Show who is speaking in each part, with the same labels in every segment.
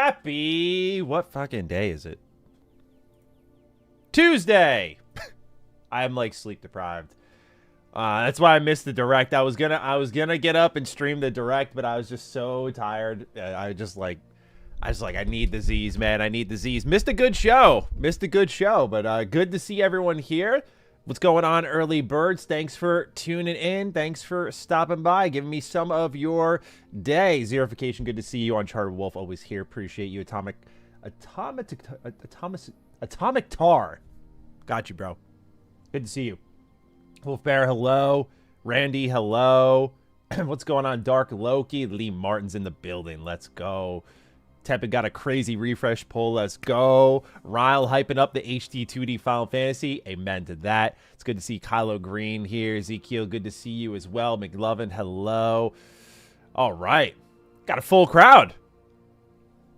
Speaker 1: Happy... What fucking day is it? Tuesday! I'm, like, sleep deprived. That's why I missed the direct. I was gonna get up and stream the direct, but I was just so tired. I need the Z's, man. I need the Z's. Missed a good show, but good to see everyone here. What's going on, early birds? Thanks for tuning in. Thanks for stopping by, giving me some of your day. Zerification, good to see you. Uncharted Wolf, always here. Appreciate you. Atomic Tar. Got you, bro. Good to see you. Wolf Bear, hello. Randy, hello. What's going on, Dark Loki? Lee Martin's in the building. Let's go. Tepid got a crazy refresh pull. Let's go. Ryle hyping up the HD 2D Final Fantasy. Amen to that. It's good to see Kylo Green here. Ezekiel, good to see you as well. McLovin, hello. All right. Got a full crowd.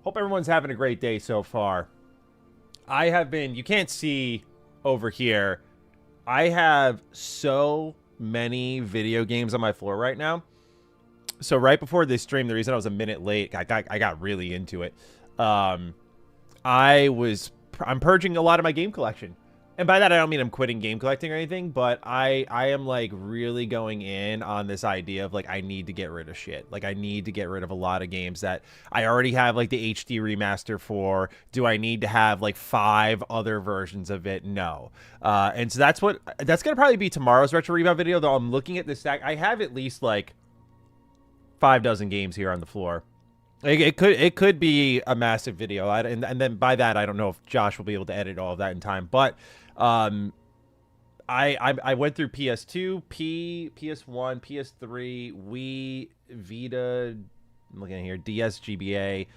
Speaker 1: Hope everyone's having a great day so far. I have been, you can't see over here, I have so many video games on my floor right now. So right before this stream, the reason I was a minute late, I got really into it. I'm purging a lot of my game collection. And by that, I don't mean I'm quitting game collecting or anything, but I am, like, really going in on this idea of, like, I need to get rid of shit. Like, I need to get rid of a lot of games that I already have, like, the HD remaster for. Do I need to have, like, 5 other versions of it? No. And so that's going to probably be tomorrow's Retro Rebound video, though I'm looking at this stack. I have at least, like, 5 dozen games here on the floor. It could be a massive video, and then by that I don't know if Josh will be able to edit all of that in time. But I went through PS2, PS1, PS3, Wii, Vita. I'm looking at here, DS, GBA,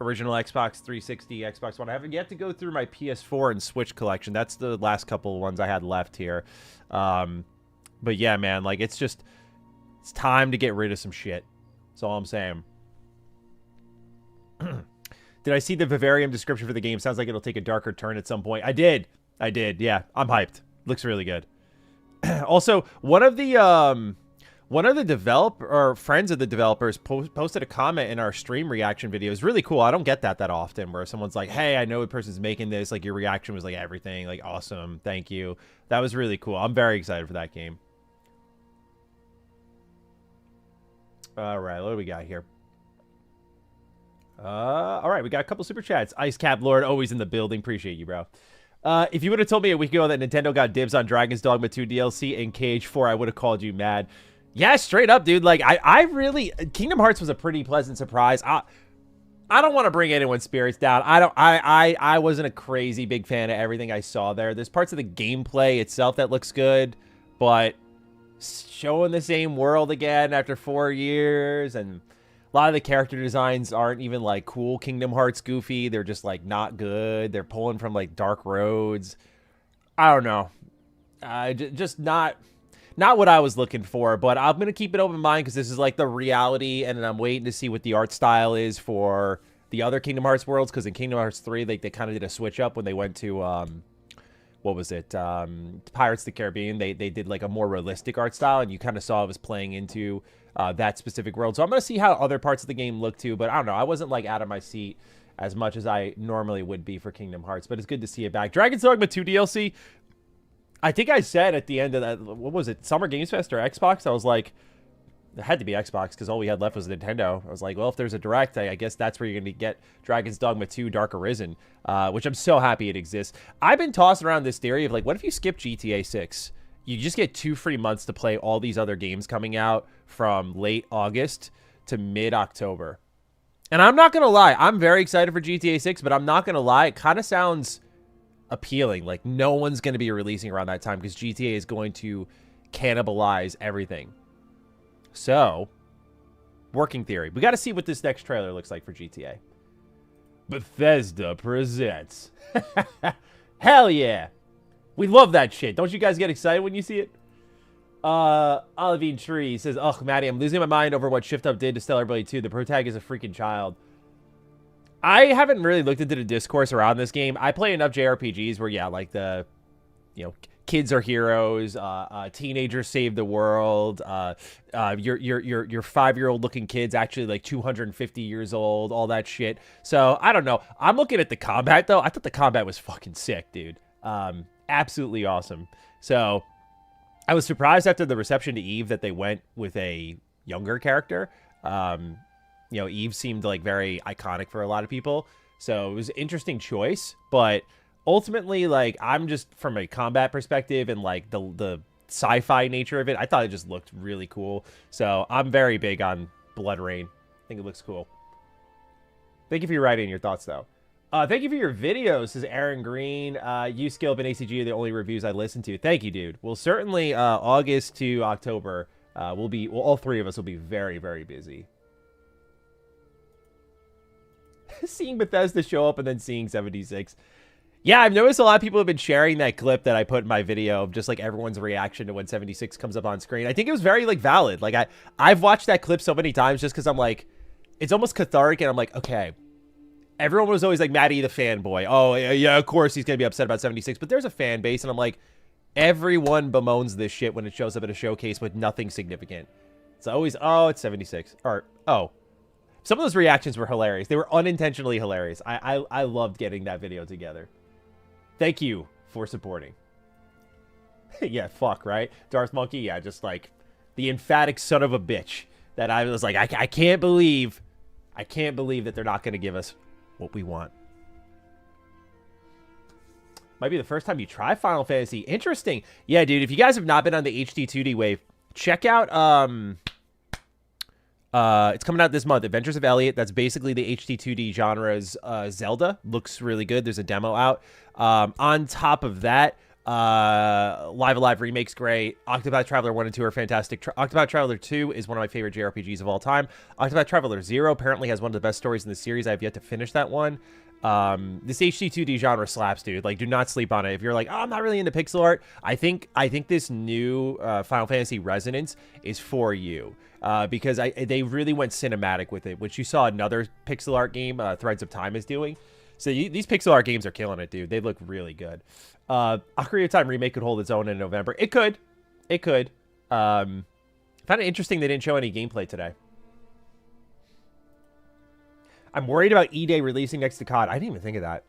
Speaker 1: original Xbox 360, Xbox One. I haven't yet to go through my PS4 and Switch collection. That's the last couple of ones I had left here. But yeah, man, like it's time to get rid of some shit. That's all I'm saying. Did I see the Vivarium description for the game? Sounds like it'll take a darker turn at some point. I did. Yeah, I'm hyped. Looks really good. Also, one of the friends of the developers posted a comment in our stream reaction video. It's really cool. I don't get that often, where someone's like, "Hey, I know a person's making this. Like, your reaction was like everything. Like, awesome. Thank you." That was really cool. I'm very excited for that game. All right, what do we got here? All right, we got a couple super chats. Ice Cap Lord, always in the building. Appreciate you, bro. If you would have told me a week ago that Nintendo got dibs on Dragon's Dogma 2 DLC and KH4, I would have called you mad. Yeah, straight up, dude. Like, I really... Kingdom Hearts was a pretty pleasant surprise. I don't want to bring anyone's spirits down. I wasn't a crazy big fan of everything I saw there. There's parts of the gameplay itself that looks good, but showing the same world again after 4 years, and a lot of the character designs aren't even like cool Kingdom Hearts goofy. They're just like not good. They're pulling from like dark roads. I don't know. Just not what I was looking for, but I'm going to keep it open mind because this is like the reality, and I'm waiting to see what the art style is for the other Kingdom Hearts worlds, because in Kingdom Hearts 3, they kind of did a switch up when they went to, what was it? Pirates of the Caribbean. They did like a more realistic art style, and you kind of saw it was playing into that specific world. So I'm going to see how other parts of the game look too, but I don't know. I wasn't like out of my seat as much as I normally would be for Kingdom Hearts, but it's good to see it back. Dragon's Dogma 2 DLC. I think I said at the end of that, what was it, Summer Games Fest or Xbox? I was like, it had to be Xbox because all we had left was Nintendo. I was like, well, if there's a Direct, I guess that's where you're going to get Dragon's Dogma 2 Dark Arisen, which I'm so happy it exists. I've been tossing around this theory of like, what if you skip GTA 6? You just get 2 free months to play all these other games coming out from late August to mid-October. And I'm not going to lie, I'm very excited for GTA 6, but I'm not going to lie, it kind of sounds appealing. Like, no one's going to be releasing around that time because GTA is going to cannibalize everything. So, working theory. We got to see what this next trailer looks like for GTA. Bethesda presents. Hell yeah. We love that shit. Don't you guys get excited when you see it? Olivine Tree says, ugh, Maddie, I'm losing my mind over what Shift Up did to Stellar Blade 2. The protag is a freaking child. I haven't really looked into the discourse around this game. I play enough JRPGs where, yeah, like the, you know, kids are heroes, teenagers save the world, your 5-year-old looking kid's actually like 250 years old, all that shit. So I don't know. I'm looking at the combat though. I thought the combat was fucking sick, dude. Absolutely awesome. So I was surprised after the reception to Eve that they went with a younger character. You know, Eve seemed like very iconic for a lot of people. So it was an interesting choice, but ultimately, like, I'm just from a combat perspective and like the sci-fi nature of it, I thought it just looked really cool. So I'm very big on Blood Rain. I think it looks cool. Thank you for your writing and your thoughts, though. Thank you for your videos, says Aaron Green. USkillip and ACG are the only reviews I listen to. Thank you, dude. Well, certainly August to October, all three of us will be very, very busy. Seeing Bethesda show up and then seeing 76. Yeah, I've noticed a lot of people have been sharing that clip that I put in my video of just like everyone's reaction to when 76 comes up on screen. I think it was very like valid. Like I've watched that clip so many times just because I'm like, it's almost cathartic and I'm like, okay. Everyone was always like Matty the fanboy. Oh, yeah, of course he's going to be upset about 76. But there's a fan base and I'm like, everyone bemoans this shit when it shows up at a showcase with nothing significant. It's always, oh, it's 76. Or, oh. Some of those reactions were hilarious. They were unintentionally hilarious. I loved getting that video together. Thank you for supporting. Yeah, fuck, right? Darth Monkey, yeah, just like the emphatic son of a bitch that I was like, I can't believe that they're not going to give us what we want. Might be the first time you try Final Fantasy. Interesting. Yeah, dude, if you guys have not been on the HD 2D wave, check out, it's coming out this month, Adventures of Elliot. That's basically the HD 2D genre's Zelda. Looks really good. There's a demo out. On top of that, Live Alive Remake's great. Octopath Traveler 1 and 2 are fantastic. Octopath Traveler 2 is one of my favorite JRPGs of all time. Octopath Traveler 0 apparently has one of the best stories in the series. I have yet to finish that one. This HD 2D genre slaps, dude. Like, do not sleep on it. If you're like, oh, I'm not really into pixel art, I think this new Final Fantasy Resonance is for you. Because they really went cinematic with it, which you saw another pixel art game, Threads of Time, is doing. So these pixel art games are killing it, dude. They look really good. Ocarina of Time Remake could hold its own in November. It could. It could. Found it interesting they didn't show any gameplay today. I'm worried about E-Day releasing next to COD. I didn't even think of that.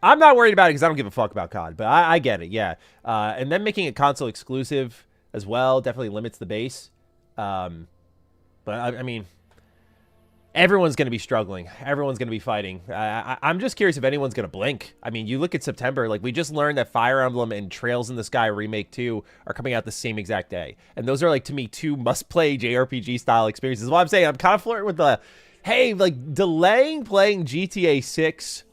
Speaker 1: I'm not worried about it because I don't give a fuck about COD, but I get it, yeah. And then making it console exclusive as well definitely limits the base. But I mean, everyone's going to be struggling. Everyone's going to be fighting. I'm just curious if anyone's going to blink. I mean, you look at September, like we just learned that Fire Emblem and Trails in the Sky Remake 2 are coming out the same exact day. And those are like, to me, two must-play JRPG style experiences. What I'm saying, I'm kind of flirting with the, hey, like delaying playing GTA 6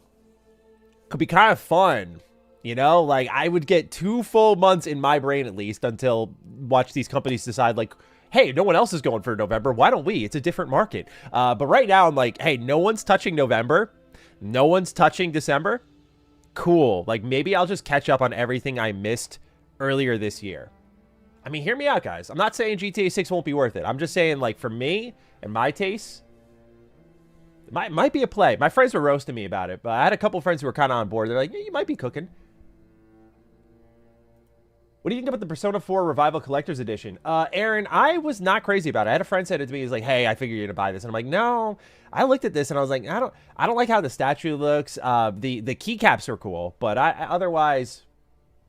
Speaker 1: could be kind of fun. You know, like I would get 2 full months in my brain at least until watch these companies decide like, hey, no one else is going for November. Why don't we? It's a different market. But right now I'm like, hey, no one's touching November. No one's touching December. Cool. Like maybe I'll just catch up on everything I missed earlier this year. I mean, hear me out, guys. I'm not saying GTA 6 won't be worth it. I'm just saying, like, for me and my tastes, it might be a play. My friends were roasting me about it, but I had a couple friends who were kind of on board. They're like, yeah, you might be cooking. What do you think about the Persona 4 Revival Collector's Edition? Aaron, I was not crazy about it. I had a friend said it to me. He's like, hey, I figure you're going to buy this. And I'm like, no. I looked at this and I was like, I don't like how the statue looks. The keycaps are cool, but otherwise,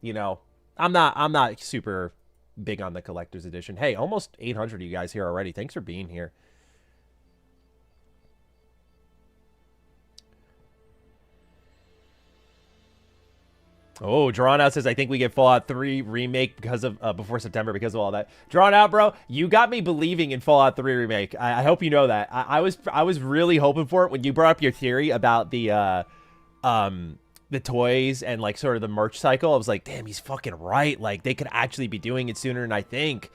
Speaker 1: you know, I'm not super big on the Collector's Edition. Hey, almost 800 of you guys here already. Thanks for being here. Oh, Drawn Out says, I think we get Fallout 3 remake because of before September because of all that. Drawn Out, bro, you got me believing in Fallout 3 remake. I hope you know that. I was really hoping for it when you brought up your theory about the toys and like sort of the merch cycle. I was like, damn, he's fucking right. Like they could actually be doing it sooner than I think.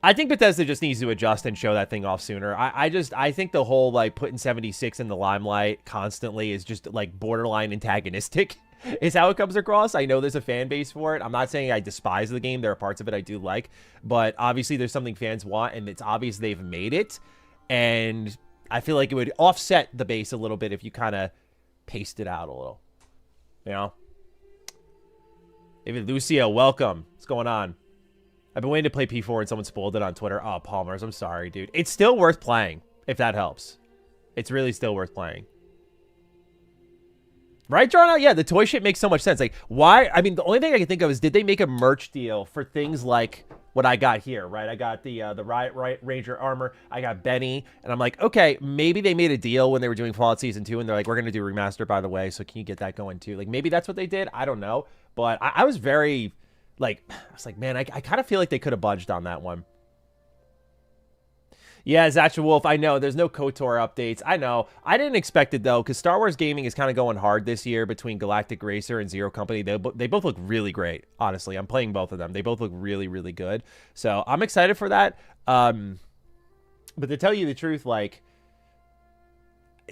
Speaker 1: I think Bethesda just needs to adjust and show that thing off sooner. I think the whole like putting 76 in the limelight constantly is just like borderline antagonistic is how it comes across. I know there's a fan base for it. I'm not saying I despise the game. There are parts of it I do like, but obviously there's something fans want and it's obvious they've made it. And I feel like it would offset the base a little bit if you kind of paced it out a little, you know? David Lucio, welcome. What's going on? I've been waiting to play P4 and someone spoiled it on Twitter. Oh, Palmers, I'm sorry, dude. It's still worth playing, if that helps. It's really still worth playing. Right, Jarno? Yeah, the toy shit makes so much sense. Like, why? I mean, the only thing I can think of is, did they make a merch deal for things like what I got here, right? I got the Riot Ranger armor. I got Benny. And I'm like, okay, maybe they made a deal when they were doing Fallout Season 2, and they're like, we're going to do remaster, by the way, so can you get that going too? Like, maybe that's what they did. I don't know. But I was very, like, I was like, man, I kind of feel like they could have budged on that one. Yeah, Zatcha Wolf, I know. There's no KOTOR updates. I know. I didn't expect it, though, because Star Wars gaming is kind of going hard this year between Galactic Racer and Zero Company. They both look really great, honestly. I'm playing both of them. They both look really, really good. So I'm excited for that. But to tell you the truth, like,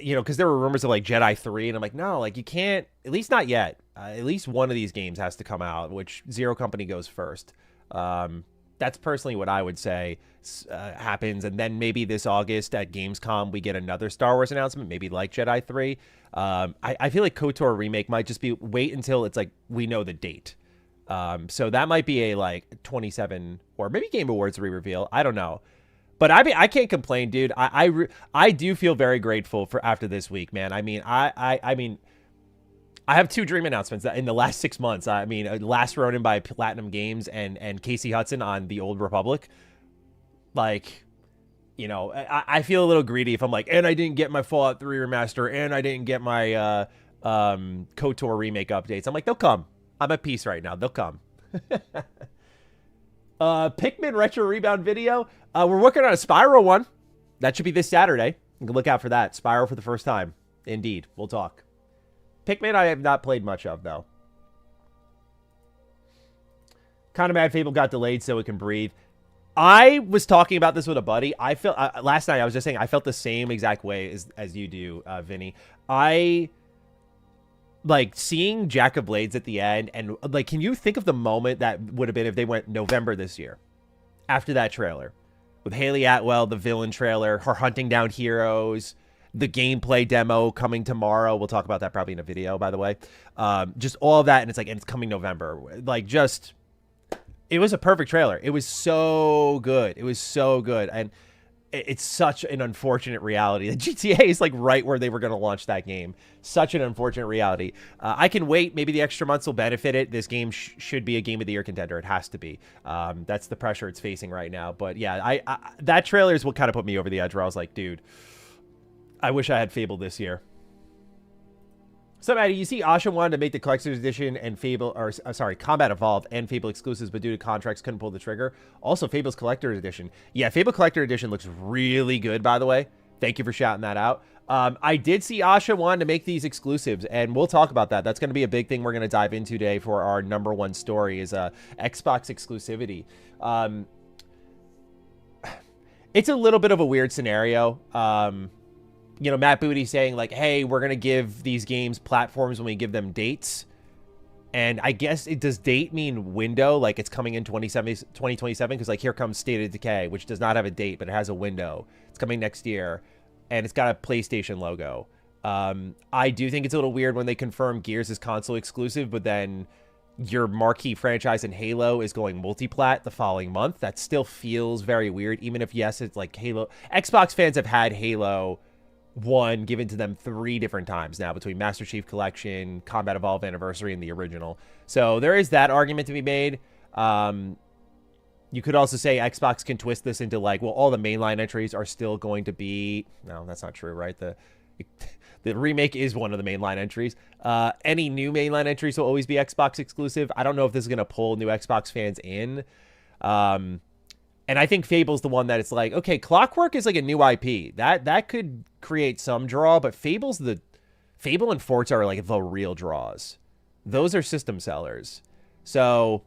Speaker 1: you know, because there were rumors of, like, Jedi 3, and I'm like, no, like, you can't, at least not yet. At least one of these games has to come out, which Zero Company goes first. That's personally what I would say happens. And then maybe this August at Gamescom, we get another Star Wars announcement, maybe like Jedi 3. I feel like KOTOR remake might just be wait until it's like we know the date. So that might be a like 27 or maybe Game Awards re-reveal. I don't know. But I can't complain, dude. I do feel very grateful for after this week, man. I mean, I mean, I have 2 Dream announcements in the last 6 months. I mean, Last Ronin by Platinum Games and Casey Hudson on The Old Republic. Like, you know, I feel a little greedy if I'm like, and I didn't get my Fallout 3 remaster, and I didn't get my KOTOR remake updates. I'm like, they'll come. I'm at peace right now. They'll come. Pikmin Retro Rebound video. We're working on a Spyro one. That should be this Saturday. You can look out for that. Spyro for the first time. Indeed. We'll talk. Pikmin I have not played much of, though. Kind of mad Fable got delayed so it can breathe. I was talking about this with a buddy. I felt last night I was just saying I felt the same exact way as you do, Vinny. I like seeing Jack of Blades at the end, and like, can you think of the moment that would have been if they went November this year after that trailer with Haley Atwell, the villain trailer, her hunting down heroes, the gameplay demo coming tomorrow. We'll talk about that probably in a video, by the way. Just all of that, and it's like, and it's coming November. Like, just, it was a perfect trailer. It was so good. It was so good. And it's such an unfortunate reality that GTA is like right where they were going to launch that game. Such an unfortunate reality. I can wait. Maybe the extra months will benefit it. This game should be a Game of the Year contender. It has to be. That's the pressure it's facing right now. But yeah, that trailer is what kind of put me over the edge where I was like, dude, I wish I had Fable this year. So, Maddie, you see Asha wanted to make the Collector's Edition and Fable, or sorry, Combat Evolved and Fable exclusives, but due to contracts couldn't pull the trigger. Also, Fable's Collector's Edition. Yeah, Fable Collector Edition looks really good, by the way. Thank you for shouting that out. I did see Asha wanted to make these exclusives, and we'll talk about that. That's going to be a big thing we're going to dive into today for our #1 story is Xbox exclusivity. It's a little bit of a weird scenario. You know, Matt Booty saying like, hey, we're going to give these games platforms when we give them dates. And I guess it does date mean window, like it's coming in 2027, because like here comes State of Decay, which does not have a date, but it has a window. It's coming next year, and it's got a PlayStation logo. I do think it's a little weird when they confirm Gears is console exclusive, but then your marquee franchise in Halo is going multi-plat the following month. That still feels very weird, even if, yes, it's like Halo. Xbox fans have had Halo 1 given to them 3 different times now between Master Chief Collection, Combat Evolved Anniversary, and the original. So there is that argument to be made. You could also say Xbox can twist this into like, well, all the mainline entries are still going to be... No, that's not true, right? The remake is one of the mainline entries. Any new mainline entries will always be Xbox exclusive. I don't know if this is going to pull new Xbox fans in. And I think Fable's the one that it's like, okay, Clockwork is like a new IP. That could create some draw, but Fable and Forza are like the real draws. Those are system sellers. So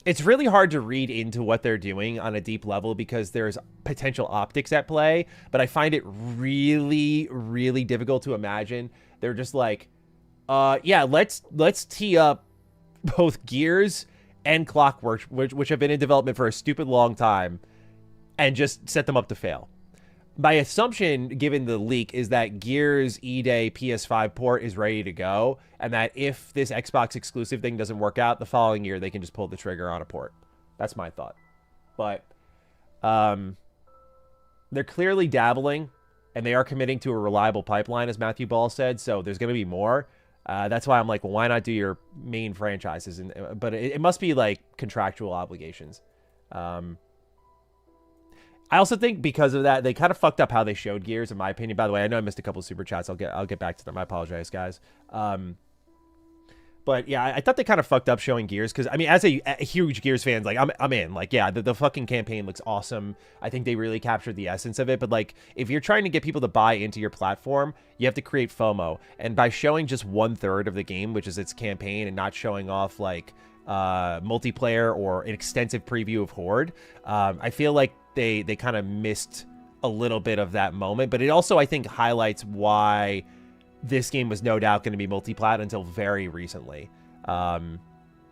Speaker 1: it's really hard to read into what they're doing on a deep level because there's potential optics at play, but I find it really, really difficult to imagine. They're just like, yeah, let's tee up both Gears and Clockwork, which have been in development for a stupid long time, and just set them up to fail. my assumption, given the leak, is that Gears E-Day PS5 port is ready to go, and that if this Xbox exclusive thing doesn't work out the following year, they can just pull the trigger on a port. That's my thought. But they're clearly dabbling, and they are committing to a reliable pipeline, as Matthew Ball said, so there's going to be more. That's why I'm like, well, why not do your main franchises? But it must be, like, contractual obligations. I also think because of that, they kind of fucked up how they showed Gears, in my opinion. By the way, I know I missed a couple of super chats. I'll get back to them. I apologize, guys. But yeah, I thought they kind of fucked up showing Gears because, I mean, as a huge Gears fan, like I'm in. Like, yeah, the fucking campaign looks awesome. I think they really captured the essence of it. But like, if you're trying to get people to buy into your platform, you have to create FOMO. And by showing just 1/3 of the game, which is its campaign, and not showing off like multiplayer or an extensive preview of Horde, I feel like they kind of missed a little bit of that moment. But it also, I think, highlights why this game was no doubt going to be multi-plat until very recently.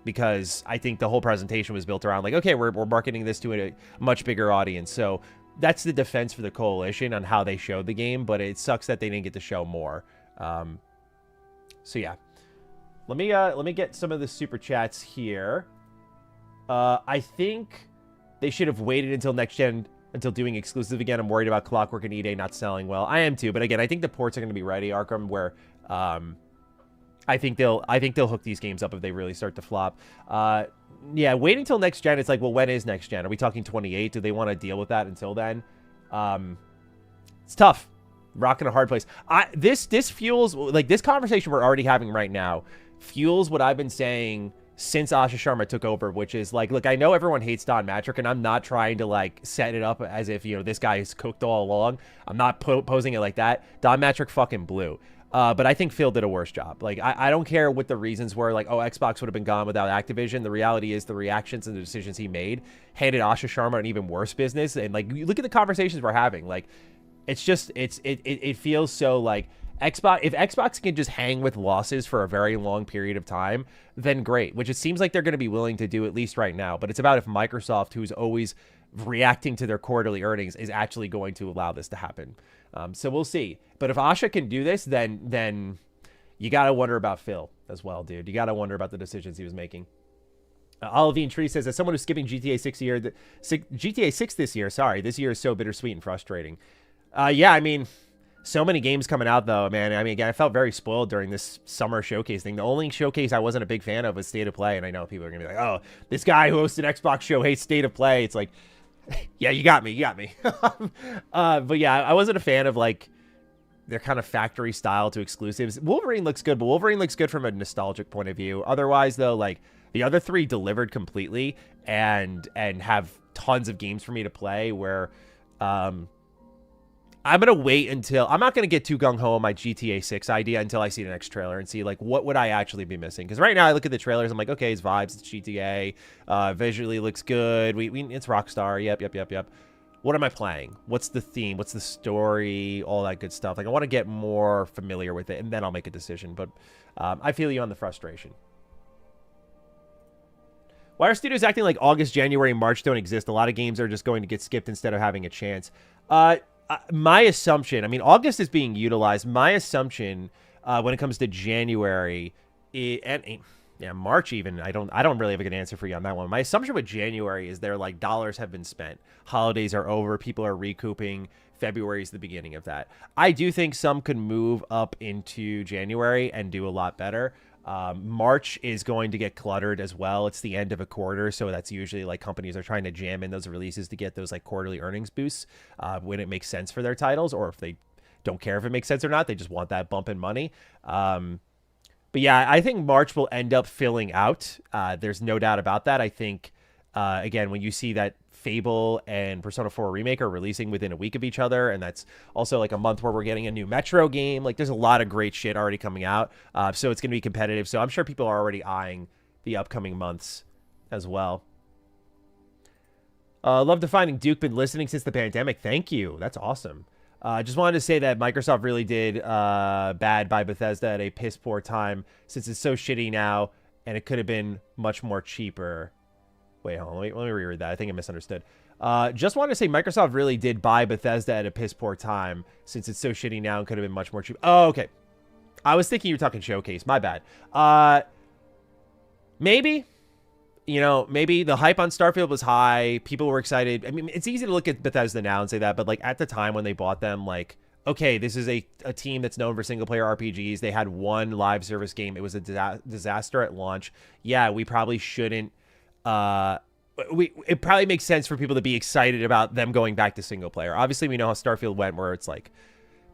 Speaker 1: Because I think the whole presentation was built around like, okay, we're marketing this to a much bigger audience. So that's the defense for the Coalition on how they showed the game, but it sucks that they didn't get to show more. So yeah, let me get some of the super chats here. I think they should have waited until next gen, until doing exclusive again. I'm worried about Clockwork and E-Day not selling well. I am too, but again, I think the ports are going to be ready, Arkham, where I think they'll hook these games up if they really start to flop. Yeah, waiting until next gen. It's like, well, when is next gen? Are we talking 28? Do they want to deal with that until then? It's tough. Rocking a hard place. This fuels, like, this conversation we're already having right now fuels what I've been saying since Asha Sharma took over, which is like, look, I know everyone hates Don Matrick, and I'm not trying to like set it up as if, you know, this guy is cooked all along. I'm not posing it like that. Don Matrick fucking blew. But I think Phil did a worse job. Like, I don't care what the reasons were. Like, oh, Xbox would have been gone without Activision. The reality is the reactions and the decisions he made handed Asha Sharma an even worse business. And like, look at the conversations we're having. Like, it's just, it feels so like Xbox. If Xbox can just hang with losses for a very long period of time, then great. Which it seems like they're going to be willing to do, at least right now. But it's about if Microsoft, who's always reacting to their quarterly earnings, is actually going to allow this to happen. So we'll see. But if Asha can do this, then you got to wonder about Phil as well, dude. You got to wonder about the decisions he was making. Olivine Tree says, as someone who's skipping GTA 6 this year, sorry, this year is so bittersweet and frustrating. Yeah, I mean, so many games coming out, though, man. I mean, again, I felt very spoiled during this summer showcase thing. The only showcase I wasn't a big fan of was State of Play, and I know people are going to be like, oh, this guy who hosted Xbox show hates State of Play. It's like, yeah, you got me. But yeah, I wasn't a fan of, like, their kind of factory style to exclusives. Wolverine looks good, but Wolverine looks good from a nostalgic point of view. Otherwise, though, like, the other three delivered completely and have tons of games for me to play where I'm going to wait until... I'm not going to get too gung-ho on my GTA 6 idea until I see the next trailer and see, like, what would I actually be missing? Because right now I look at the trailers, I'm like, okay, it's vibes, it's GTA, visually looks good, it's Rockstar, yep. What am I playing? What's the theme? What's the story? All that good stuff. Like, I want to get more familiar with it, and then I'll make a decision. But I feel you on the frustration. Why are studios acting like August, January, and March don't exist? A lot of games are just going to get skipped instead of having a chance. My assumption, I mean, August is being utilized. My assumption when it comes to January and March even, I don't really have a good answer for you on that one. My assumption with January is they're like, dollars have been spent. Holidays are over. People are recouping. February is the beginning of that. I do think some could move up into January and do a lot better. March is going to get cluttered as well. It's the end of a quarter, so that's usually like companies are trying to jam in those releases to get those like quarterly earnings boosts when it makes sense for their titles, or if they don't care if it makes sense or not, they just want that bump in money. But yeah, I think March will end up filling out. There's no doubt about that. I think, again, when you see that Fable and Persona 4 Remake are releasing within a week of each other, and that's also like a month where we're getting a new Metro game. Like, there's a lot of great shit already coming out, so it's going to be competitive. So I'm sure people are already eyeing the upcoming months as well. Love Defining Duke, been listening since the pandemic. Thank you. That's awesome. Just wanted to say that Microsoft really did bad by Bethesda at a piss poor time, since it's so shitty now, and it could have been much more cheaper. Wait, hold on. Let me reread that. I think I misunderstood. Just wanted to say Microsoft really did buy Bethesda at a piss poor time since it's so shitty now and could have been much more cheap. Oh, okay. I was thinking you were talking Showcase. My bad. Maybe. You know, maybe the hype on Starfield was high. People were excited. I mean, it's easy to look at Bethesda now and say that, but like at the time when they bought them, like, okay, this is a team that's known for single-player RPGs. They had one live service game. It was a disaster at launch. Yeah, we probably shouldn't. It probably makes sense for people to be excited about them going back to single-player. Obviously, we know how Starfield went, where it's like,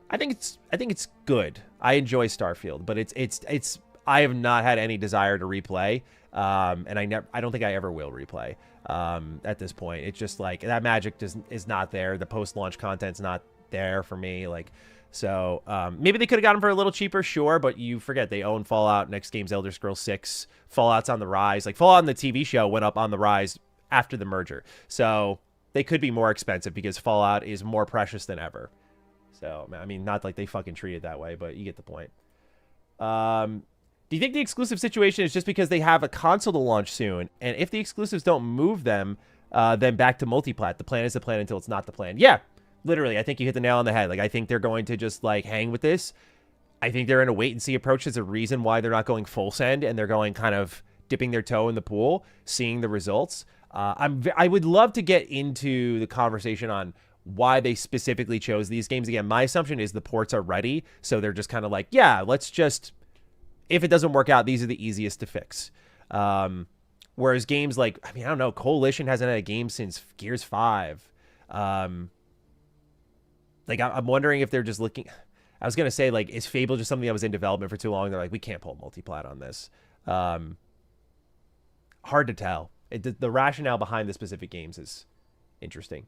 Speaker 1: I think it's good. I enjoy Starfield, but it's. I have not had any desire to replay, and I don't think I ever will replay. At this point, it's just like that magic is not there. The post-launch content's not there for me, like, so maybe they could have got them for a little cheaper, sure, but you forget they own Fallout. Next game's Elder Scrolls 6. Fallout's on the rise. Like, Fallout on the TV show went up on the rise after the merger, so they could be more expensive because Fallout is more precious than ever. So I mean, not like they fucking treat it that way, but you get the point. Do you think the exclusive situation is just because they have a console to launch soon, and if the exclusives don't move them then back to multiplat, the plan is the plan until it's not the plan? Yeah, literally, I think you hit the nail on the head. Like, I think they're going to just, like, hang with this. I think they're in a wait-and-see approach. There's a reason why they're not going full send, and they're going kind of dipping their toe in the pool, seeing the results. I would love to get into the conversation on why they specifically chose these games. Again, my assumption is the ports are ready, so they're just kind of like, yeah, let's just... If it doesn't work out, these are the easiest to fix. Whereas games like, I mean, I don't know, Coalition hasn't had a game since Gears 5. Like, I'm wondering if they're just looking... I was going to say, like, is Fable just something that was in development for too long? They're like, we can't pull multiplat on this. Hard to tell. The rationale behind the specific games is interesting.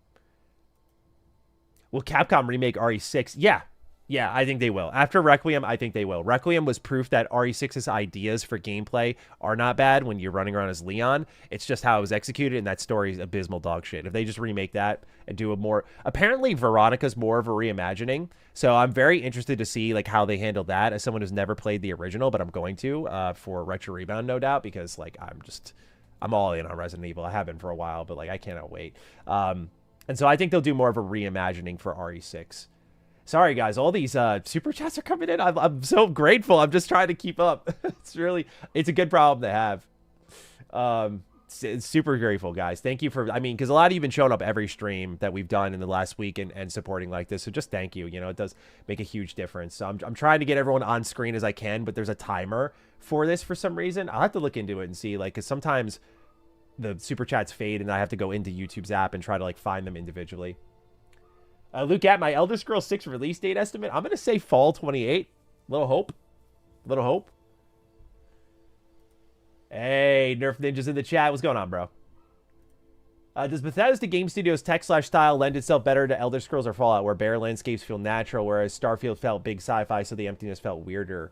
Speaker 1: Will Capcom remake RE6? Yeah. Yeah, I think they will. After Requiem, I think they will. Requiem was proof that RE6's ideas for gameplay are not bad when you're running around as Leon. It's just how it was executed, and that story is abysmal dog shit. If they just remake that and do a more... Apparently, Veronica's more of a reimagining, so I'm very interested to see like how they handle that as someone who's never played the original, but I'm going to for Retro Rebound, no doubt, because like I'm all in on Resident Evil. I have been for a while, but like I cannot wait. And so I think they'll do more of a reimagining for RE6. Sorry, guys. All these super chats are coming in. I'm so grateful. I'm just trying to keep up. It's a good problem to have. It's super grateful, guys. Thank you for, I mean, because a lot of you have been showing up every stream that we've done in the last week and supporting like this. So just thank you. You know, it does make a huge difference. So I'm trying to get everyone on screen as I can, but there's a timer for this for some reason. I'll have to look into it and see, like, because sometimes the super chats fade and I have to go into YouTube's app and try to like find them individually. Luke, at my Elder Scrolls 6 release date estimate, I'm going to say fall 28. Little hope. Little hope. Hey, Nerf Ninja's in the chat. What's going on, bro? Does Bethesda Game Studios tech/style lend itself better to Elder Scrolls or Fallout, where bare landscapes feel natural, whereas Starfield felt big sci-fi, so the emptiness felt weirder?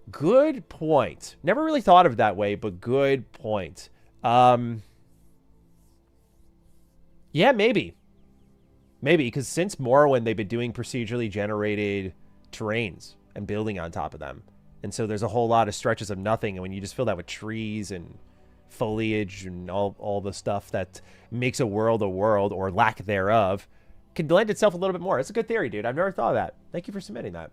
Speaker 1: Good point. Never really thought of it that way, but good point. Yeah, maybe. Maybe, because since Morrowind, they've been doing procedurally generated terrains and building on top of them. And so there's a whole lot of stretches of nothing. And when you just fill that with trees and foliage and all the stuff that makes a world or lack thereof, can lend itself a little bit more. It's a good theory, dude. I've never thought of that. Thank you for submitting that.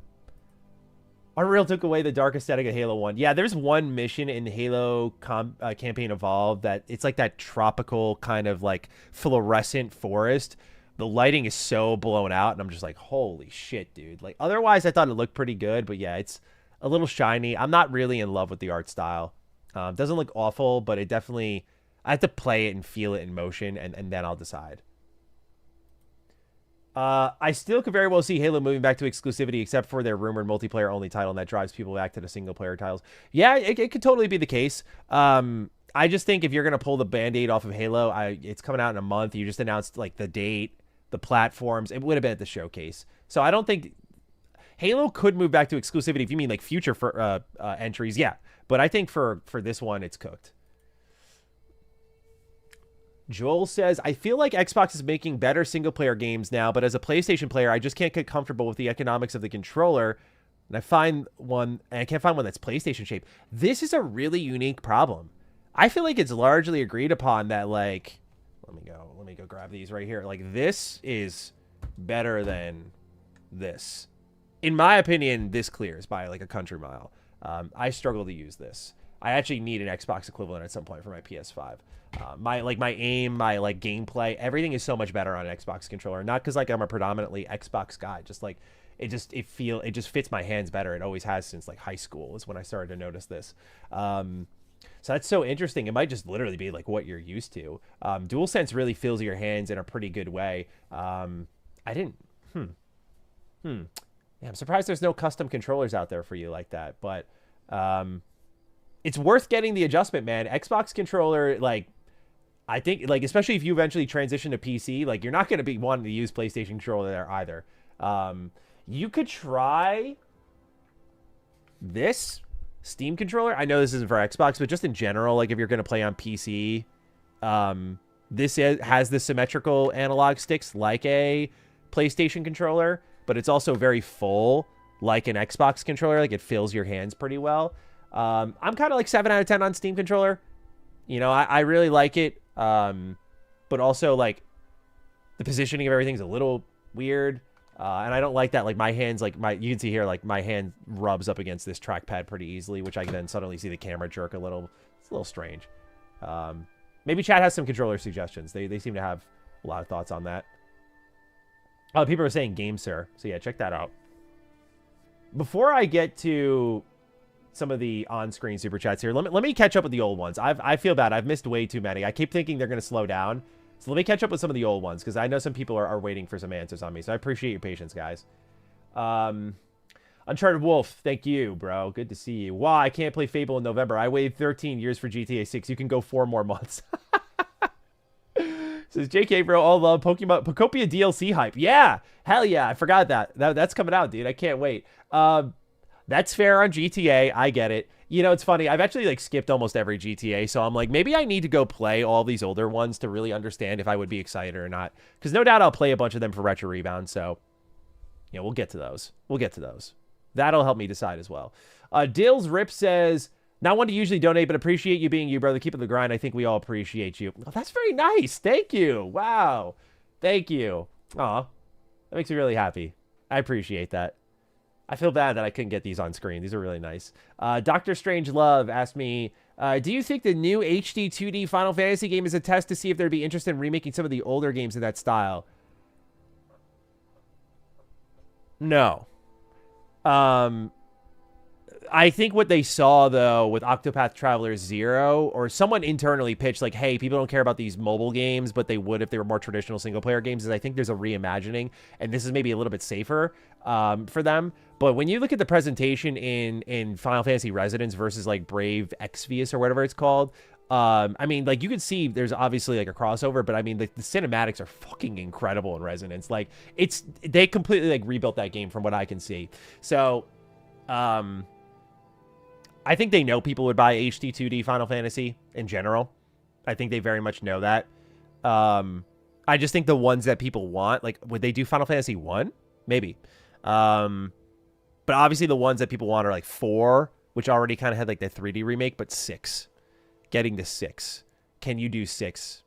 Speaker 1: Unreal took away the dark aesthetic of Halo 1. Yeah, there's one mission in Halo Campaign Evolved that it's like that tropical kind of like fluorescent forest. The lighting is so blown out, and I'm just like, holy shit, dude. Like, otherwise, I thought it looked pretty good, but yeah, it's a little shiny. I'm not really in love with the art style. Doesn't look awful, but it definitely... I have to play it and feel it in motion, and then I'll decide. I still could very well see Halo moving back to exclusivity, except for their rumored multiplayer-only title, and that drives people back to the single-player titles. Yeah, it could totally be the case. I just think if you're going to pull the Band-Aid off of Halo, it's coming out in a month. You just announced, like, the date, the platforms. It would have been at the showcase. So I don't think... Halo could move back to exclusivity if you mean, like, future for entries. Yeah, but I think for this one, it's cooked. Joel says, I feel like Xbox is making better single-player games now, but as a PlayStation player, I just can't get comfortable with the economics of the controller, and I can't find one that's PlayStation shaped. This is a really unique problem. I feel like it's largely agreed upon that, like, Let me go grab these right here. Like, this is better than this. In my opinion, this clears by like a country mile. I struggle to use this. I actually need an Xbox equivalent at some point for my PS5. My aim, my like gameplay, everything is so much better on an Xbox controller. Not because like I'm a predominantly Xbox guy, just like it just fits my hands better. It always has since like high school is when I started to notice this. So that's so interesting. It might just literally be like what you're used to. DualSense really fills your hands in a pretty good way. Yeah, I'm surprised there's no custom controllers out there for you like that, but it's worth getting the adjustment, man. Xbox controller, like, I think, like, especially if you eventually transition to PC, like, you're not going to be wanting to use PlayStation controller there either. You could try this Steam controller. I know this isn't for Xbox, but just in general, like, if you're going to play on PC, this has the symmetrical analog sticks like a PlayStation controller, but it's also very full like an Xbox controller. Like, it fills your hands pretty well. I'm kind of like 7 out of 10 on Steam controller. You know, I really like it. But also, like, the positioning of everything's a little weird. And I don't like that. Like, my hands, like, you can see here, like, my hand rubs up against this trackpad pretty easily, which I can then suddenly see the camera jerk a little. It's a little strange. Maybe chat has some controller suggestions. They seem to have a lot of thoughts on that. Oh, people are saying game, sir. So, yeah, check that out. Before I get to some of the on-screen super chats here, let me catch up with the old ones. I feel bad. I've missed way too many. I keep thinking they're going to slow down. So let me catch up with some of the old ones, because I know some people are waiting for some answers on me. So I appreciate your patience, guys. Uncharted Wolf, thank you, bro. Good to see you. Wow, I can't play Fable in November. I waited 13 years for GTA 6. You can go 4 more months. Says JK, bro, all love Pokopia DLC hype. Yeah, hell yeah. I forgot that's coming out, dude. I can't wait. That's fair on GTA. I get it. You know, it's funny. I've actually like skipped almost every GTA, so I'm like, maybe I need to go play all these older ones to really understand if I would be excited or not. Because no doubt I'll play a bunch of them for Retro Rebound. So, you know, we'll get to those. That'll help me decide as well. Dills Rip says, not one to usually donate, but appreciate you being you, brother. Keep up the grind. I think we all appreciate you. Oh, that's very nice. Thank you. Wow. Thank you. Aw, that makes me really happy. I appreciate that. I feel bad that I couldn't get these on screen. These are really nice. Dr. Strange Love asked me, do you think the new HD 2D Final Fantasy game is a test to see if there'd be interest in remaking some of the older games in that style? No. I think what they saw, though, with Octopath Traveler 0, or someone internally pitched, like, hey, people don't care about these mobile games, but they would if they were more traditional single-player games, is I think there's a reimagining, and this is maybe a little bit safer for them. But when you look at the presentation in Final Fantasy Resonance versus, like, Brave Exvius or whatever it's called, I mean, like, you can see there's obviously, like, a crossover, but, I mean, the cinematics are fucking incredible in Resonance. Like, they completely, like, rebuilt that game from what I can see. So, I think they know people would buy HD 2D Final Fantasy in general. I think they very much know that. I just think the ones that people want, like, would they do Final Fantasy 1? Maybe. But obviously the ones that people want are like 4, which already kind of had like the 3D remake, but 6. Getting to 6. Can you do 6?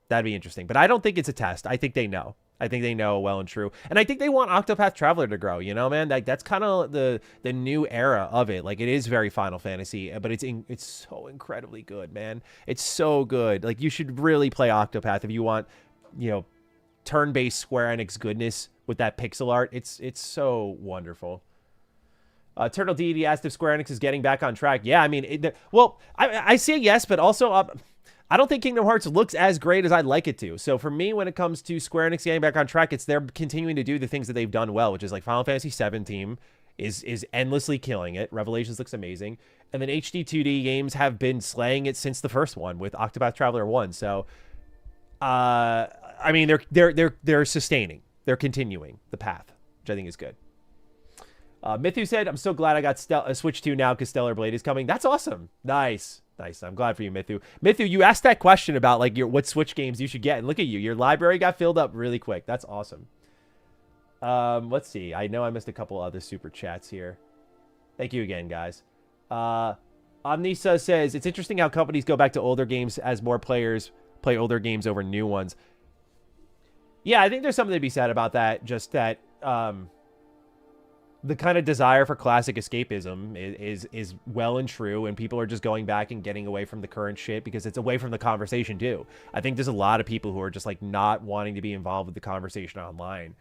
Speaker 1: That'd be interesting. But I don't think it's a test. I think they know. I think they know well and true. And I think they want Octopath Traveler to grow, you know, man? Like, that's kind of the new era of it. Like, it is very Final Fantasy, but it's so incredibly good, man. It's so good. Like, you should really play Octopath if you want, you know, turn-based Square Enix goodness with that pixel art. It's so wonderful. Turtle Deity asked if Square Enix is getting back on track. Yeah, I mean, I say yes, but also I don't think Kingdom Hearts looks as great as I'd like it to. So for me, when it comes to Square Enix getting back on track, it's they're continuing to do the things that they've done well, which is like Final Fantasy VII team is endlessly killing it. Revelations looks amazing. And then HD 2D games have been slaying it since the first one with Octopath Traveler 1. So, I mean, they're sustaining. They're continuing the path, which I think is good. Mithu said, I'm so glad I got Switch 2 now because Stellar Blade is coming. That's awesome. Nice. I'm glad for you, Mithu. Mithu, you asked that question about like what Switch games you should get, and look at you. Your library got filled up really quick. That's awesome. Let's see. I know I missed a couple other super chats here. Thank you again, guys. Omnisa says, it's interesting how companies go back to older games as more players play older games over new ones. Yeah, I think there's something to be said about that. Just that the kind of desire for classic escapism is well and true, and people are just going back and getting away from the current shit because it's away from the conversation too. I think there's a lot of people who are just like not wanting to be involved with the conversation online.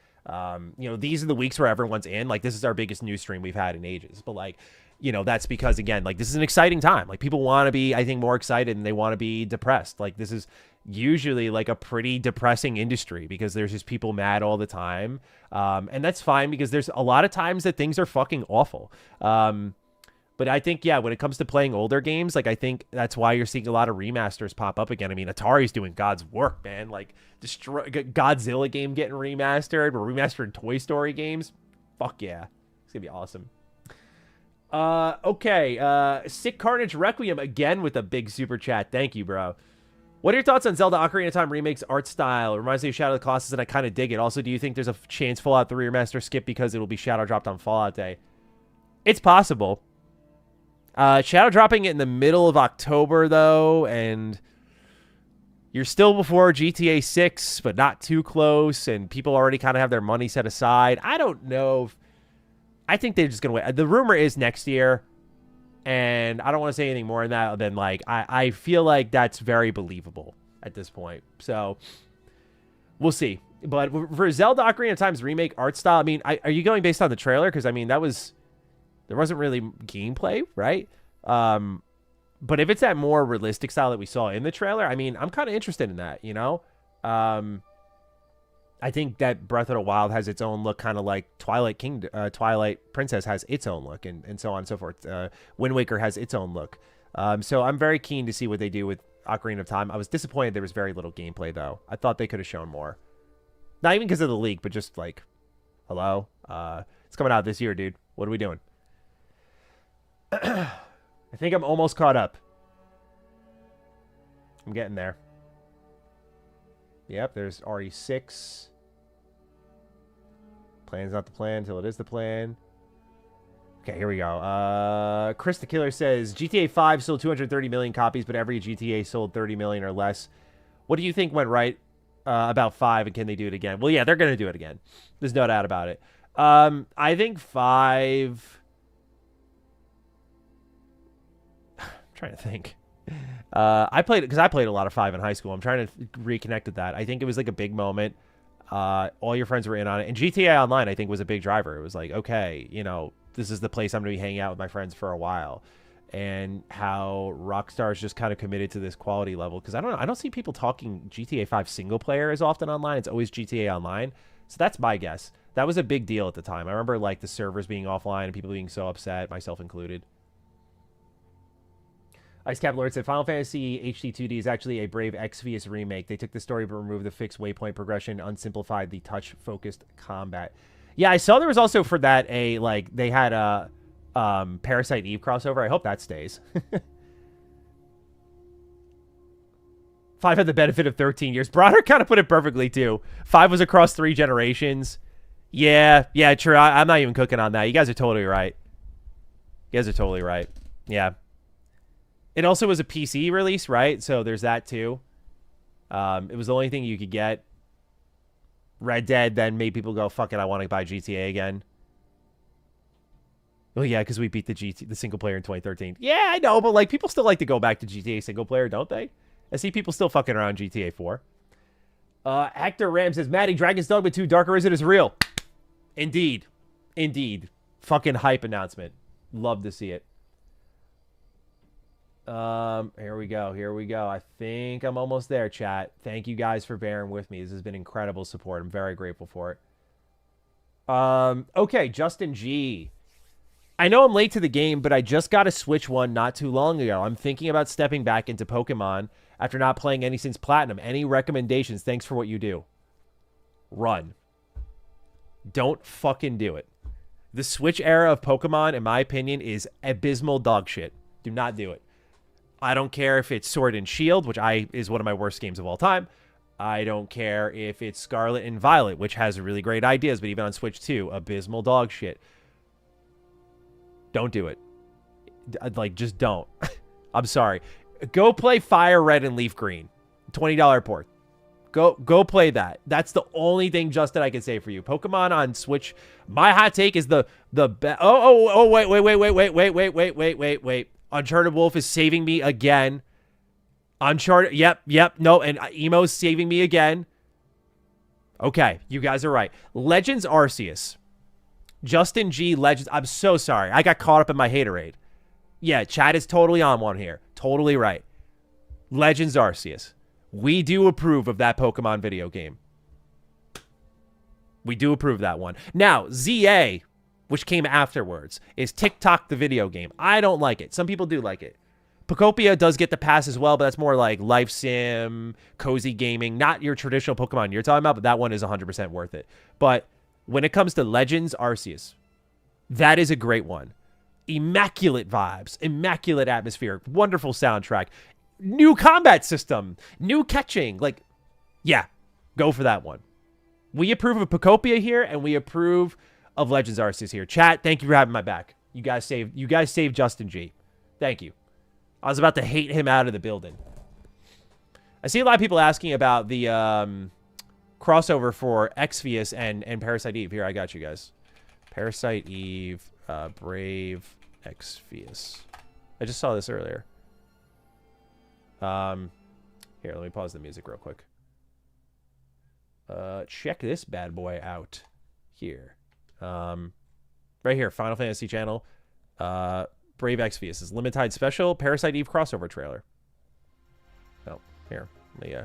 Speaker 1: You know, these are the weeks where everyone's in. Like, this is our biggest news stream we've had in ages. But like, you know, that's because, again, like, this is an exciting time. Like, people want to be, I think, more excited and they want to be depressed. Like, this is usually like a pretty depressing industry because there's just people mad all the time. And that's fine because there's a lot of times that things are fucking awful. But I think, yeah, when it comes to playing older games, like, I think that's why you're seeing a lot of remasters pop up again. I mean, Atari's doing God's work, man. Like, Godzilla game getting remastered. We're remastering Toy Story games. Fuck yeah. It's going to be awesome. Okay. Sick Carnage Requiem again with a big super chat. Thank you, bro. What are your thoughts on Zelda Ocarina of Time Remake's art style? It reminds me of Shadow of the Colossus, and I kind of dig it. Also, do you think there's a chance Fallout 3 Remaster skip because it will be Shadow dropped on Fallout Day? It's possible. Shadow dropping it in the middle of October, though, and you're still before GTA 6, but not too close, and people already kind of have their money set aside. I don't know. I think they're just going to wait. The rumor is next year. And I don't want to say anything more than that than, like, I feel like that's very believable at this point. So, we'll see. But for Zelda Ocarina of Time's remake art style, I mean, are you going based on the trailer? Because, I mean, there wasn't really gameplay, right? But if it's that more realistic style that we saw in the trailer, I mean, I'm kind of interested in that, you know? I think that Breath of the Wild has its own look, kind of like Twilight Princess has its own look, and so on and so forth. Wind Waker has its own look. So I'm very keen to see what they do with Ocarina of Time. I was disappointed there was very little gameplay, though. I thought they could have shown more. Not even because of the leak, but just like, hello? It's coming out this year, dude. What are we doing? I think I'm almost caught up. I'm getting there. Yep, there's RE6. Plan's not the plan until it is the plan. Okay, here we go. Chris the Killer says, GTA 5 sold 230 million copies, but every GTA sold 30 million or less. What do you think went right about 5, and can they do it again? Well, yeah, they're going to do it again. There's no doubt about it. I think 5... I'm trying to think. I played a lot of 5 in high school. I'm trying to reconnect with that. I think it was like a big moment. All your friends were in on it. And GTA Online, I think, was a big driver. It was like, okay, you know, this is the place I'm going to be hanging out with my friends for a while. And how Rockstar's just kind of committed to this quality level. Because I don't see people talking GTA 5 single player as often online. It's always GTA Online. So that's my guess. That was a big deal at the time. I remember, like, the servers being offline and people being so upset, myself included. Icecap Lord said, Final Fantasy HD 2D is actually a Brave Exvius remake. They took the story but removed the fixed waypoint progression, unsimplified the touch-focused combat. Yeah, I saw there was also for that they had a Parasite Eve crossover. I hope that stays. 5 had the benefit of 13 years. Broderick kind of put it perfectly, too. 5 was across 3 generations. Yeah, true. I'm not even cooking on that. You guys are totally right. Yeah. It also was a PC release, right? So there's that too. It was the only thing you could get. Red Dead then made people go, fuck it, I want to buy GTA again. Well, yeah, because we beat the single player in 2013. Yeah, I know, but like people still like to go back to GTA single player, don't they? I see people still fucking around GTA 4. Hector Ram says, Matty, Dragon's Dogma 2 Dark Arisen is real. Indeed. Fucking hype announcement. Love to see it. Here we go. I think I'm almost there, chat. Thank you guys for bearing with me. This has been incredible support. I'm very grateful for it. Okay, Justin G. I know I'm late to the game, but I just got a Switch one not too long ago. I'm thinking about stepping back into Pokemon after not playing any since Platinum. Any recommendations? Thanks for what you do. Run. Don't fucking do it. The Switch era of Pokemon, in my opinion, is abysmal dog shit. Do not do it. I don't care if it's Sword and Shield, which is one of my worst games of all time. I don't care if it's Scarlet and Violet, which has really great ideas, but even on Switch 2, abysmal dog shit. Don't do it. Like, just don't. I'm sorry. Go play Fire Red and Leaf Green. $20 port. Go play that. That's the only thing, Justin, I can say for you. Pokemon on Switch. My hot take is the best. Oh, wait. Uncharted Wolf is saving me again. Uncharted. Yep. No, and Emo's saving me again. Okay, you guys are right. Legends Arceus. Justin G. Legends. I'm so sorry. I got caught up in my haterade. Yeah, Chad is totally on one here. Totally right. Legends Arceus. We do approve of that Pokemon video game. We do approve of that one. Now, ZA, which came afterwards, is TikTok the video game. I don't like it. Some people do like it. Pokopia does get the pass as well, but that's more like life sim, cozy gaming, not your traditional Pokemon you're talking about, but that one is 100% worth it. But when it comes to Legends Arceus, that is a great one. Immaculate vibes, immaculate atmosphere, wonderful soundtrack, new combat system, new catching. Like, yeah, go for that one. We approve of Pokopia here, and we approve of Legends Arceus here. Chat, thank you for having my back. You guys saved Justin G. Thank you. I was about to hate him out of the building. I see a lot of people asking about the crossover for Exvius and Parasite Eve. Here, I got you guys. Parasite Eve, Brave, Exvius. I just saw this earlier. Here, let me pause the music real quick. Check this bad boy out here. Right here, Final Fantasy channel. Brave Exvius is limited special Parasite Eve crossover trailer. Oh, here. Let me,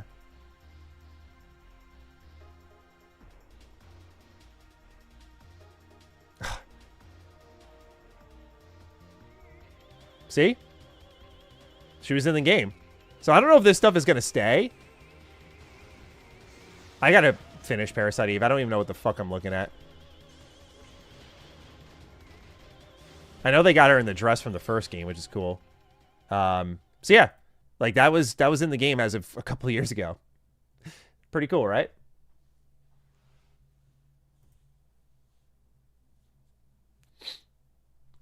Speaker 1: see? She was in the game. So I don't know if this stuff is going to stay. I got to finish Parasite Eve. I don't even know what the fuck I'm looking at. I know they got her in the dress from the first game, which is cool. So yeah, like that was in the game as of a couple of years ago. Pretty cool, right?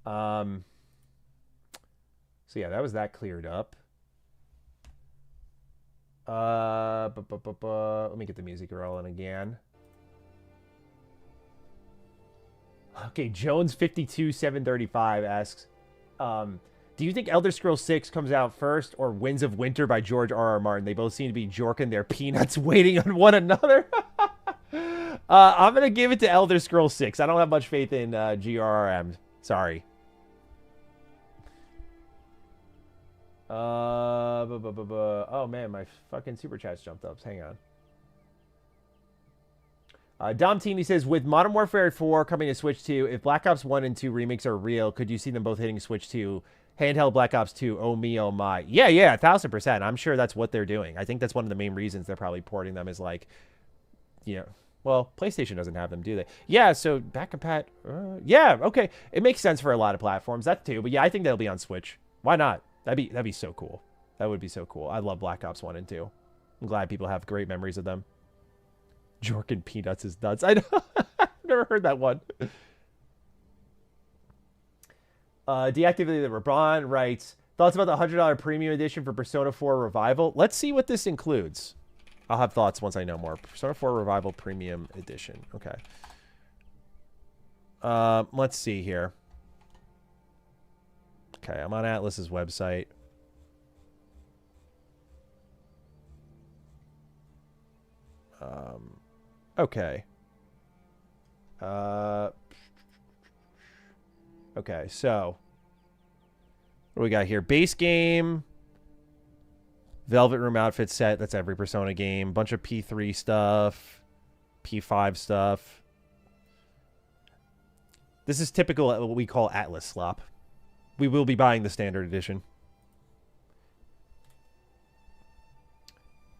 Speaker 1: So yeah, that was that cleared up. Let me get the music rolling again. Okay, Jones 52735 asks, do you think Elder Scrolls 6 comes out first or Winds of Winter by George R.R. Martin? They both seem to be jorking their peanuts waiting on one another. I'm going to give it to Elder Scrolls 6. I don't have much faith in GRRM. Sorry. Oh, man, my fucking super chats jumped up. Hang on. Dom Teeny says, with Modern Warfare 4 coming to Switch 2, if Black Ops 1 and 2 remakes are real, could you see them both hitting Switch 2? Handheld Black Ops 2, oh me, oh my. Yeah, 1000%. I'm sure that's what they're doing. I think that's one of the main reasons they're probably porting them is like, you know, well, PlayStation doesn't have them, do they? Yeah, so back compat. Yeah, okay. It makes sense for a lot of platforms. That too. But yeah, I think they'll be on Switch. Why not? That'd be so cool. That would be so cool. I love Black Ops 1 and 2. I'm glad people have great memories of them. Jorkin Peanuts is nuts. I know. I've never heard that one. Deactivated LeBron writes, thoughts about the $100 premium edition for Persona 4 Revival? Let's see what this includes. I'll have thoughts once I know more. Persona 4 Revival Premium Edition. Okay. Let's see here. Okay, I'm on Atlas's website. Okay. Okay, so what do we got here? Base game, Velvet Room outfit set. That's every Persona game. Bunch of P3 stuff, P5 stuff. This is typical of what we call Atlas slop. We will be buying the standard edition.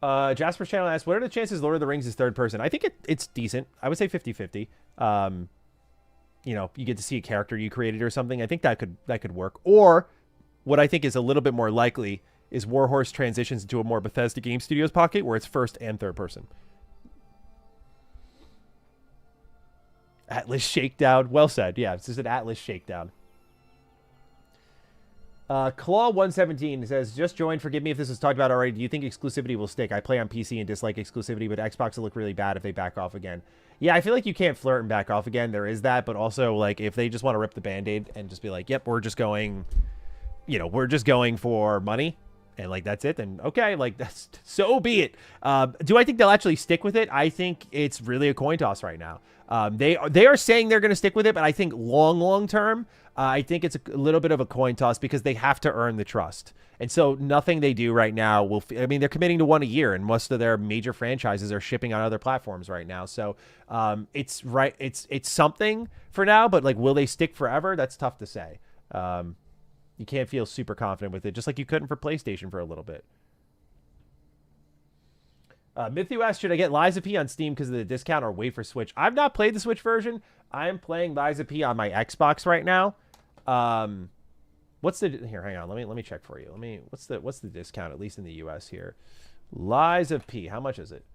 Speaker 1: Jasper's channel asks, what are the chances Lord of the Rings is third person? I think it's decent. I would say 50-50. You know, you get to see a character you created or something. I think that could work. Or what I think is a little bit more likely is Warhorse transitions into a more Bethesda Game Studios pocket where it's first and third person. Atlas Shakedown. Well said. Yeah, it's just an Atlas Shakedown. Claw117 says, just joined. Forgive me if this was talked about already. Do you think exclusivity will stick? I play on PC and dislike exclusivity, but Xbox will look really bad if they back off again. Yeah, I feel like you can't flirt and back off again. There is that, but also, like, if they just want to rip the Band-Aid and just be like, yep, we're just going, you know, we're just going for money, and, like, that's it, then okay, like, that's so be it. Do I think they'll actually stick with it? I think it's really a coin toss right now. They are saying they're going to stick with it, but I think long term, I think it's a little bit of a coin toss because they have to earn the trust. And so nothing they do right now will, I mean, they're committing to one a year, and most of their major franchises are shipping on other platforms right now. So it's something for now, but, like, will they stick forever? That's tough to say. You can't feel super confident with it, just like you couldn't for PlayStation for a little bit. Mithu asked, should I get Lies of P on Steam because of the discount or wait for Switch? I've not played the Switch version. I am playing Lies of P on my Xbox right now. What's the here? Hang on, let me check for you. What's the discount, at least in the US here? Lies of P, how much is it?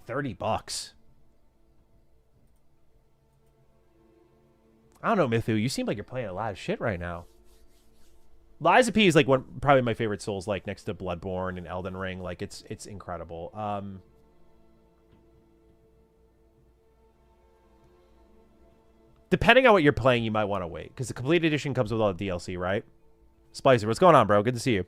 Speaker 1: $30. I don't know, Mithu. You seem like you're playing a lot of shit right now. Lies of P is like probably my favorite Souls, like next to Bloodborne and Elden Ring. Like it's incredible. Depending on what you're playing, you might want to wait because the complete edition comes with all the DLC, right? Splicer, what's going on, bro? Good to see you.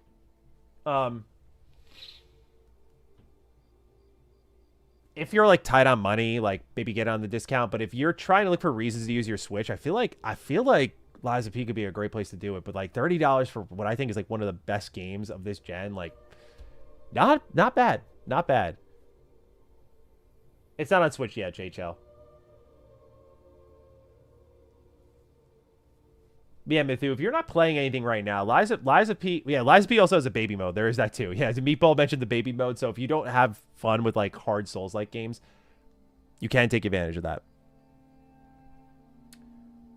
Speaker 1: If you're like tight on money, like maybe get on the discount. But if you're trying to look for reasons to use your Switch, I feel like Lies of P could be a great place to do it, but like $30 for what I think is like one of the best games of this gen, like not bad. It's not on Switch yet, JHL. Yeah, Mithu, if you're not playing anything right now, Lies of P also has a baby mode. There is that too. Yeah, Meatball mentioned the baby mode, so if you don't have fun with like hard Souls-like games, you can take advantage of that.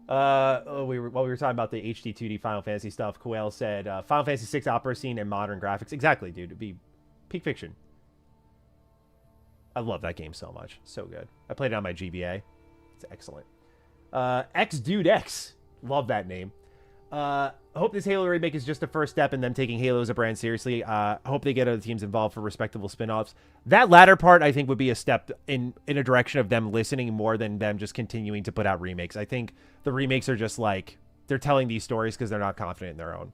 Speaker 1: While we were talking about the HD 2D Final Fantasy stuff, Quail said Final Fantasy 6 opera scene and modern graphics. Exactly, dude. It'd be peak fiction. I love that game so much. So good. I played it on my GBA. It's excellent. X-Dude X. Love that name. I hope this Halo remake is just a first step in them taking Halo as a brand seriously. I hope they get other teams involved for respectable spin-offs. That latter part, I think, would be a step in a direction of them listening more than them just continuing to put out remakes. I think the remakes are just like, they're telling these stories because they're not confident in their own.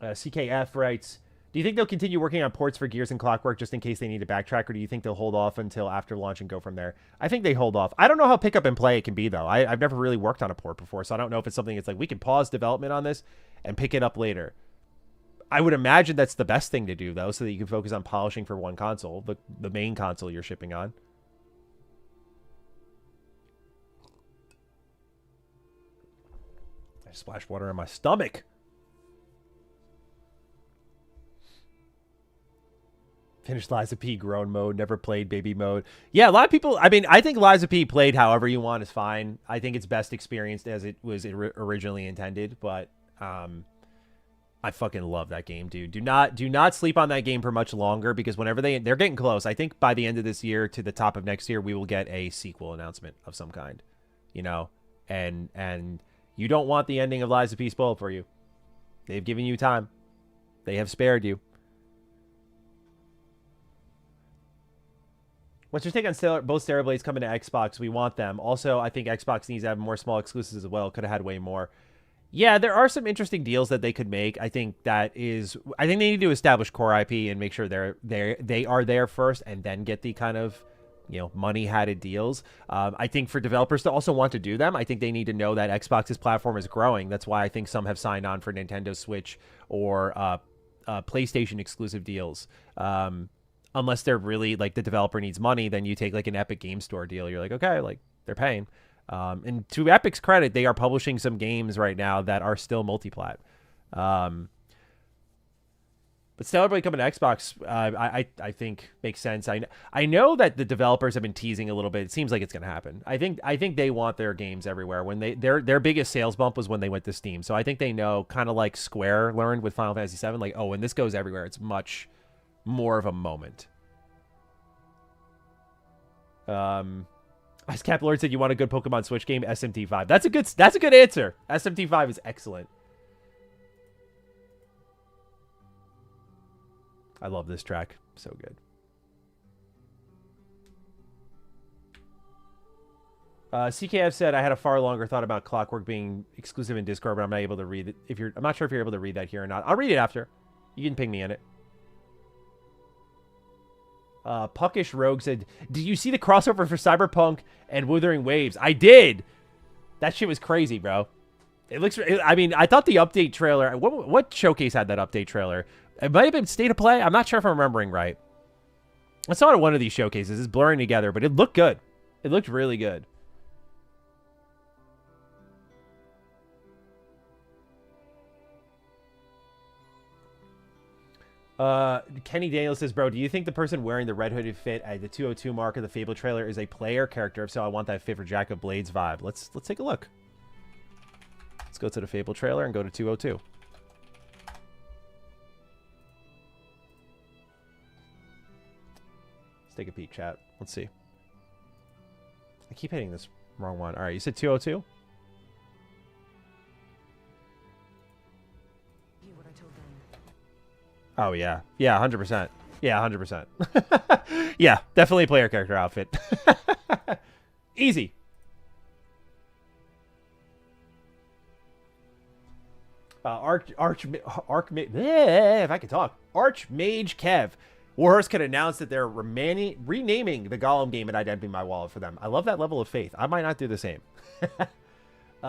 Speaker 1: CKF writes, do you think they'll continue working on ports for Gears and Clockwork just in case they need to backtrack, or do you think they'll hold off until after launch and go from there? I think they hold off. I don't know how pick up and play it can be, though. I've never really worked on a port before, so I don't know if it's something that's like, we can pause development on this and pick it up later. I would imagine that's the best thing to do, though, so that you can focus on polishing for one console, the main console you're shipping on. I splashed water on my stomach. Finished Lies of P grown mode, never played baby mode. Yeah, a lot of people, I mean, I think Lies of P played however you want is fine. I think it's best experienced as it was originally intended, but I fucking love that game, dude. Do not sleep on that game for much longer, because whenever they're getting close, I think by the end of this year to the top of next year, we will get a sequel announcement of some kind, you know, and you don't want the ending of Lies of P spoiled for you. They've given you time. They have spared you. What's your take on both Stellar Blades coming to Xbox? We want them. Also, I think Xbox needs to have more small exclusives as well. Could have had way more. Yeah, there are some interesting deals that they could make. I think they need to establish core IP and make sure they are there first, and then get the kind of, you know, money-hatted deals. I think for developers to also want to do them, I think they need to know that Xbox's platform is growing. That's why I think some have signed on for Nintendo Switch or PlayStation exclusive deals. Unless they're really, like, the developer needs money, then you take, like, an Epic Game Store deal. You're like, okay, like, they're paying. And to Epic's credit, they are publishing some games right now that are still multi-plat. But Stellar Blade coming to Xbox, I think makes sense. I know that the developers have been teasing a little bit. It seems like it's going to happen. I think they want their games everywhere. When their biggest sales bump was when they went to Steam. So I think they know, kind of like Square learned with Final Fantasy VII, like, oh, when this goes everywhere, it's much more of a moment. Ice Cap Lord said you want a good Pokemon Switch game, SMT5. That's a good answer. SMT5 is excellent. I love this track. So good. CKF said I had a far longer thought about Clockwork being exclusive in Discord, but I'm not able to read it. I'm not sure if you're able to read that here or not. I'll read it after. You can ping me in it. Puckish Rogue said, did you see the crossover for Cyberpunk and Wuthering Waves? I did. That shit was crazy, bro. It looks. I mean, I thought the update trailer. What showcase had that update trailer? It might have been State of Play. I'm not sure if I'm remembering right. I saw it at one of these showcases. It's blurring together, but it looked good. It looked really good. Kenny Daniels says, bro, do you think the person wearing the red hooded fit at the 202 mark of the Fable trailer is a player character? If so, I want that fit for Jack of Blades vibe. Let's take a look. Let's go to the Fable trailer and go to 202. Let's take a peek, chat. Let's see. I keep hitting this wrong one. All right, you said 202? Oh, yeah. Yeah, 100%. Yeah, 100%. Yeah, definitely a player character outfit. Easy. If I could talk. Archmage Kev. Warhorse could announce that they're renaming the Gollum game and I'd empty my wallet for them. I love that level of faith. I might not do the same.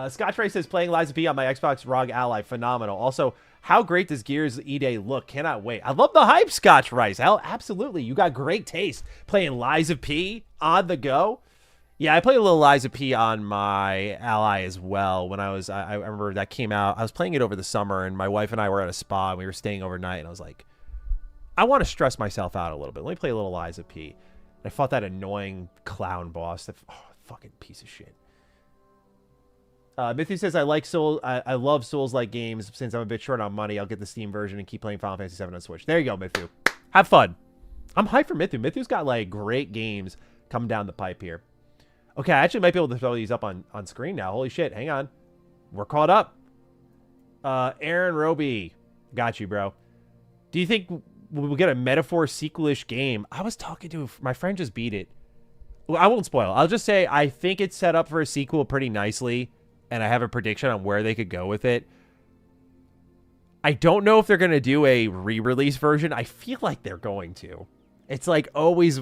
Speaker 1: Scotch Ray says, playing Lies of P on my Xbox ROG Ally. Phenomenal. Also, how great does Gears E-Day look? Cannot wait. I love the hype, Scotch Rice. Hell, absolutely. You got great taste playing Lies of P on the go. Yeah, I played a little Lies of P on my Ally as well. When I remember that came out. I was playing it over the summer, and my wife and I were at a spa, and we were staying overnight, and I was like, I want to stress myself out a little bit. Let me play a little Lies of P. And I fought that annoying clown boss. That fucking piece of shit. Mithy says, I love Souls-like games. Since I'm a bit short on money, I'll get the Steam version and keep playing Final Fantasy VII on Switch. There you go, Mithu. Have fun. I'm hyped for Mithu. Mithu's got, like, great games coming down the pipe here. Okay, I actually might be able to throw these up on screen now. Holy shit, hang on. We're caught up. Aaron Roby. Got you, bro. Do you think we'll get a Metaphor sequel-ish game? I was talking to my friend just beat it. Well, I won't spoil. I'll just say I think it's set up for a sequel pretty nicely. And I have a prediction on where they could go with it. I don't know if they're going to do a re-release version. I feel like they're going to. It's like always...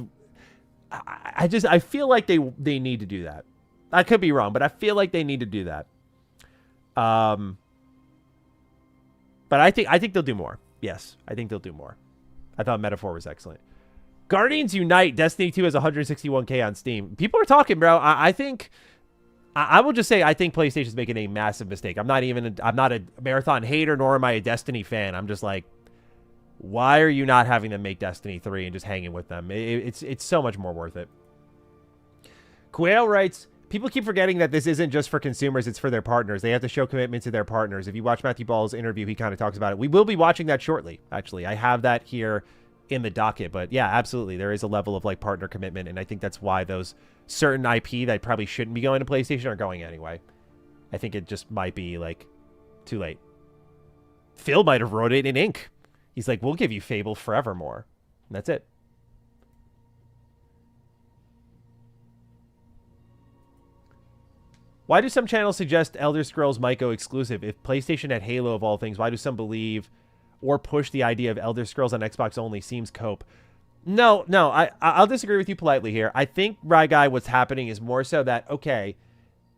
Speaker 1: I feel like they need to do that. I could be wrong, but I feel like they need to do that. But I think they'll do more. Yes, I think they'll do more. I thought Metaphor was excellent. Guardians Unite. Destiny 2 has 161K on Steam. People are talking, bro. I will just say I think PlayStation's making a massive mistake. I'm not a Marathon hater, nor am I a Destiny fan. I'm just like, why are you not having them make Destiny 3 and just hanging with them? It's so much more worth it. Quail writes, people keep forgetting that this isn't just for consumers, it's for their partners. They have to show commitment to their partners. If you watch Matthew Ball's interview, he kind of talks about it. We will be watching that shortly, actually. I have that here in the docket, but yeah, absolutely. There is a level of like partner commitment, and I think that's why those certain IP that probably shouldn't be going to PlayStation are going anyway. I think it just might be like too late. Phil might have wrote it in ink. He's like, we'll give you Fable forevermore. And that's it. Why do some channels suggest Elder Scrolls might go exclusive? If PlayStation had Halo of all things, why do some believe or push the idea of Elder Scrolls on Xbox only? Seems cope. No, I'll disagree with you politely here. I think, Rye Guy, what's happening is more so that, okay,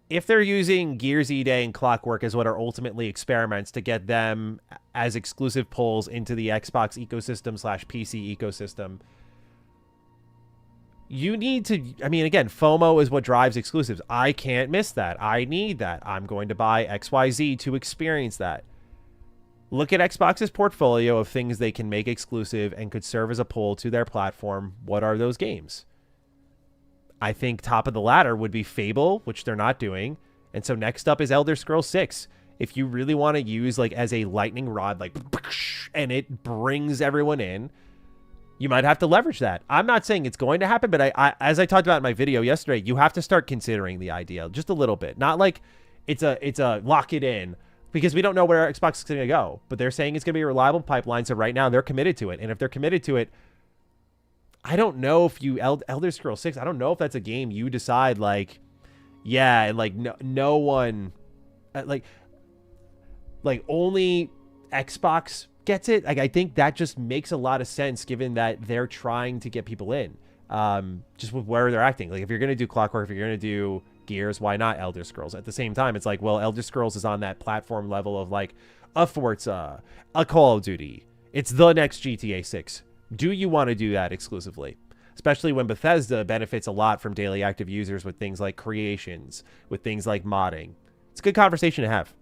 Speaker 1: if they're using Gears E-Day and Clockwork as what are ultimately experiments to get them as exclusive pulls into the Xbox ecosystem / PC ecosystem, you need to, I mean, again, FOMO is what drives exclusives. I can't miss that. I need that. I'm going to buy XYZ to experience that. Look at Xbox's portfolio of things they can make exclusive and could serve as a pull to their platform. What are those games? I think top of the ladder would be Fable, which they're not doing. And so next up is Elder Scrolls 6. If you really want to use like as a lightning rod, like, and it brings everyone in, You might have to leverage that. I'm not saying it's going to happen, but as I talked about in my video yesterday, you have to start considering the idea just a little bit. Not like it's a lock it in, because we don't know where Xbox is going to go. But they're saying it's going to be a reliable pipeline, so right now they're committed to it. And if they're committed to it, I don't know if you Elder Scrolls 6, I don't know if that's a game you decide like, yeah, and like no one like only Xbox gets it. Like, I think that just makes a lot of sense given that they're trying to get people in, just with where they're acting. Like, if you're going to do Clockwork, if you're going to do Gears, why not Elder Scrolls? At the same time, it's like, well, Elder Scrolls is on that platform level of like a Forza, a Call of Duty. It's the next GTA 6. Do you want to do that exclusively? Especially when Bethesda benefits a lot from daily active users with things like creations, with things like modding. It's a good conversation to have.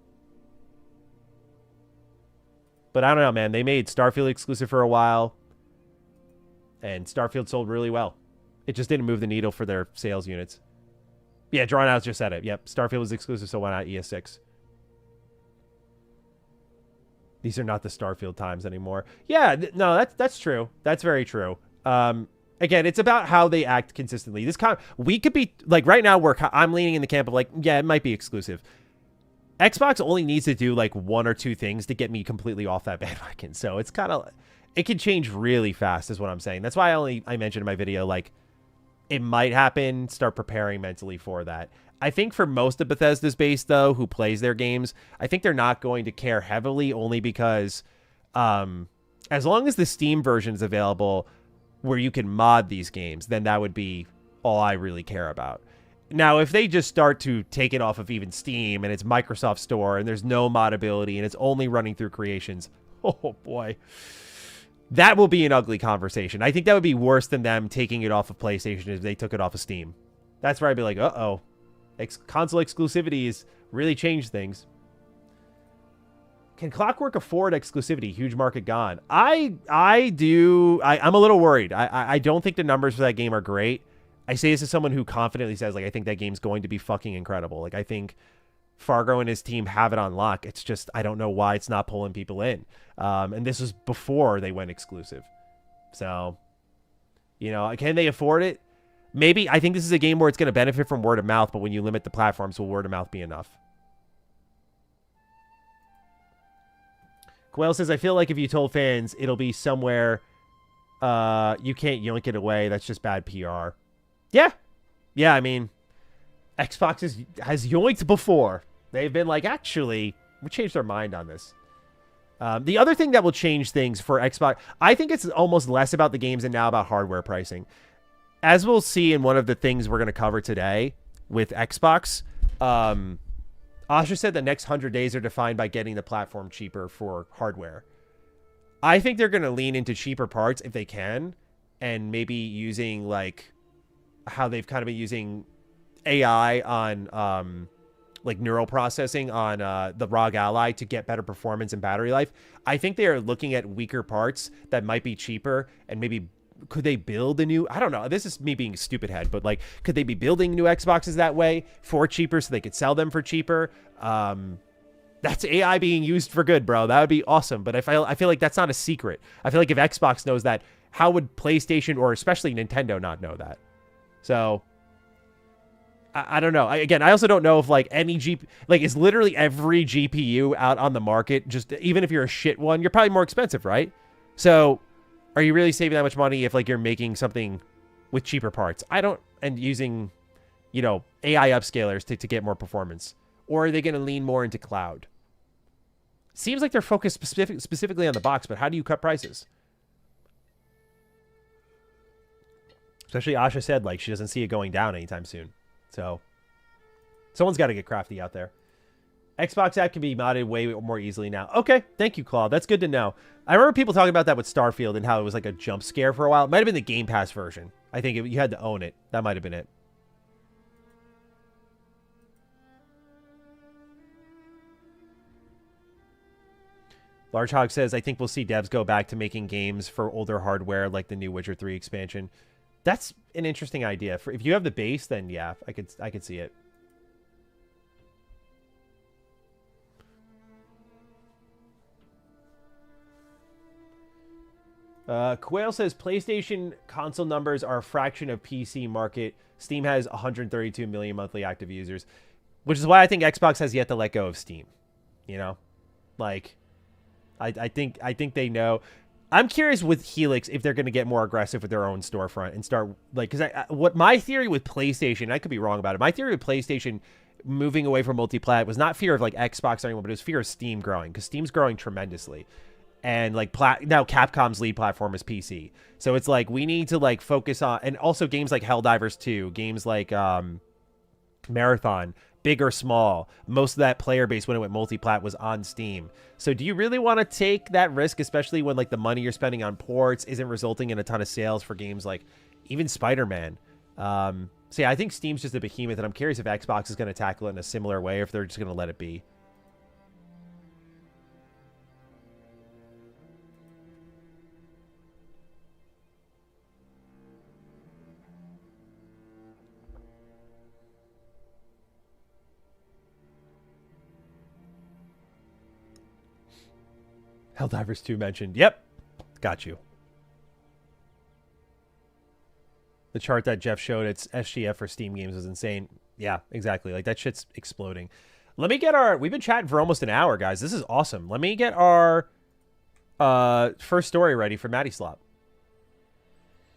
Speaker 1: But I don't know, man. They made Starfield exclusive for a while, and Starfield sold really well. It just didn't move the needle for their sales units. Yeah, Drawn Out just said it. Yep, Starfield was exclusive, so why not ES6? These are not the Starfield times anymore. Yeah, no, that's true. That's very true. Again, it's about how they act consistently. We could be like right now. I'm leaning in the camp of like, yeah, it might be exclusive. Xbox only needs to do like one or two things to get me completely off that bandwagon. So it's kind of, it can change really fast is what I'm saying. That's why I mentioned in my video, like it might happen. Start preparing mentally for that. I think for most of Bethesda's base though, who plays their games, I think they're not going to care heavily only because as long as the Steam version is available where you can mod these games, then that would be all I really care about. Now, if they just start to take it off of even Steam and it's Microsoft Store and there's no modability and it's only running through creations, oh boy, that will be an ugly conversation. I think that would be worse than them taking it off of PlayStation if they took it off of Steam. That's where I'd be like, uh-oh, console exclusivities really change things. Can Clockwork afford exclusivity? Huge market gone. I'm a little worried. I don't think the numbers for that game are great. I say this as someone who confidently says, like, I think that game's going to be fucking incredible. Like, I think Fargo and his team have it on lock. It's just, I don't know why it's not pulling people in. And this was before they went exclusive. So, you know, can they afford it? Maybe. I think this is a game where it's going to benefit from word of mouth, but when you limit the platforms, will word of mouth be enough? Quail says, I feel like if you told fans it'll be somewhere you can't yoink it away, that's just bad PR. Yeah, I mean, Xbox has yoinked before. They've been like, actually, we changed our mind on this. The other thing that will change things for Xbox, I think it's almost less about the games and now about hardware pricing. As we'll see in one of the things we're going to cover today with Xbox, Asha said the next 100 days are defined by getting the platform cheaper for hardware. I think they're going to lean into cheaper parts if they can, and maybe using like how they've kind of been using AI on like neural processing on the ROG Ally to get better performance and battery life. I think they are looking at weaker parts that might be cheaper, and maybe could they build a new, I don't know, this is me being a stupid head, but like, could they be building new Xboxes that way for cheaper so they could sell them for cheaper? That's AI being used for good, bro. That would be awesome. But I feel like that's not a secret. I feel like if Xbox knows that, how would PlayStation or especially Nintendo not know that? So I don't know. Again, I also don't know if like any is literally every GPU out on the market, just even if you're a shit one, you're probably more expensive, right? So are you really saving that much money if like you're making something with cheaper parts? And using, you know, AI upscalers to get more performance? Or are they going to lean more into cloud? Seems like they're focused specifically on the box, but how do you cut prices? Especially Asha said, like, she doesn't see it going down anytime soon. So, someone's got to get crafty out there. Xbox app can be modded way more easily now. Okay, thank you, Claude. That's good to know. I remember people talking about that with Starfield and how it was like a jump scare for a while. It might have been the Game Pass version. I think you had to own it. That might have been it. Large Hog says, I think we'll see devs go back to making games for older hardware like the new Witcher 3 expansion. That's an interesting idea. If you have the base, then yeah, I could see it. Quail says PlayStation console numbers are a fraction of PC market. Steam has 132 million monthly active users, which is why I think Xbox has yet to let go of Steam. You know, like I think they know. I'm curious with Helix if they're going to get more aggressive with their own storefront and start like, because what my theory with PlayStation, I could be wrong about it. My theory with PlayStation moving away from multi-plat was not fear of like Xbox or anyone, but it was fear of Steam growing, because Steam's growing tremendously. And like now Capcom's lead platform is PC. So it's like we need to like focus on, and also games like Helldivers 2, games like Marathon, big or small, most of that player base when it went multi-plat was on Steam. So do you really want to take that risk, especially when like the money you're spending on ports isn't resulting in a ton of sales for games like even Spider-Man? So yeah, I think Steam's just a behemoth, and I'm curious if Xbox is going to tackle it in a similar way, or if they're just going to let it be. Helldivers 2 mentioned. Yep. Got you. The chart that Jeff showed, it's SGF for Steam games, is insane. Yeah, exactly. Like, that shit's exploding. Let me get our... We've been chatting for almost an hour, guys. This is awesome. Let me get our first story ready for Matty Slop.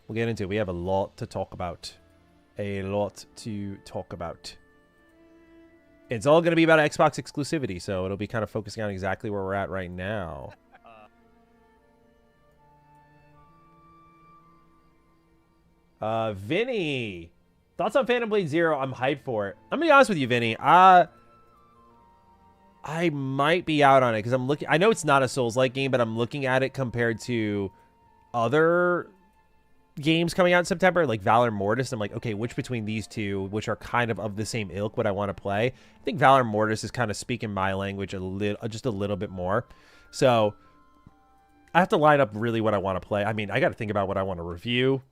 Speaker 1: We'll get into it. We have a lot to talk about. A lot to talk about. It's all going to be about Xbox exclusivity, so it'll be kind of focusing on exactly where we're at right now. Vinny, thoughts on Phantom Blade Zero? I'm hyped for it. I'm gonna be honest with you, Vinny. I might be out on it because I'm looking. I know it's not a Souls-like game, but I'm looking at it compared to other games coming out in September, like Valor Mortis. I'm like, okay, which between these two, which are kind of the same ilk, would I want to play? I think Valor Mortis is kind of speaking my language just a little bit more. So I have to line up really what I want to play. I mean, I got to think about what I want to review.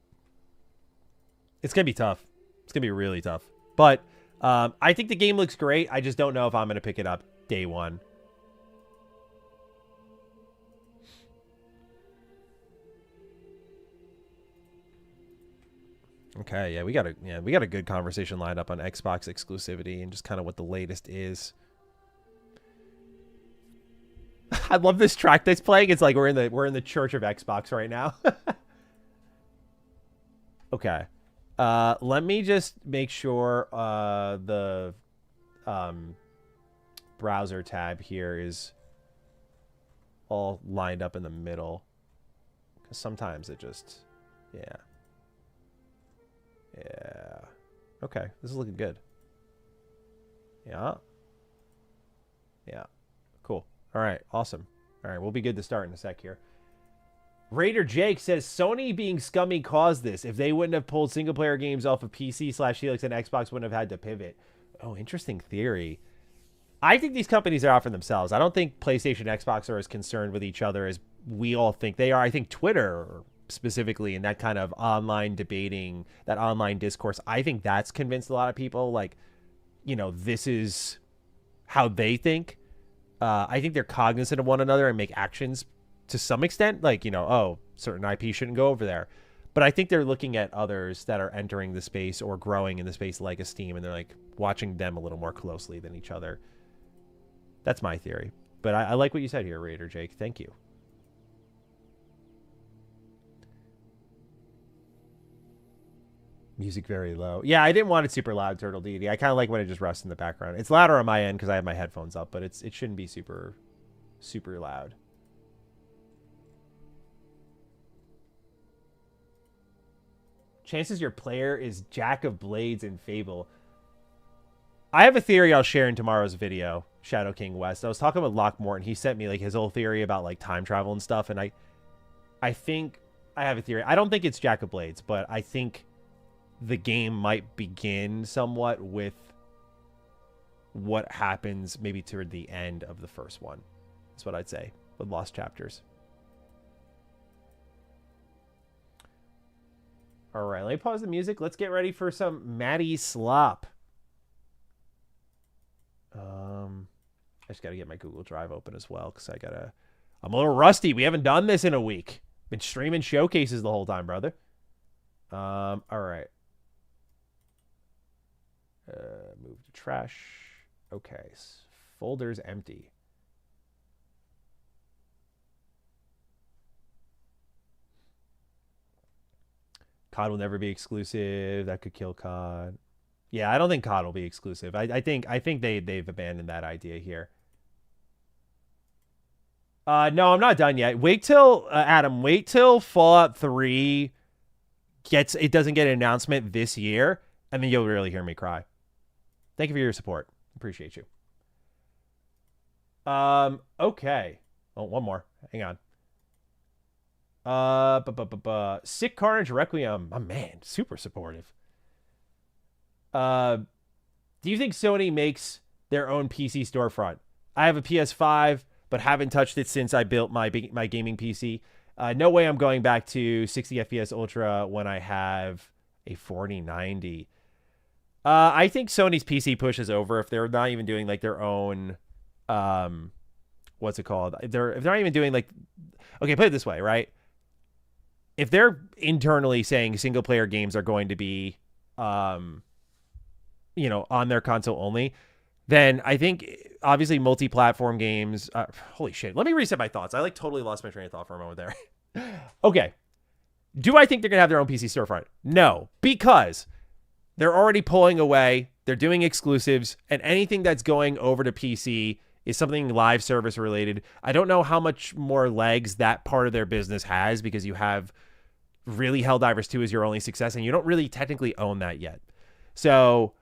Speaker 1: It's going to be tough. It's going to be really tough. But I think the game looks great. I just don't know if I'm going to pick it up day one. Okay, yeah, we got a good conversation lined up on Xbox exclusivity and just kind of what the latest is. I love this track that's playing. It's like we're in the church of Xbox right now. Okay. Let me just make sure the browser tab here is all lined up in the middle, because sometimes it just, yeah. Okay, this is looking good. Yeah. Cool. All right, awesome. All right, we'll be good to start in a sec here. Raider Jake says Sony being scummy caused this. If they wouldn't have pulled single-player games off of PC/Helix, and Xbox wouldn't have had to pivot. Oh, interesting theory. I think these companies are out for themselves. I don't think PlayStation and Xbox are as concerned with each other as we all think they are. I think Twitter, specifically, in that kind of online debating, that online discourse, I think that's convinced a lot of people, like, you know, this is how they think. I think they're cognizant of one another and make actions to some extent, like, you know, oh, certain IP shouldn't go over there. But I think they're looking at others that are entering the space or growing in the space like a Steam, and they're like watching them a little more closely than each other. That's my theory. But I like what you said here, Raider Jake. Thank you. Music very low. Yeah, I didn't want it super loud, Turtle Deity. I kind of like when it just rests in the background. It's louder on my end because I have my headphones up, but it shouldn't be super loud. Chances your player is Jack of Blades in Fable. I have a theory I'll share in tomorrow's video, Shadow King West. I was talking with Locke Morton. He sent me like his whole theory about like time travel and stuff, and I think I have a theory. I don't think it's Jack of Blades, but I think the game might begin somewhat with what happens maybe toward the end of the first one. That's what I'd say with Lost Chapters. All right, let me pause the music. Let's get ready for some Matty Slop. I just got to get my Google Drive open as well because I'm a little rusty. We haven't done this in a week. Been streaming showcases the whole time, brother. All right. Move to trash. Okay. Folder's empty. COD will never be exclusive. That could kill COD. Yeah, I don't think COD will be exclusive. I think they've abandoned that idea here. No, I'm not done yet. Wait till Adam. Wait till Fallout 3 doesn't get an announcement this year, and then you'll really hear me cry. Thank you for your support. Appreciate you. Okay. Oh, one more. Hang on. Sick Carnage Requiem. My man, super supportive. Do you think Sony makes their own PC storefront? I have a PS5, but haven't touched it since I built my gaming PC. No way I'm going back to 60 FPS Ultra when I have a 4090. I think Sony's PC push is over if they're not even doing like their own, what's it called? If they're not even doing like, okay, put it this way, right? If they're internally saying single player games are going to be, on their console only, then I think obviously multi-platform games. Holy shit! Let me reset my thoughts. I like totally lost my train of thought for a moment there. Okay, do I think they're gonna have their own PC storefront? No, because they're already pulling away. They're doing exclusives, and anything that's going over to PC is something live service related. I don't know how much more legs that part of their business has because you have really Helldivers 2 as your only success, and you don't really technically own that yet. So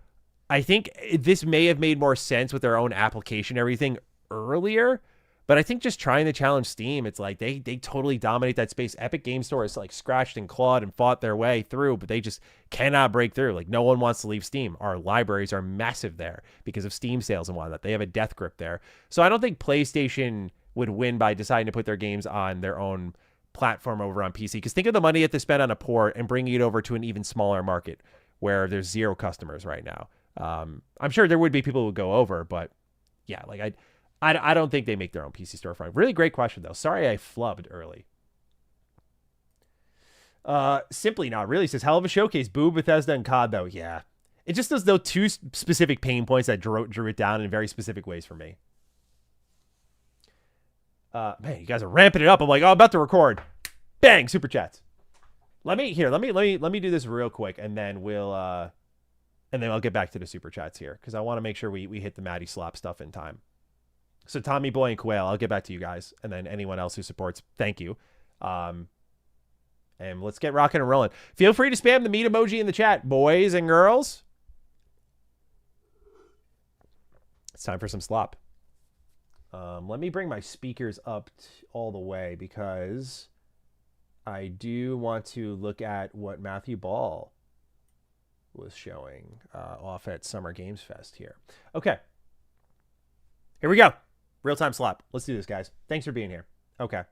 Speaker 1: I think this may have made more sense with their own application, everything earlier, but I think just trying to challenge Steam, it's like they totally dominate that space. Epic Game Store is like scratched and clawed and fought their way through, but they just cannot break through. Like no one wants to leave Steam. Our libraries are massive there because of Steam sales and whatnot. They have a death grip there. So I don't think PlayStation would win by deciding to put their games on their own platform over on PC. Because think of the money that they spend on a port and bringing it over to an even smaller market where there's zero customers right now. I'm sure there would be people who would go over, but yeah, like I don't think they make their own PC storefront. Really great question though. Sorry I flubbed early. Simply Not Really says, hell of a showcase. Boo Bethesda and COD though. Yeah, it just does those two specific pain points that drew it down in very specific ways for me. Man, you guys are ramping it up. I'm like, oh, I'm about to record. Bang, super chats. Let me do this real quick, and then I'll get back to the super chats here because I want to make sure we hit the Matty Slop stuff in time. So Tommy Boy and Quail, I'll get back to you guys, and then anyone else who supports, thank you. And let's get rocking and rolling. Feel free to spam the meat emoji in the chat, boys and girls. It's time for some slop. Let me bring my speakers up all the way because I do want to look at what Matthew Ball was showing off at Summer Games Fest here. Okay. Here we go. Real-time slop. Let's do this, guys. Thanks for being here. Okay.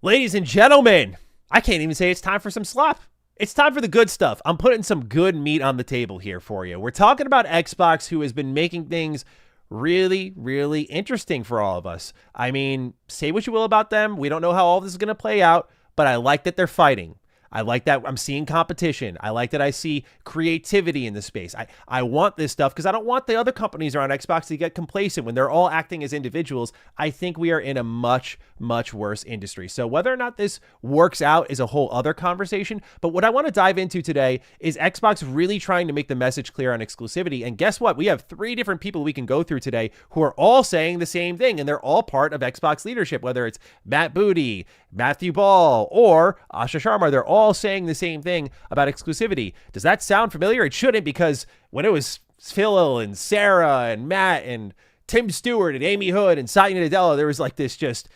Speaker 1: Ladies and gentlemen, I can't even say it's time for some slop. It's time for the good stuff. I'm putting some good meat on the table here for you. We're talking about Xbox, who has been making things really, really interesting for all of us. I mean, say what you will about them. We don't know how all this is going to play out, but I like that they're fighting. I like that I'm seeing competition. I like that I see creativity in the space. I want this stuff because I don't want the other companies around Xbox to get complacent when they're all acting as individuals. I think we are in a much, much worse industry. So whether or not this works out is a whole other conversation. But what I want to dive into today is Xbox really trying to make the message clear on exclusivity. And guess what? We have 3 different people we can go through today who are all saying the same thing. And they're all part of Xbox leadership, whether it's Matt Booty, Matthew Ball, or Asha Sharma. They're all saying the same thing about exclusivity. Does that sound familiar? It shouldn't, because when it was Phil and Sarah and Matt and Tim Stewart and Amy Hood and Satya Nadella, there was like this just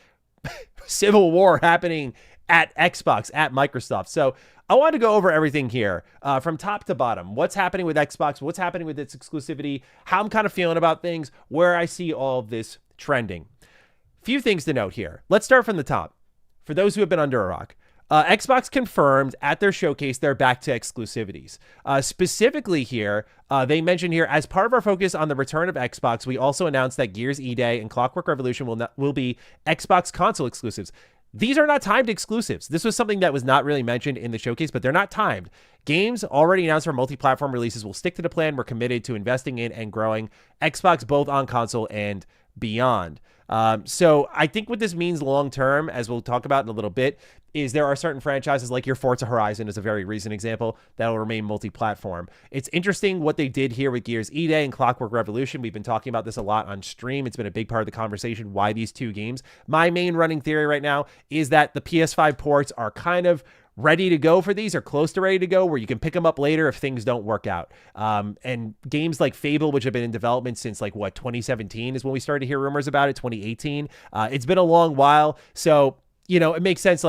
Speaker 1: civil war happening at Xbox, at Microsoft. So I want to go over everything here from top to bottom. What's happening with Xbox? What's happening with its exclusivity? How I'm kind of feeling about things, where I see all of this trending. Few things to note here. Let's start from the top. For those who have been under a rock, Xbox confirmed at their showcase they're back to exclusivities. Specifically here, they mentioned here, as part of our focus on the return of Xbox, we also announced that Gears E-Day and Clockwork Revolution will be Xbox console exclusives. These are not timed exclusives. This was something that was not really mentioned in the showcase, but they're not timed. Games already announced for multi-platform releases will stick to the plan. We're committed to investing in and growing Xbox both on console and beyond. So I think what this means long-term, as we'll talk about in a little bit, is there are certain franchises like your Forza Horizon is a very recent example that will remain multi-platform. It's interesting what they did here with Gears E-Day and Clockwork Revolution. We've been talking about this a lot on stream. It's been a big part of the conversation, why these two games. My main running theory right now is that the PS5 ports are kind of ready to go for these, or close to ready to go, where you can pick them up later if things don't work out. And games like Fable, which have been in development since 2017 is when we started to hear rumors about it, 2018. It's been a long while. So, it makes sense,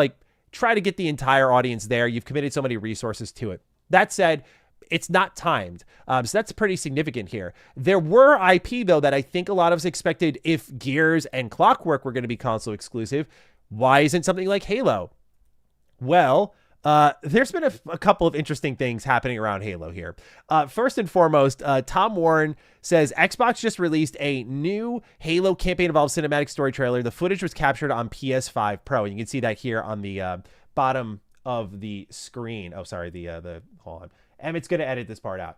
Speaker 1: try to get the entire audience there. You've committed so many resources to it. That said, it's not timed. So that's pretty significant here. There were IP, though, that I think a lot of us expected if Gears and Clockwork were going to be console exclusive. Why isn't something like Halo? Well, there's been a couple of interesting things happening around Halo here. First and foremost, Tom Warren says Xbox just released a new Halo campaign-involved cinematic story trailer. The footage was captured on PS5 Pro. You can see that here on the bottom of the screen. Oh, sorry, hold on. Emmett's going to edit this part out.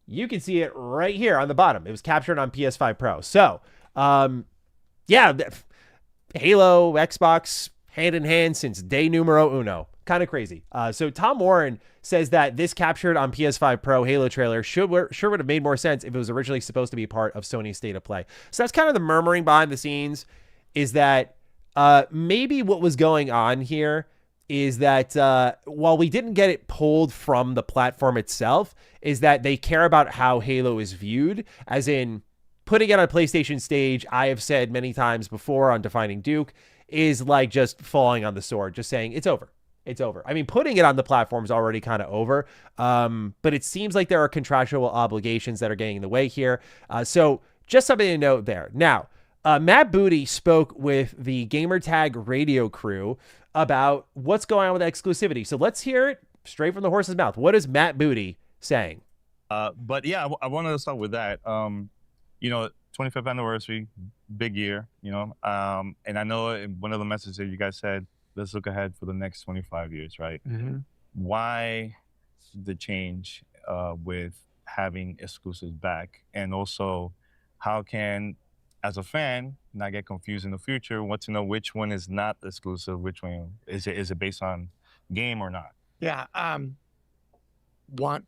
Speaker 1: You can see it right here on the bottom. It was captured on PS5 Pro. So, yeah, Halo, Xbox, hand in hand since day numero uno. Kind of crazy. So Tom Warren says that this captured on PS5 Pro Halo trailer sure would have made more sense if it was originally supposed to be part of Sony's State of Play. So that's kind of the murmuring behind the scenes, is that maybe what was going on here is that while we didn't get it pulled from the platform itself, is that they care about how Halo is viewed, as in putting it on a PlayStation stage. I have said many times before on Defining Duke, is like just falling on the sword, just saying it's over. It's over. I mean, putting it on the platform is already kind of over, but it seems like there are contractual obligations that are getting in the way here. So just something to note there. Now, Matt Booty spoke with the Gamertag radio crew about what's going on with exclusivity. So let's hear it straight from the horse's mouth. What is Matt Booty saying?
Speaker 2: But yeah, I wanted to start with that. 25th anniversary, big year, and I know in one of the messages that you guys said, let's look ahead for the next 25 years, right? Mm-hmm. Why the change with having exclusives back? And also, how can, as a fan, not get confused in the future, want to know which one is not exclusive, which one is it based on game or not?
Speaker 3: Yeah, want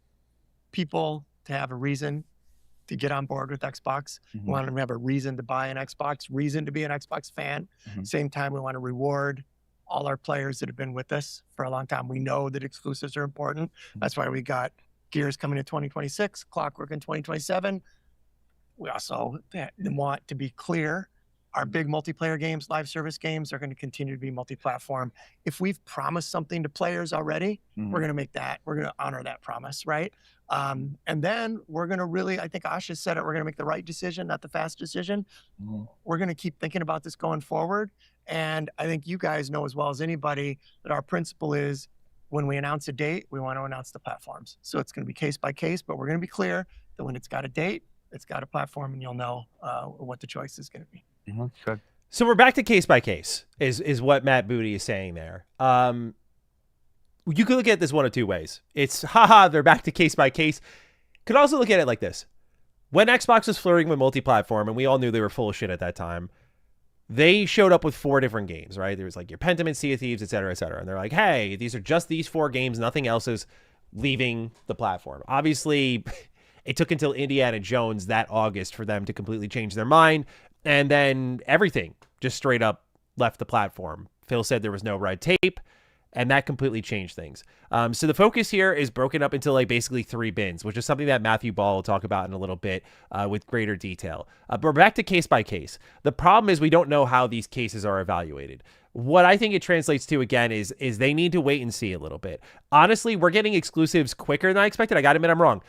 Speaker 3: people to have a reason to get on board with Xbox. Mm-hmm. We want them to have a reason to buy an Xbox, reason to be an Xbox fan. Mm-hmm. Same time, we want to reward all our players that have been with us for a long time. We know that exclusives are important. Mm-hmm. That's why we got Gears coming in 2026, Clockwork in 2027. We also want to be clear, our big multiplayer games, live service games, are going to continue to be multi-platform. If we've promised something to players already, mm-hmm. we're going to honor that promise, right? And then we're going to really, I think Asha said it, we're going to make the right decision, not the fast decision. Mm-hmm. We're going to keep thinking about this going forward. And I think you guys know as well as anybody that our principle is, when we announce a date, we want to announce the platforms. So it's going to be case by case, but we're going to be clear that when it's got a date, it's got a platform, and you'll know what the choice is going to be.
Speaker 2: Mm-hmm. Good.
Speaker 1: So we're back to case by case is what Matt Booty is saying there. You could look at this one of two ways. It's, haha, they're back to case by case. Could also look at it like this. When Xbox was flirting with multi-platform, and we all knew they were full of shit at that time, they showed up with 4 different games, right? There was like your Pentiment, Sea of Thieves, et cetera, et cetera. And they're like, hey, these are just these 4 games. Nothing else is leaving the platform. Obviously, it took until Indiana Jones that August for them to completely change their mind. And then everything just straight up left the platform. Phil said there was no red tape, and that completely changed things. So the focus here is broken up into like basically 3 bins, which is something that Matthew Ball will talk about in a little bit with greater detail. But we're back to case by case. The problem is we don't know how these cases are evaluated. What I think it translates to, again, is they need to wait and see a little bit. Honestly, we're getting exclusives quicker than I expected. I got to admit I'm wrong.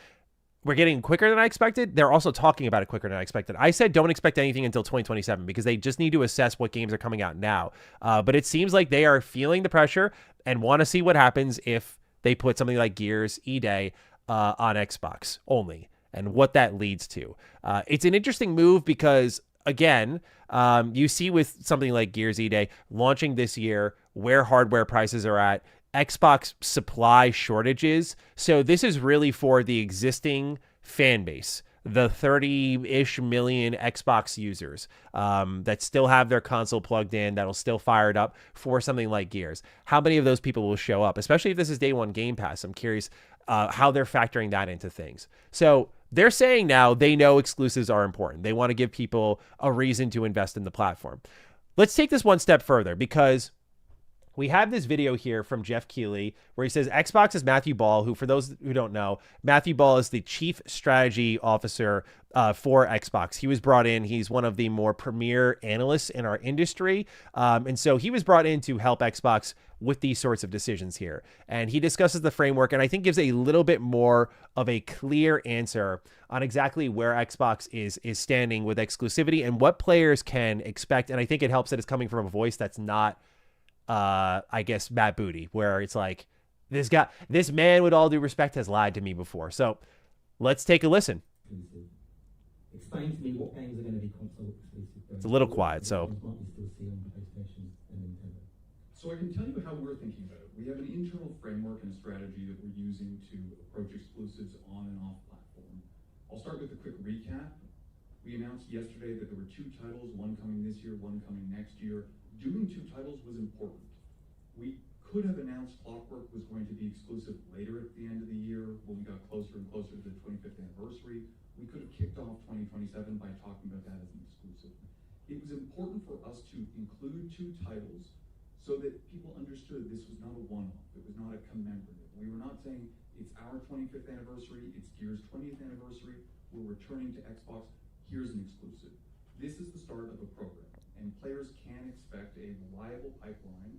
Speaker 1: We're getting quicker than I expected. They're also talking about it quicker than I expected. I said don't expect anything until 2027 because they just need to assess what games are coming out now. But it seems like they are feeling the pressure and want to see what happens if they put something like Gears E-Day on Xbox only and what that leads to. It's an interesting move because, again, you see with something like Gears E-Day launching this year where hardware prices are at, Xbox supply shortages. So this is really for the existing fan base, the 30-ish million Xbox users that still have their console plugged in, that'll still fire it up for something like Gears. How many of those people will show up, especially if this is day one Game Pass? I'm curious how they're factoring that into things. So they're saying now they know exclusives are important. They want to give people a reason to invest in the platform. Let's take this one step further, because we have this video here from Jeff Keighley where he says Xbox is Matthew Ball, who, for those who don't know, Matthew Ball is the chief strategy officer for Xbox. He was brought in. He's one of the more premier analysts in our industry. And so he was brought in to help Xbox with these sorts of decisions here. And he discusses the framework and I think gives a little bit more of a clear answer on exactly where Xbox is standing with exclusivity and what players can expect. And I think it helps that it's coming from a voice that's not I guess Matt Booty, where it's like, this man, with all due respect, has lied to me before. So let's take a listen.
Speaker 4: Explain to me what games are going to be console exclusive.
Speaker 1: It's a little quiet, so.
Speaker 5: So I can tell you how we're thinking about it. We have an internal framework and a strategy that we're using to approach exclusives on and off platform. I'll start with a quick recap. We announced yesterday that there were 2 titles, one coming this year, one coming next year. Doing 2 titles was important. We could have announced Clockwork was going to be exclusive later at the end of the year when we got closer and closer to the 25th anniversary. We could have kicked off 2027 by talking about that as an exclusive. It was important for us to include 2 titles so that people understood this was not a one-off. It was not a commemorative. We were not saying it's our 25th anniversary, it's Gears' 20th anniversary, we're returning to Xbox, here's an exclusive. This is the start of a program. And players can expect a reliable pipeline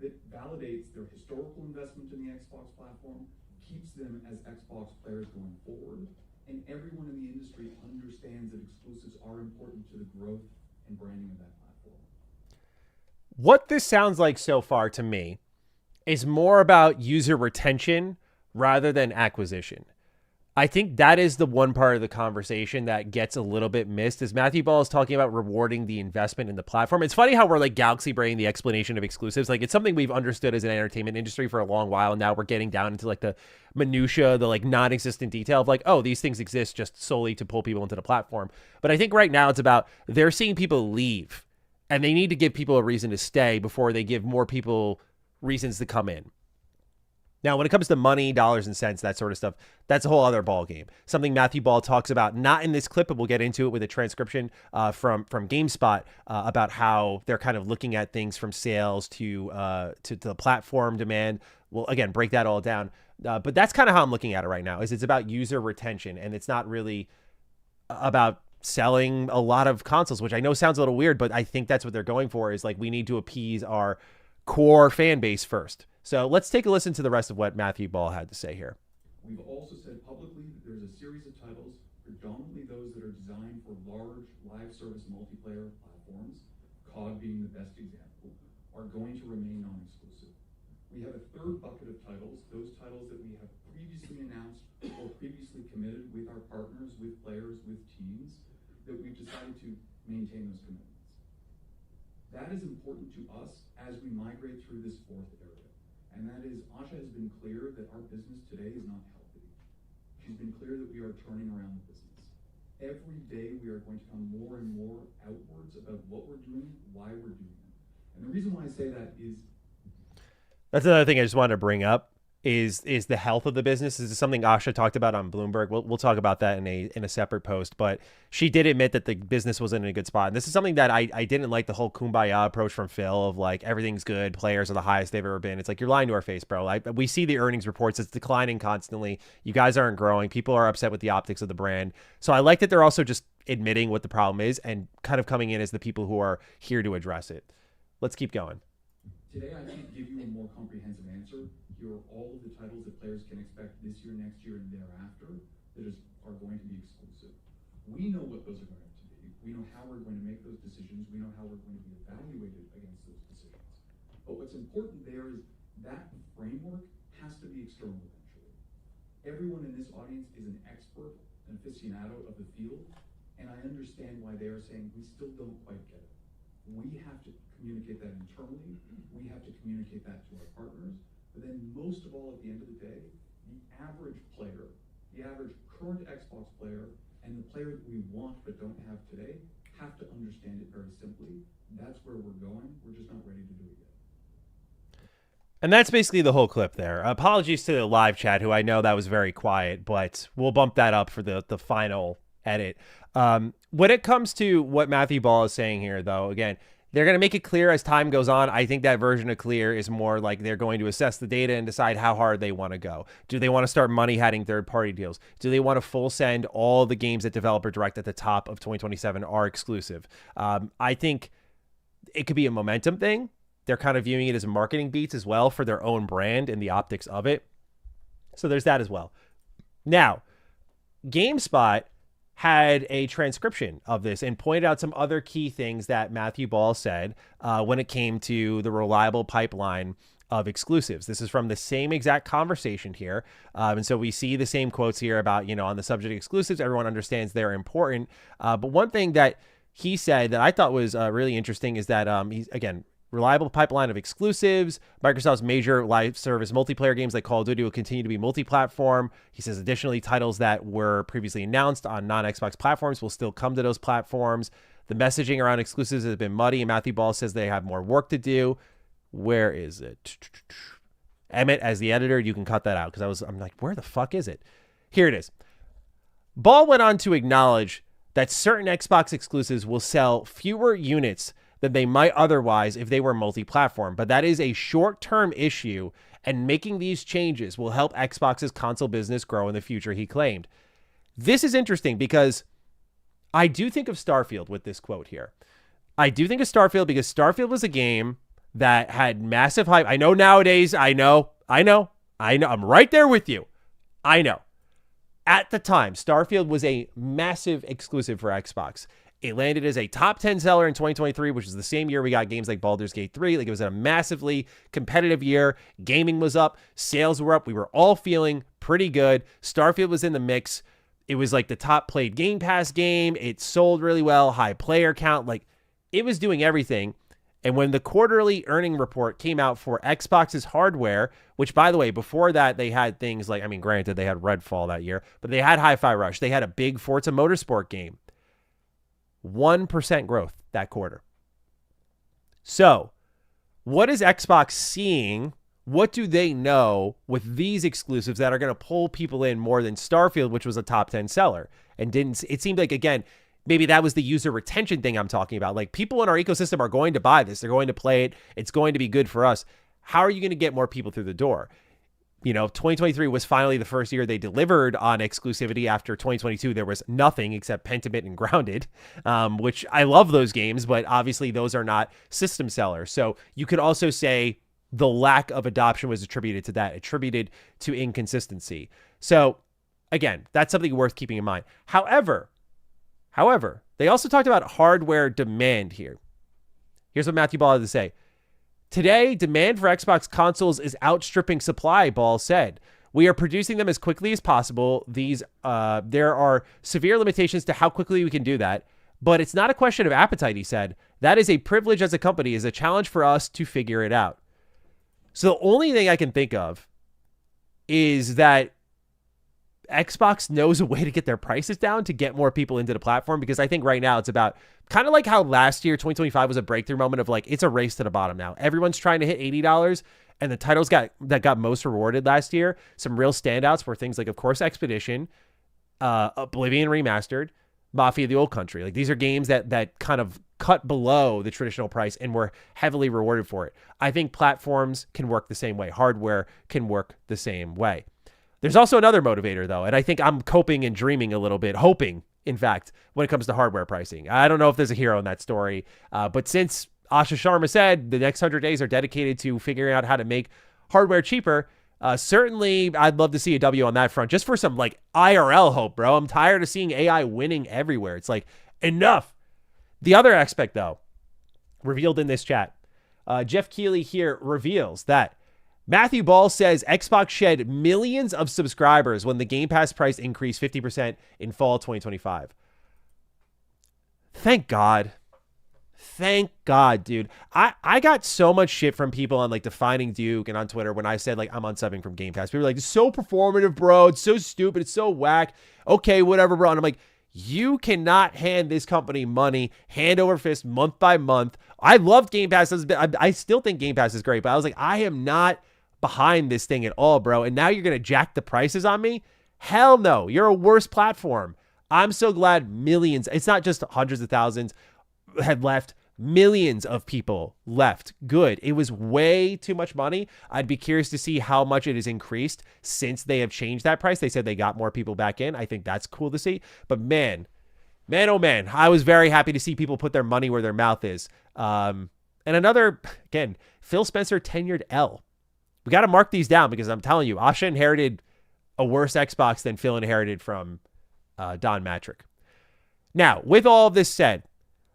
Speaker 5: that validates their historical investment in the Xbox platform, keeps them as Xbox players going forward, and everyone in the industry understands that exclusives are important to the growth and branding of that platform.
Speaker 1: What this sounds like so far to me is more about user retention rather than acquisition. I think that is the one part of the conversation that gets a little bit missed, is Matthew Ball is talking about rewarding the investment in the platform. It's funny how we're like galaxy brain the explanation of exclusives. Like, it's something we've understood as an entertainment industry for a long while. And now we're getting down into like the minutia, the like non-existent detail of like, oh, these things exist just solely to pull people into the platform. But I think right now it's about they're seeing people leave and they need to give people a reason to stay before they give more people reasons to come in. Now, when it comes to money, dollars and cents, that sort of stuff, that's a whole other ball game. Something Matthew Ball talks about, not in this clip, but we'll get into it with a transcription from GameSpot about how they're kind of looking at things from sales to the platform demand. We'll, again, break that all down. But that's kind of how I'm looking at it right now, is it's about user retention, and it's not really about selling a lot of consoles, which I know sounds a little weird, but I think that's what they're going for, is like, we need to appease our core fan base first. So let's take a listen to the rest of what Matthew Ball had to say here.
Speaker 5: We've also said publicly that there's a series of titles, predominantly those that are designed for large live service multiplayer platforms, COD being the best example, are going to remain non-exclusive. We have a third bucket of titles, those titles that we have previously announced or previously committed with our partners, with players, with teams, that we've decided to maintain those commitments. That is important to us as we migrate through this 4th area. And that is, Asha has been clear that our business today is not healthy. She's been clear that we are turning around the business. Every day we are going to come more and more outwards about what we're doing, why we're doing it. And the reason why I say that is...
Speaker 1: That's another thing I just wanted to bring up, is the health of the business. This is something Asha talked about on Bloomberg. We'll talk about that in a separate post, but she did admit that the business wasn't in a good spot. And this is something that I didn't like, the whole kumbaya approach from Phil of like, everything's good, players are the highest they've ever been. It's like, you're lying to our face, bro. We see the earnings reports, it's declining constantly. You guys aren't growing. People are upset with the optics of the brand. So I like that they're also just admitting what the problem is and kind of coming in as the people who are here to address it. Let's keep going.
Speaker 5: Today I can't give you a more comprehensive answer. Here are all of the titles that players can expect this year, next year, and thereafter that are going to be exclusive. We know what those are going to be. We know how we're going to make those decisions. We know how we're going to be evaluated against those decisions. But what's important there is that framework has to be external eventually. Everyone in this audience is an expert, an aficionado of the field, and I understand why they are saying we still don't quite get it. We have to communicate that internally. We have to communicate that to our partners. But then most of all, at the end of the day, the average player, the average current Xbox player, and the player that we want but don't have today have to understand it very simply. That's where we're going. We're just not ready to do it yet.
Speaker 1: And that's basically the whole clip there. Apologies to the live chat, who I know that was very quiet, but we'll bump that up for the final edit. When it comes to what Matthew Ball is saying here, though, again, they're going to make it clear as time goes on. I think that version of clear is more like they're going to assess the data and decide how hard they want to go. Do they want to start money-hatting third-party deals? Do they want to full send all the games that Developer Direct at the top of 2027 are exclusive? I think it could be a momentum thing. They're kind of viewing it as marketing beats as well for their own brand and the optics of it. So there's that as well. Now, GameSpot had a transcription of this and pointed out some other key things that Matthew Ball said when it came to the reliable pipeline of exclusives. This is from the same exact conversation here. And so we see the same quotes here about, on the subject of exclusives, everyone understands they're important. But one thing that he said that I thought was really interesting is that he's, again, reliable pipeline of exclusives. Microsoft's major live service multiplayer games like Call of Duty will continue to be multi-platform. He says additionally, titles that were previously announced on non-Xbox platforms will still come to those platforms. The messaging around exclusives has been muddy, and Matthew Ball says they have more work to do. Where is it? Emmett, as the editor, you can cut that out because I'm like, where the fuck is it? Here it is. Ball went on to acknowledge that certain Xbox exclusives will sell fewer units than they might otherwise if they were multi-platform. But that is a short-term issue, and making these changes will help Xbox's console business grow in the future, he claimed. This is interesting because I do think of Starfield with this quote here. I do think of Starfield because Starfield was a game that had massive hype. I know nowadays, I know. I'm right there with you. I know. At the time, Starfield was a massive exclusive for Xbox. It landed as a top 10 seller in 2023, which is the same year we got games like Baldur's Gate 3. Like, it was a massively competitive year. Gaming was up. Sales were up. We were all feeling pretty good. Starfield was in the mix. It was like the top played Game Pass game. It sold really well. High player count. Like, it was doing everything. And when the quarterly earning report came out for Xbox's hardware, which, by the way, before that, they had things like, granted, they had Redfall that year, but they had Hi-Fi Rush. They had a big Forza Motorsport game. 1% growth that quarter. So, what is Xbox seeing? What do they know with these exclusives that are going to pull people in more than Starfield, which was a top 10 seller? And it seemed like, again, maybe that was the user retention thing I'm talking about. Like, people in our ecosystem are going to buy this. They're going to play it. It's going to be good for us. How are you going to get more people through the door? 2023 was finally the first year they delivered on exclusivity. After 2022, there was nothing except Pentiment and Grounded, which I love those games, but obviously those are not system sellers. So you could also say the lack of adoption was attributed to that, attributed to inconsistency. So again, that's something worth keeping in mind. However, they also talked about hardware demand here. Here's what Matthew Ball had to say. Today, demand for Xbox consoles is outstripping supply, Ball said. We are producing them as quickly as possible. There are severe limitations to how quickly we can do that, but it's not a question of appetite, he said. That is a privilege as a company, is a challenge for us to figure it out. So the only thing I can think of is that Xbox knows a way to get their prices down to get more people into the platform, because I think right now it's about kind of like how last year, 2025, was a breakthrough moment of like, it's a race to the bottom now. Everyone's trying to hit $80, and the titles that got most rewarded last year, some real standouts were things like, of course, Expedition, Oblivion Remastered, Mafia: The Old Country. Like, these are games that kind of cut below the traditional price and were heavily rewarded for it. I think platforms can work the same way. Hardware can work the same way. There's also another motivator, though, and I think I'm coping and dreaming a little bit, hoping, in fact, when it comes to hardware pricing. I don't know if there's a hero in that story, but since Asha Sharma said the next 100 days are dedicated to figuring out how to make hardware cheaper, certainly I'd love to see a W on that front, just for some, like, IRL hope, bro. I'm tired of seeing AI winning everywhere. It's like, enough. The other aspect, though, revealed in this chat, Jeff Keighley here reveals that Matthew Ball says Xbox shed millions of subscribers when the Game Pass price increased 50% in fall 2025. Thank God. Thank God, dude. I got so much shit from people on like Defining Duke and on Twitter when I said like I'm unsubbing from Game Pass. People were like, it's so performative, bro. It's so stupid. It's so whack. Okay, whatever, bro. And I'm like, you cannot hand this company money, hand over fist, month by month. I loved Game Pass. I still think Game Pass is great, but I was like, I am not behind this thing at all, bro. And now you're going to jack the prices on me? Hell no. You're a worse platform. I'm so glad millions, it's not just hundreds of thousands had left, millions of people left. Good. It was way too much money. I'd be curious to see how much it has increased since they have changed that price. They said they got more people back in. I think that's cool to see. But man, oh man, I was very happy to see people put their money where their mouth is. And another, again, Phil Spencer tenured L. We got to mark these down because I'm telling you, Asha inherited a worse Xbox than Phil inherited from Don Matrick. Now, with all of this said,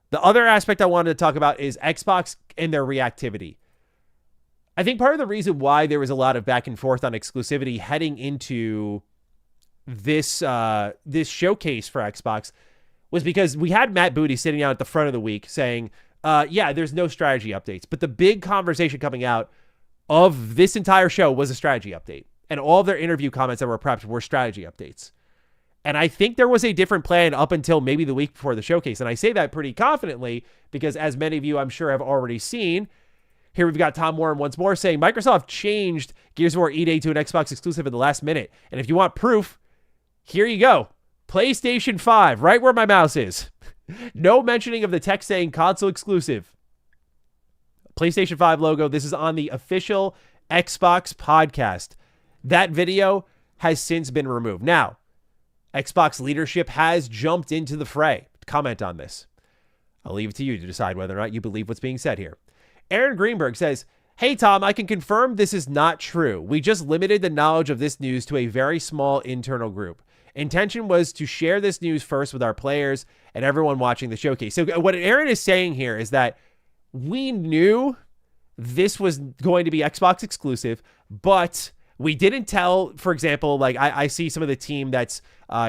Speaker 1: the other aspect I wanted to talk about is Xbox and their reactivity. I think part of the reason why there was a lot of back and forth on exclusivity heading into this this showcase for Xbox was because we had Matt Booty sitting down at the front of the week saying, yeah, there's no strategy updates. But the big conversation coming out of this entire show was a strategy update. And all of their interview comments that were prepped were strategy updates. And I think there was a different plan up until maybe the week before the showcase. And I say that pretty confidently because as many of you, I'm sure, have already seen, here we've got Tom Warren once more saying Microsoft changed Gears of War E-Day to an Xbox exclusive at the last minute. And if you want proof, here you go. PlayStation 5, right where my mouse is. No mentioning of the text saying console exclusive. PlayStation 5 logo. This is on the official Xbox podcast. That video has since been removed. Now, Xbox leadership has jumped into the fray. Comment on this. I'll leave it to you to decide whether or not you believe what's being said here. Aaron Greenberg says, hey, Tom, I can confirm this is not true. We just limited the knowledge of this news to a very small internal group. Intention was to share this news first with our players and everyone watching the showcase. So what Aaron is saying here is that we knew this was going to be Xbox exclusive, but we didn't tell, for example, like I see some of the team that's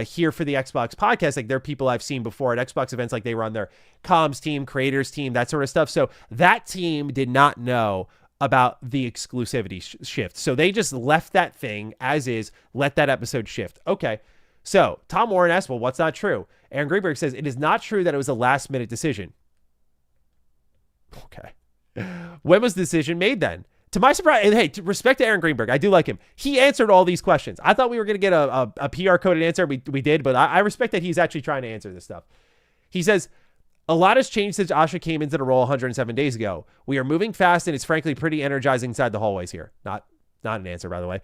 Speaker 1: here for the Xbox podcast, like they're people I've seen before at Xbox events, like they run their comms team, creators team, that sort of stuff. So that team did not know about the exclusivity shift. So they just left that thing as is, let that episode shift. Okay. So Tom Warren asks, well, what's not true? Aaron Greenberg says, it is not true that it was a last minute decision. Okay. When was the decision made then? To my surprise, and hey, respect to Aaron Greenberg, I do like him. He answered all these questions. I thought we were going to get a PR-coded answer. We did, but I respect that he's actually trying to answer this stuff. He says, a lot has changed since Asha came into the role 107 days ago. We are moving fast, and it's frankly pretty energizing inside the hallways here. Not an answer, by the way.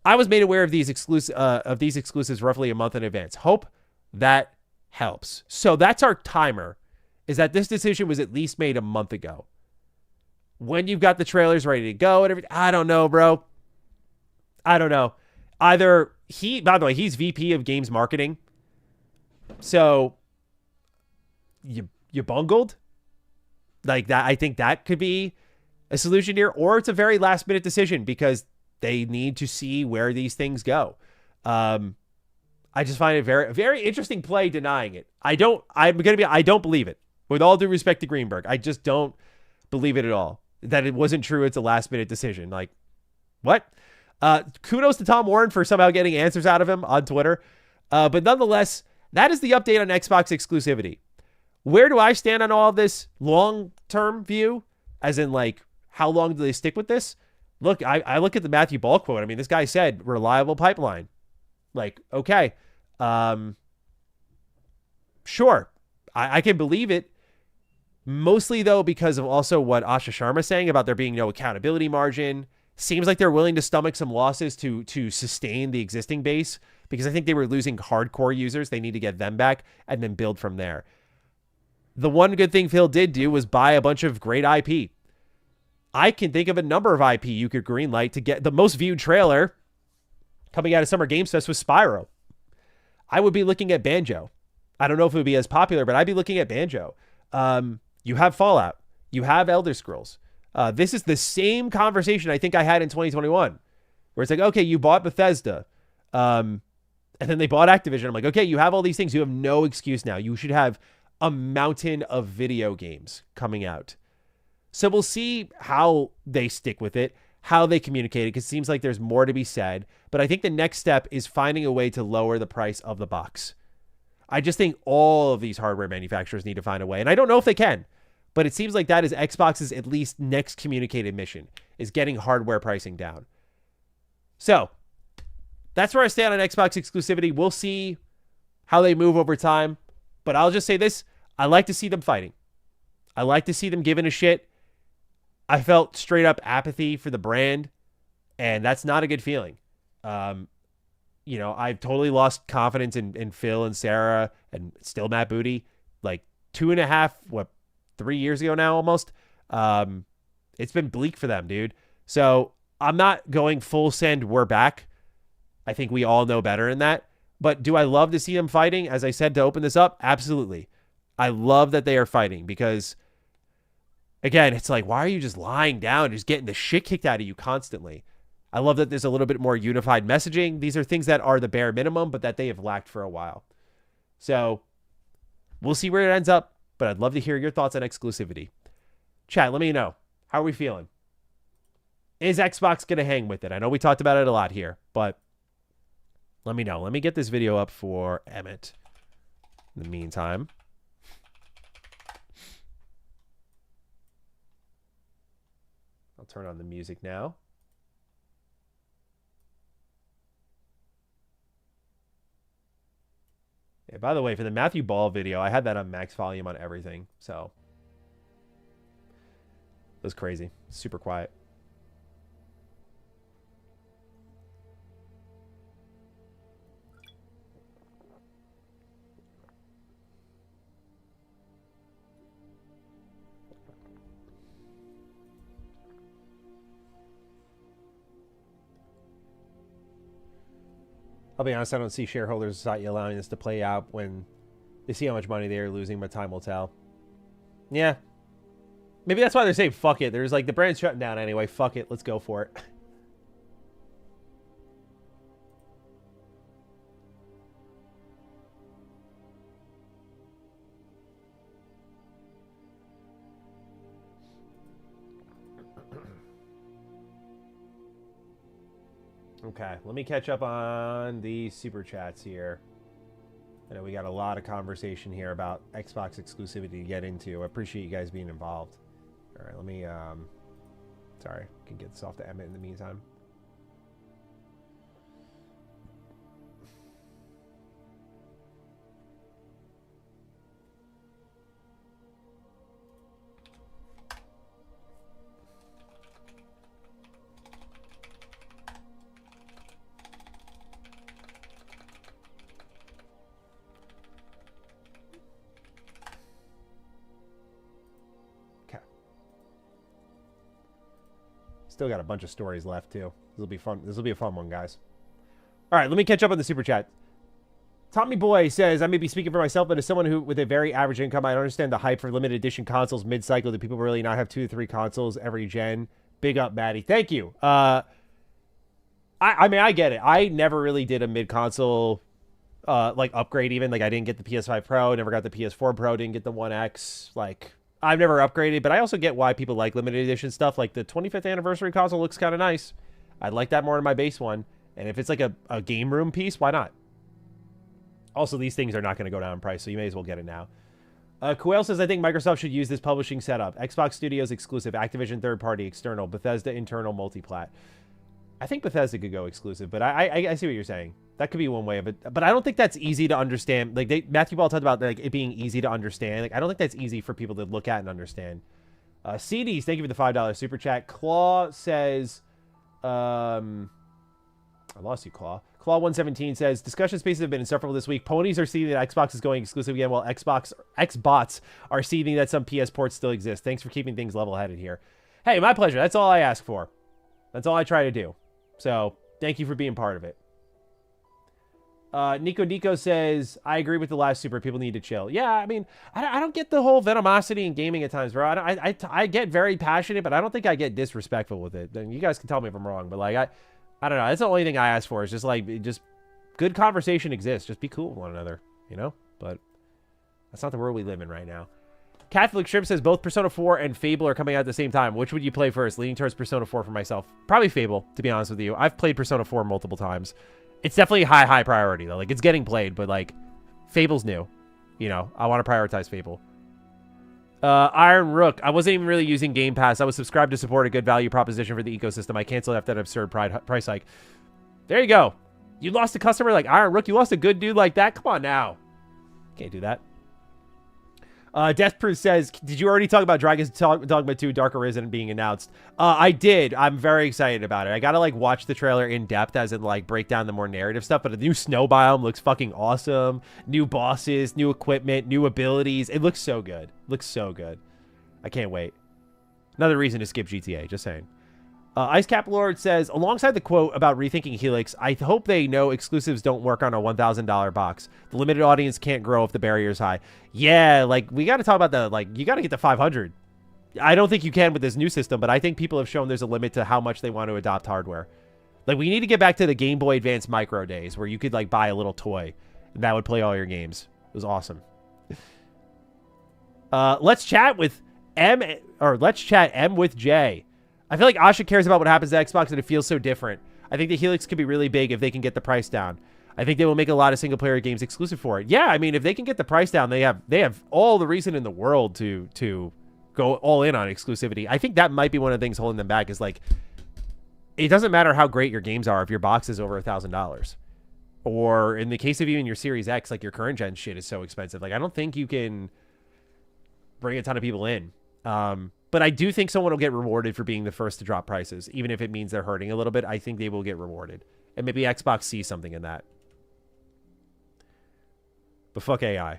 Speaker 1: I was made aware of these exclusives roughly a month in advance. Hope that helps. So that's our timer, is that this decision was at least made a month ago. When you've got the trailers ready to go and everything, I don't know, bro. I don't know. Either by the way, he's VP of games marketing. So you bungled like that. I think that could be a solution here, or it's a very last minute decision because they need to see where these things go. I just find it very, very interesting play denying it. I don't believe it. With all due respect to Greenberg, I just don't believe it at all. That it wasn't true. It's a last minute decision. Like, what? Kudos to Tom Warren for somehow getting answers out of him on Twitter. But nonetheless, that is the update on Xbox exclusivity. Where do I stand on all of this long-term view? As in, like, how long do they stick with this? Look, I look at the Matthew Ball quote. I mean, this guy said, reliable pipeline. Like, okay. Sure. I can believe it. Mostly, though, because of also what Asha Sharma is saying about there being no accountability margin. Seems like they're willing to stomach some losses to sustain the existing base because I think they were losing hardcore users. They need to get them back and then build from there. The one good thing Phil did do was buy a bunch of great IP. I can think of a number of IP you could greenlight to get the most viewed trailer coming out of Summer Games Fest was Spyro. I would be looking at Banjo. I don't know if it would be as popular, but I'd be looking at Banjo. You have Fallout. You have Elder Scrolls. This is the same conversation I think I had in 2021, where it's like, okay, you bought Bethesda, and then they bought Activision. I'm like, okay, you have all these things. You have no excuse now. You should have a mountain of video games coming out. So we'll see how they stick with it, how they communicate it, because it seems like there's more to be said. But I think the next step is finding a way to lower the price of the box. I just think all of these hardware manufacturers need to find a way. And I don't know if they can, but it seems like that is Xbox's at least next communicated mission, is getting hardware pricing down. So that's where I stand on Xbox exclusivity. We'll see how they move over time. But I'll just say this. I like to see them fighting. I like to see them giving a shit. I felt straight up apathy for the brand, and that's not a good feeling. You know, I've totally lost confidence in Phil and Sarah and still Matt Booty, like 3 years ago now almost. It's been bleak for them, dude. So I'm not going full send, we're back. I think we all know better than that. But do I love to see them fighting? As I said to open this up, absolutely. I love that they are fighting because, again, it's like, why are you just lying down and just getting the shit kicked out of you constantly? I love that there's a little bit more unified messaging. These are things that are the bare minimum, but that they have lacked for a while. So we'll see where it ends up, but I'd love to hear your thoughts on exclusivity. Chat, let me know. How are we feeling? Is Xbox going to hang with it? I know we talked about it a lot here, but let me know. Let me get this video up for Emmett in the meantime. I'll turn on the music now. Yeah, by the way, for the Matthew Ball video, I had that on max volume on everything, so it was crazy. Super quiet. I'll be honest, I don't see shareholders society allowing this to play out when they see how much money they are losing, but time will tell. Yeah. Maybe that's why they're saying fuck it. There's like, the brand's shutting down anyway. Fuck it. Let's go for it. Okay, let me catch up on the super chats here. I know we got a lot of conversation here about Xbox exclusivity to get into. I appreciate you guys being involved. All right, let me, sorry, I can get this off to Emmett in the meantime. Still got a bunch of stories left too. This will be fun. This will be a fun one, guys. All right, let me catch up on the super chat. Tommy Boy says, I may be speaking for myself, but as someone who with a very average income, I don't understand the hype for limited edition consoles mid-cycle. Do people really not have 2 to 3 consoles every gen? Big up, Maddie. Thank you. I mean, I get it. I never really did a mid-console like upgrade even. Like I didn't get the PS5 Pro, never got the PS4 Pro, didn't get the One X. Like I've never upgraded, but I also get why people like limited edition stuff. Like the 25th anniversary console looks kind of nice. I'd like that more in my base one. And if it's like a game room piece, why not? Also, these things are not going to go down in price, so you may as well get it now. Kuel says, I think Microsoft should use this publishing setup. Xbox Studios exclusive, Activision third-party, external, Bethesda internal, multiplat. I think Bethesda could go exclusive, but I see what you're saying. That could be one way of it. But I don't think that's easy to understand. Like Matthew Ball talked about like it being easy to understand. Like I don't think that's easy for people to look at and understand. CDs, thank you for the $5 super chat. Claw says, I lost you, Claw. Claw117 says, discussion spaces have been insufferable this week. Ponies are seeing that Xbox is going exclusive again, while Xbots are seeing that some PS ports still exist. Thanks for keeping things level-headed here. Hey, my pleasure. That's all I ask for. That's all I try to do. So, thank you for being part of it. Nico says, I agree with the last super. People need to chill. Yeah, I mean, I don't get the whole venomosity in gaming at times, bro. I get very passionate, but I don't think I get disrespectful with it. And you guys can tell me if I'm wrong, but like, I don't know. That's the only thing I ask for is just like, just good conversation exists. Just be cool with one another, you know? But That's not the world we live in right now. Catholic Shrimp says both Persona 4 and Fable are coming out at the same time. Which would you play first? Leaning towards Persona 4 for myself. Probably Fable, to be honest with you. I've played Persona 4 multiple times. It's definitely high priority, though. Like, it's getting played, but, like, Fable's new. You know, I want to prioritize Fable. Iron Rook. I wasn't even really using Game Pass. I was subscribed to support a good value proposition for the ecosystem. I canceled after that absurd price hike. There you go. You lost a customer like Iron Rook. You lost a good dude like that. Come on now. Can't do that. Death Proof says, did you already talk about Dragon's Dogma 2 Dark Arisen being announced? I did. I'm very excited about it. I gotta, like, watch the trailer in depth as in, like, break down the more narrative stuff. But the new snow biome looks fucking awesome. New bosses, new equipment, new abilities. It looks so good. Looks so good. I can't wait. Another reason to skip GTA. Just saying. Icecap Lord says, alongside the quote about rethinking Helix, I hope they know exclusives don't work on a $1,000 box. The limited audience can't grow if the barrier is high. Yeah, like, we got to talk about the, like, you got to get to 500. I don't think you can with this new system, but I think people have shown there's a limit to how much they want to adopt hardware. Like, we need to get back to the Game Boy Advance Micro days where you could, like, buy a little toy and that would play all your games. It was awesome. Let's chat M with J. I feel like Asha cares about what happens to Xbox and it feels so different. I think the Helix could be really big if they can get the price down. I think they will make a lot of single-player games exclusive for it. Yeah, I mean, if they can get the price down, they have all the reason in the world to go all in on exclusivity. I think that might be one of the things holding them back is, like, it doesn't matter how great your games are if your box is over $1,000. Or in the case of even your Series X, like, your current gen shit is so expensive. Like, I don't think you can bring a ton of people in. But I do think someone will get rewarded for being the first to drop prices. Even if it means they're hurting a little bit, I think they will get rewarded. And maybe Xbox sees something in that. But fuck AI.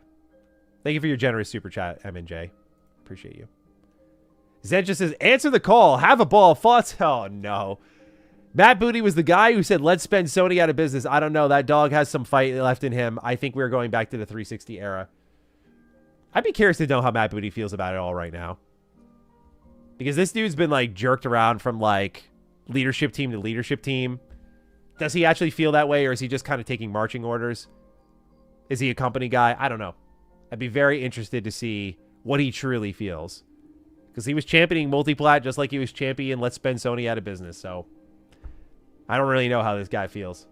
Speaker 1: Thank you for your generous super chat, M&J. Appreciate you. Zen just says, answer the call. Have a ball. Thoughts? Oh, no. Matt Booty was the guy who said, let's spend Sony out of business. I don't know. That dog has some fight left in him. I think we're going back to the 360 era. I'd be curious to know how Matt Booty feels about it all right now. Because this dude's been, like, jerked around from, like, leadership team to leadership team. Does he actually feel that way, or is he just kind of taking marching orders? Is he a company guy? I don't know. I'd be very interested to see what he truly feels. Because he was championing multiplat just like he was championing let's spend Sony out of business. So, I don't really know how this guy feels.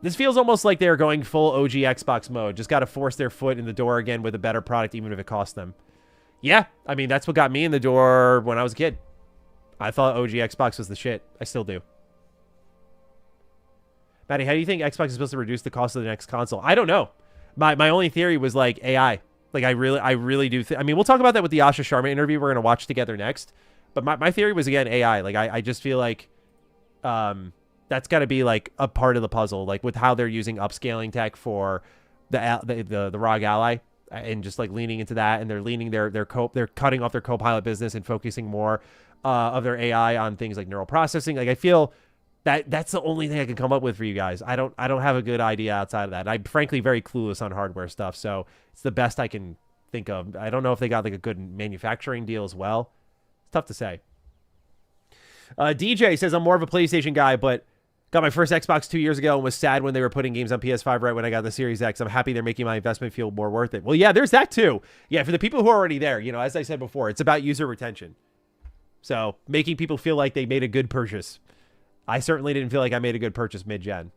Speaker 1: This feels almost like they're going full OG Xbox mode. Just got to force their foot in the door again with a better product, even if it costs them. Yeah, I mean, that's what got me in the door when I was a kid. I thought OG Xbox was the shit. I still do. Matty, how do you think Xbox is supposed to reduce the cost of the next console? I don't know. My only theory was, like, AI. Like, I really do. I mean, we'll talk about that with the Asha Sharma interview we're going to watch together next. But my theory was, again, AI. Like, I just feel like that's got to be, like, a part of the puzzle. Like, with how they're using upscaling tech for the ROG Ally. And just, like, leaning into that, and they're leaning they're cutting off their Copilot business and focusing more of their AI on things like neural processing. Like, I feel that's the only thing I can come up with for you guys. I don't have a good idea outside of that. I'm frankly very clueless on hardware stuff, so it's the best I can think of. I don't know if they got, like, a good manufacturing deal as well. It's tough to say. DJ says, I'm more of a PlayStation guy, but got my first Xbox 2 years ago and was sad when they were putting games on PS5 right when I got the Series X. I'm happy they're making my investment feel more worth it. Well, yeah, there's that too. Yeah, for the people who are already there, you know, as I said before, it's about user retention. So making people feel like they made a good purchase. I certainly didn't feel like I made a good purchase mid-gen.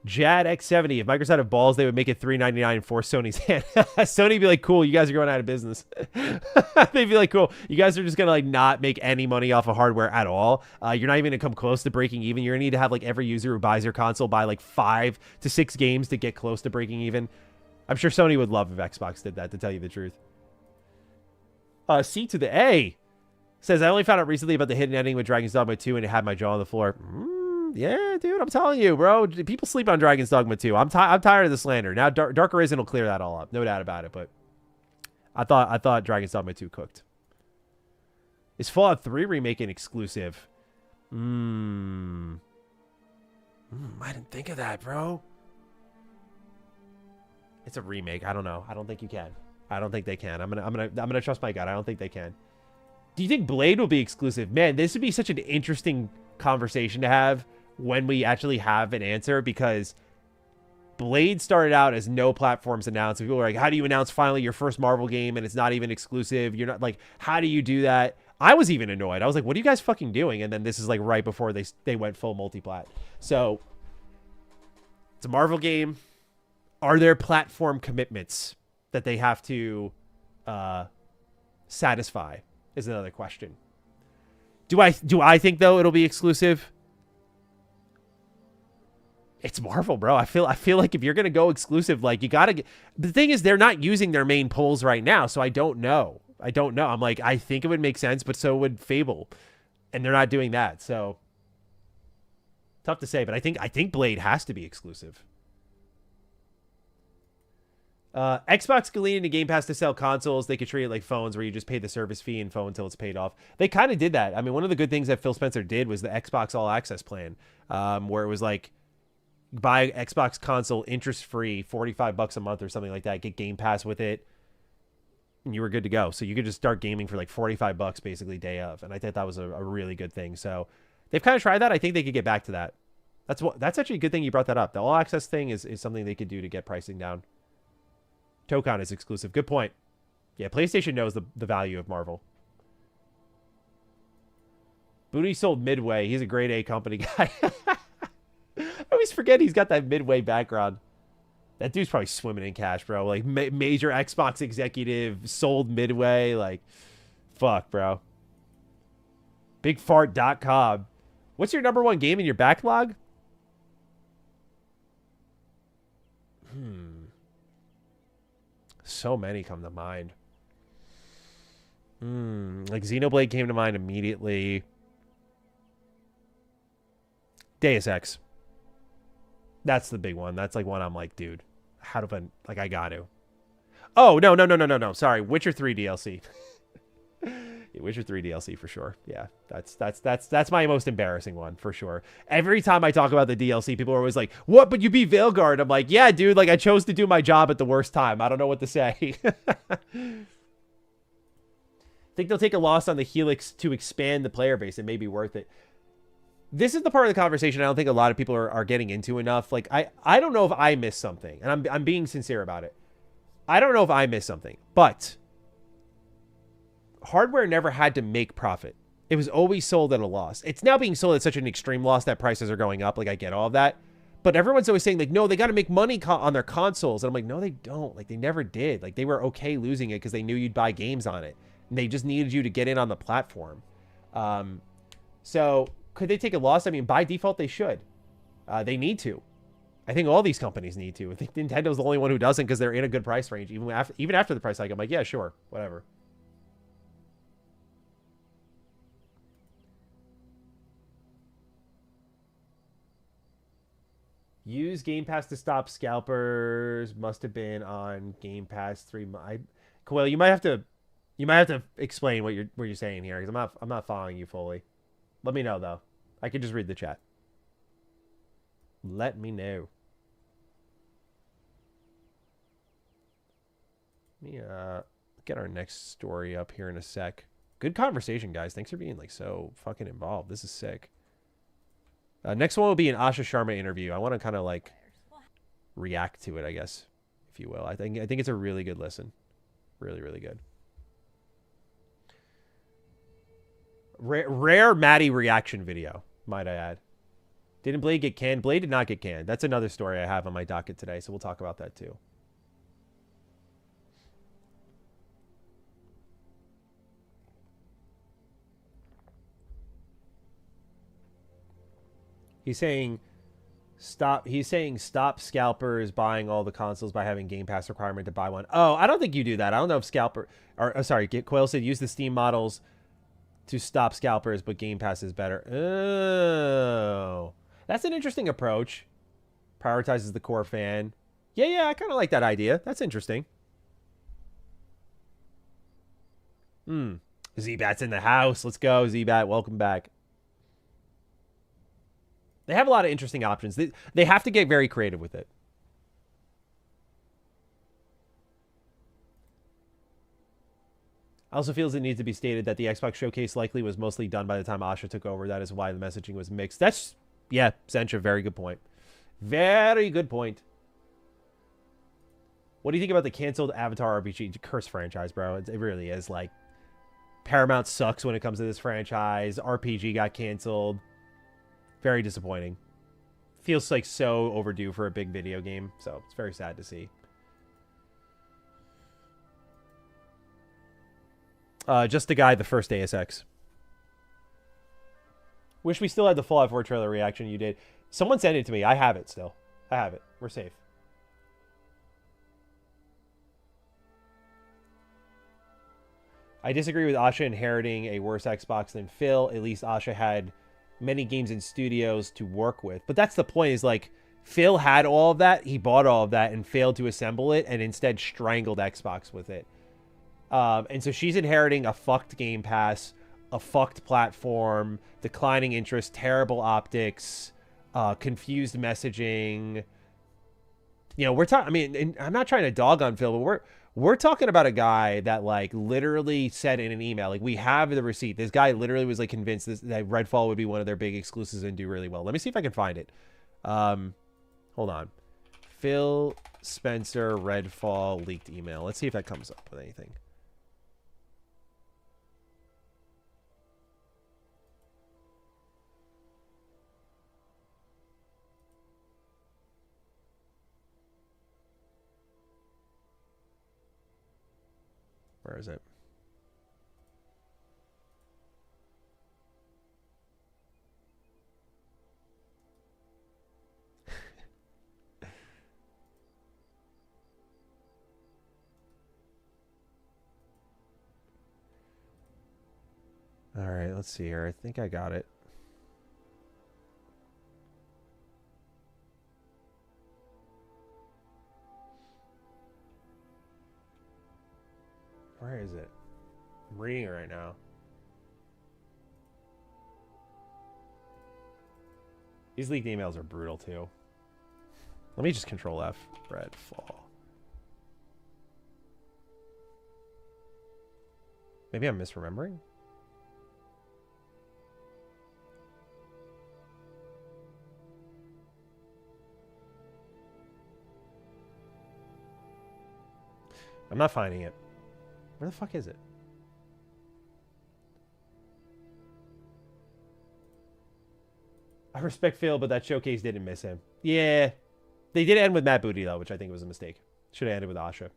Speaker 1: Jad X70. If Microsoft had balls, they would make it $3.99 and force Sony's hand. Sony would be like, cool, you guys are going out of business. They'd be like, cool, you guys are just going to, like, not make any money off of hardware at all. You're not even going to come close to breaking even. You're going to need to have, like, every user who buys your console buy, like, 5 to 6 games to get close to breaking even. I'm sure Sony would love if Xbox did that, to tell you the truth. C to the A says, I only found out recently about the hidden ending with Dragon's Dogma 2 and it had my jaw on the floor. Yeah, dude, I'm telling you, bro. People sleep on Dragon's Dogma 2. I'm tired of the slander. Now, Dark Arisen will clear that all up. No doubt about it, but I thought Dragon's Dogma 2 cooked. Is Fallout 3 remake an exclusive? I didn't think of that, bro. It's a remake. I don't know. I don't think you can. I don't think they can. I'm gonna trust my gut. I don't think they can. Do you think Blade will be exclusive? Man, this would be such an interesting conversation to have when we actually have an answer, because Blade started out as no platforms announced. People were like, how do you announce finally your first Marvel game and it's not even exclusive? You're not like, how do you do that? I was even annoyed. I was like, what are you guys fucking doing? And then this is like right before they went full multi-plat. So it's a Marvel game. Are there platform commitments that they have to satisfy is another question. Do I think though it'll be exclusive? It's Marvel, bro. I feel like if you're gonna go exclusive, like you gotta get. The thing is, they're not using their main polls right now, so I don't know. I'm like, I think it would make sense, but so would Fable, and they're not doing that. So tough to say, but I think Blade has to be exclusive. Xbox could lean into Game Pass to sell consoles. They could treat it like phones where you just pay the service fee and phone until it's paid off. They kind of did that. I mean, one of the good things that Phil Spencer did was the Xbox All Access plan, where it was like, buy Xbox console interest-free, $45 a month or something like that, get Game Pass with it, and you were good to go. So you could just start gaming for like $45 basically day of. And I thought that was a really good thing. So they've kind of tried that. I think they could get back to that. That's actually a good thing you brought that up. The All Access thing is something they could do to get pricing down. Tokon is exclusive. Good point. Yeah, PlayStation knows the value of Marvel. Booty sold Midway. He's a grade A company guy. I always forget he's got that Midway background. That dude's probably swimming in cash, bro. Like, major Xbox executive, sold Midway. Like, fuck, bro. Bigfart.com. What's your number one game in your backlog? So many come to mind. Like Xenoblade came to mind immediately. Deus Ex. That's the big one. That's like one I'm like, dude, how do I, like, I got to. Oh, no. Sorry. Witcher 3 DLC. Yeah, Witcher 3 DLC for sure. Yeah, that's my most embarrassing one for sure. Every time I talk about the DLC, people are always like, what, but you beat Veilguard? I'm like, yeah, dude, like I chose to do my job at the worst time. I don't know what to say. Think they'll take a loss on the Helix to expand the player base. It may be worth it. This is the part of the conversation I don't think a lot of people are getting into enough. Like, I don't know if I missed something, and I'm being sincere about it. I don't know if I missed something, but hardware never had to make profit. It was always sold at a loss. It's now being sold at such an extreme loss that prices are going up. Like, I get all of that. But everyone's always saying, like, no, they got to make money on their consoles. And I'm like, no, they don't. Like, they never did. Like, they were okay losing it because they knew you'd buy games on it. And they just needed you to get in on the platform. So could they take a loss? I mean, by default, they should. They need to. I think all these companies need to. I think Nintendo's the only one who doesn't because they're in a good price range. Even after the price hike, I'm like, yeah, sure, whatever. Use Game Pass to stop scalpers. Must have been on Game Pass 3 months. Well, you might have to explain what you're saying here because I'm not following you fully. Let me know though. I can just read the chat. Let me know. Let me get our next story up here in a sec. Good conversation, guys. Thanks for being like so fucking involved. This is sick. Next one will be an Asha Sharma interview. I want to kind of like react to it, I guess, if you will. I think it's a really good listen. Really, really good. Rare Matty reaction video, might I add. Didn't Blade get canned? Blade did not get canned. That's another story I have on my docket today, so we'll talk about that too. He's saying stop scalpers buying all the consoles by having Game Pass requirement to buy one. Oh, I don't think you do that. I don't know if Quail said use the Steam models to stop scalpers, but Game Pass is better. Oh, that's an interesting approach. Prioritizes the core fan. Yeah, I kind of like that idea. That's interesting. Z-Bat's in the house. Let's go, Z-Bat. Welcome back. They have a lot of interesting options. They have to get very creative with it. Also feels it needs to be stated that the Xbox showcase likely was mostly done by the time Asha took over. That is why the messaging was mixed. That's Yeah, Sencha, very good point. Very good point. What do you think about the canceled Avatar RPG curse franchise, bro? It really is. Like, Paramount sucks when it comes to this franchise. RPG got canceled. Very disappointing. Feels like so overdue for a big video game, so it's very sad to see. Just the guy, the first ASX. Wish we still had the Fallout 4 trailer reaction you did. Someone sent it to me. I have it still. I have it. We're safe. I disagree with Asha inheriting a worse Xbox than Phil. At least Asha had many games in studios to work with. But that's the point, is like, Phil had all of that. He bought all of that and failed to assemble it and instead strangled Xbox with it. And so she's inheriting a fucked Game Pass, a fucked platform, declining interest, terrible optics, confused messaging. You know, we're talking, I mean, and I'm not trying to dog on Phil, but we're talking about a guy that, like, literally said in an email, like, we have the receipt. This guy literally was, like, convinced that Redfall would be one of their big exclusives and do really well. Let me see if I can find it. Hold on. Phil Spencer Redfall leaked email. Let's see if that comes up with anything. Where is it? All right, let's see here. I think I got it. Where is it? I'm reading it right now. These leaked emails are brutal too. Let me just control F. Redfall. Maybe I'm misremembering. I'm not finding it. Where the fuck is it? I respect Phil, but that showcase didn't miss him. Yeah. They did end with Matt Booty, though, which I think was a mistake. Should have ended with Asha.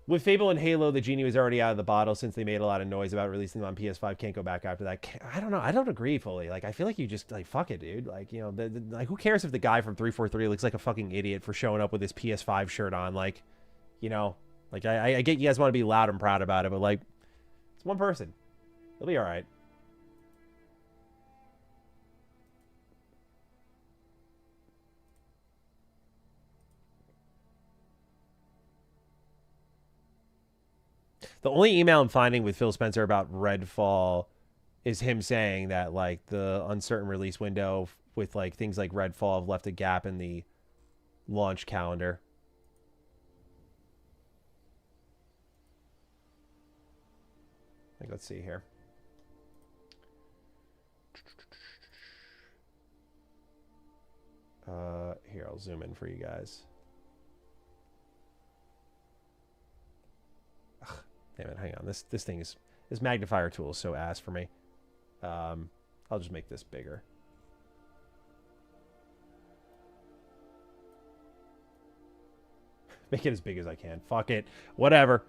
Speaker 1: With Fable and Halo, the genie was already out of the bottle since they made a lot of noise about releasing them on PS5. Can't go back after that. I don't know. I don't agree fully. Like, I feel like you just, like, fuck it, dude. Like, you know, like, who cares if the guy from 343 looks like a fucking idiot for showing up with his PS5 shirt on? Like, you know, like, I get you guys want to be loud and proud about it, but, like, it's one person. He'll be all right. The only email I'm finding with Phil Spencer about Redfall is him saying that, like, the uncertain release window with, like, things like Redfall have left a gap in the launch calendar. Like, let's see here. Here, I'll zoom in for you guys. Ugh, damn it, hang on. This thing is, this magnifier tool is so ass for me. I'll just make this bigger. Make it as big as I can. Fuck it. Whatever.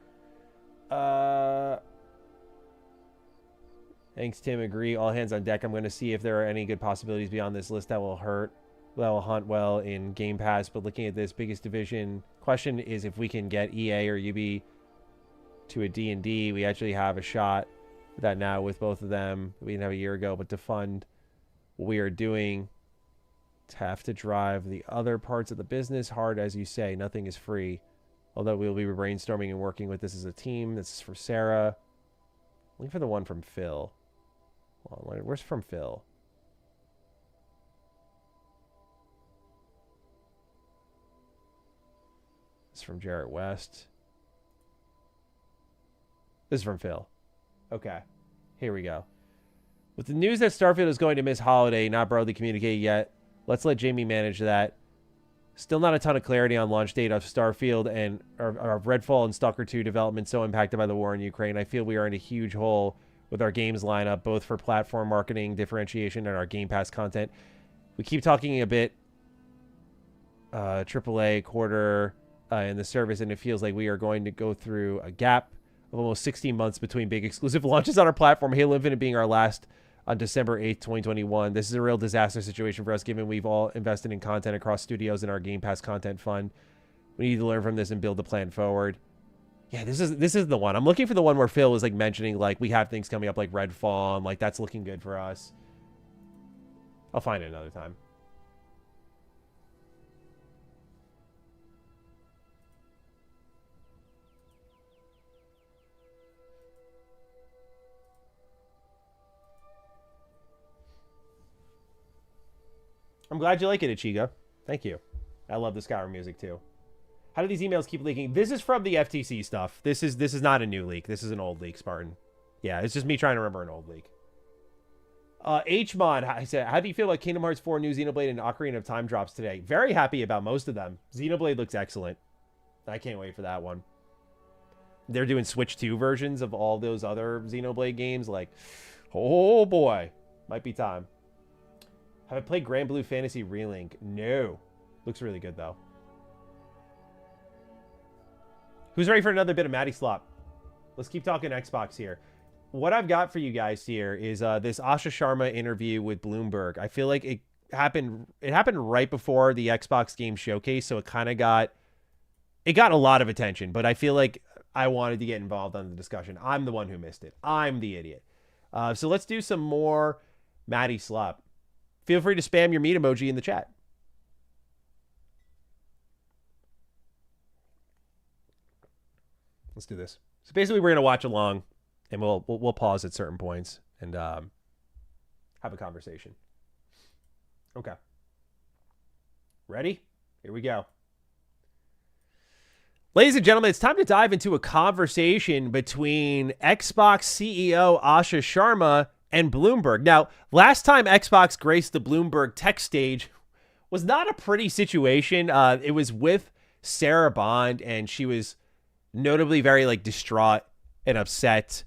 Speaker 1: Thanks, Tim. Agree. All hands on deck. I'm going to see if there are any good possibilities beyond this list that will hunt well in Game Pass. But looking at this biggest division, question is if we can get EA or UB to a D&D. We actually have a shot at that now with both of them. We didn't have a year ago, but to fund what we are doing, to have to drive the other parts of the business hard, as you say, nothing is free. Although we'll be brainstorming and working with this as a team. This is for Sarah. Looking for the one from Phil. Well, where's from Phil? This is from Jarrett West. This is from Phil. Okay. Here we go. With the news that Starfield is going to miss holiday, not broadly communicated yet, let's let Jamie manage that. Still not a ton of clarity on launch date of Starfield and of Redfall and Stalker 2 development so impacted by the war in Ukraine. I feel we are in a huge hole with our games lineup, both for platform marketing, differentiation, and our Game Pass content. We keep talking a bit AAA quarter in the service, and it feels like we are going to go through a gap of almost 16 months between big exclusive launches on our platform, Halo Infinite being our last on December 8th, 2021. This is a real disaster situation for us, given we've all invested in content across studios and our Game Pass content fund. We need to learn from this and build the plan forward. Yeah, this is the one. I'm looking for the one where Phil was like mentioning like we have things coming up like Redfall, and like that's looking good for us. I'll find it another time. I'm glad you like it, Ichigo. Thank you. I love the Skyrim music too. How do these emails keep leaking? This is from the FTC stuff. This is not a new leak. This is an old leak, Spartan. Yeah, it's just me trying to remember an old leak. Hmod, I said, how do you feel about Kingdom Hearts 4 New Xenoblade and Ocarina of Time drops today? Very happy about most of them. Xenoblade looks excellent. I can't wait for that one. They're doing Switch 2 versions of all those other Xenoblade games. Like, oh boy. Might be time. Have I played Grand Blue Fantasy Relink? No. Looks really good, though. Who's ready for another bit of Matty Slop? Let's keep talking Xbox here. What I've got for you guys here is this Asha Sharma interview with Bloomberg. I feel like it happened right before the Xbox Game Showcase, so it kind of got a lot of attention, but I feel like I wanted to get involved on the discussion. I'm the one who missed it. I'm the idiot. So let's do some more Matty Slop. Feel free to spam your meat emoji in the chat. Let's do this. So basically, we're gonna watch along, and we'll pause at certain points and have a conversation. Okay. Ready? Here we go. Ladies and gentlemen, it's time to dive into a conversation between Xbox CEO Asha Sharma and Bloomberg. Now, last time Xbox graced the Bloomberg tech stage was not a pretty situation. It was with Sarah Bond, and she was notably very like distraught and upset.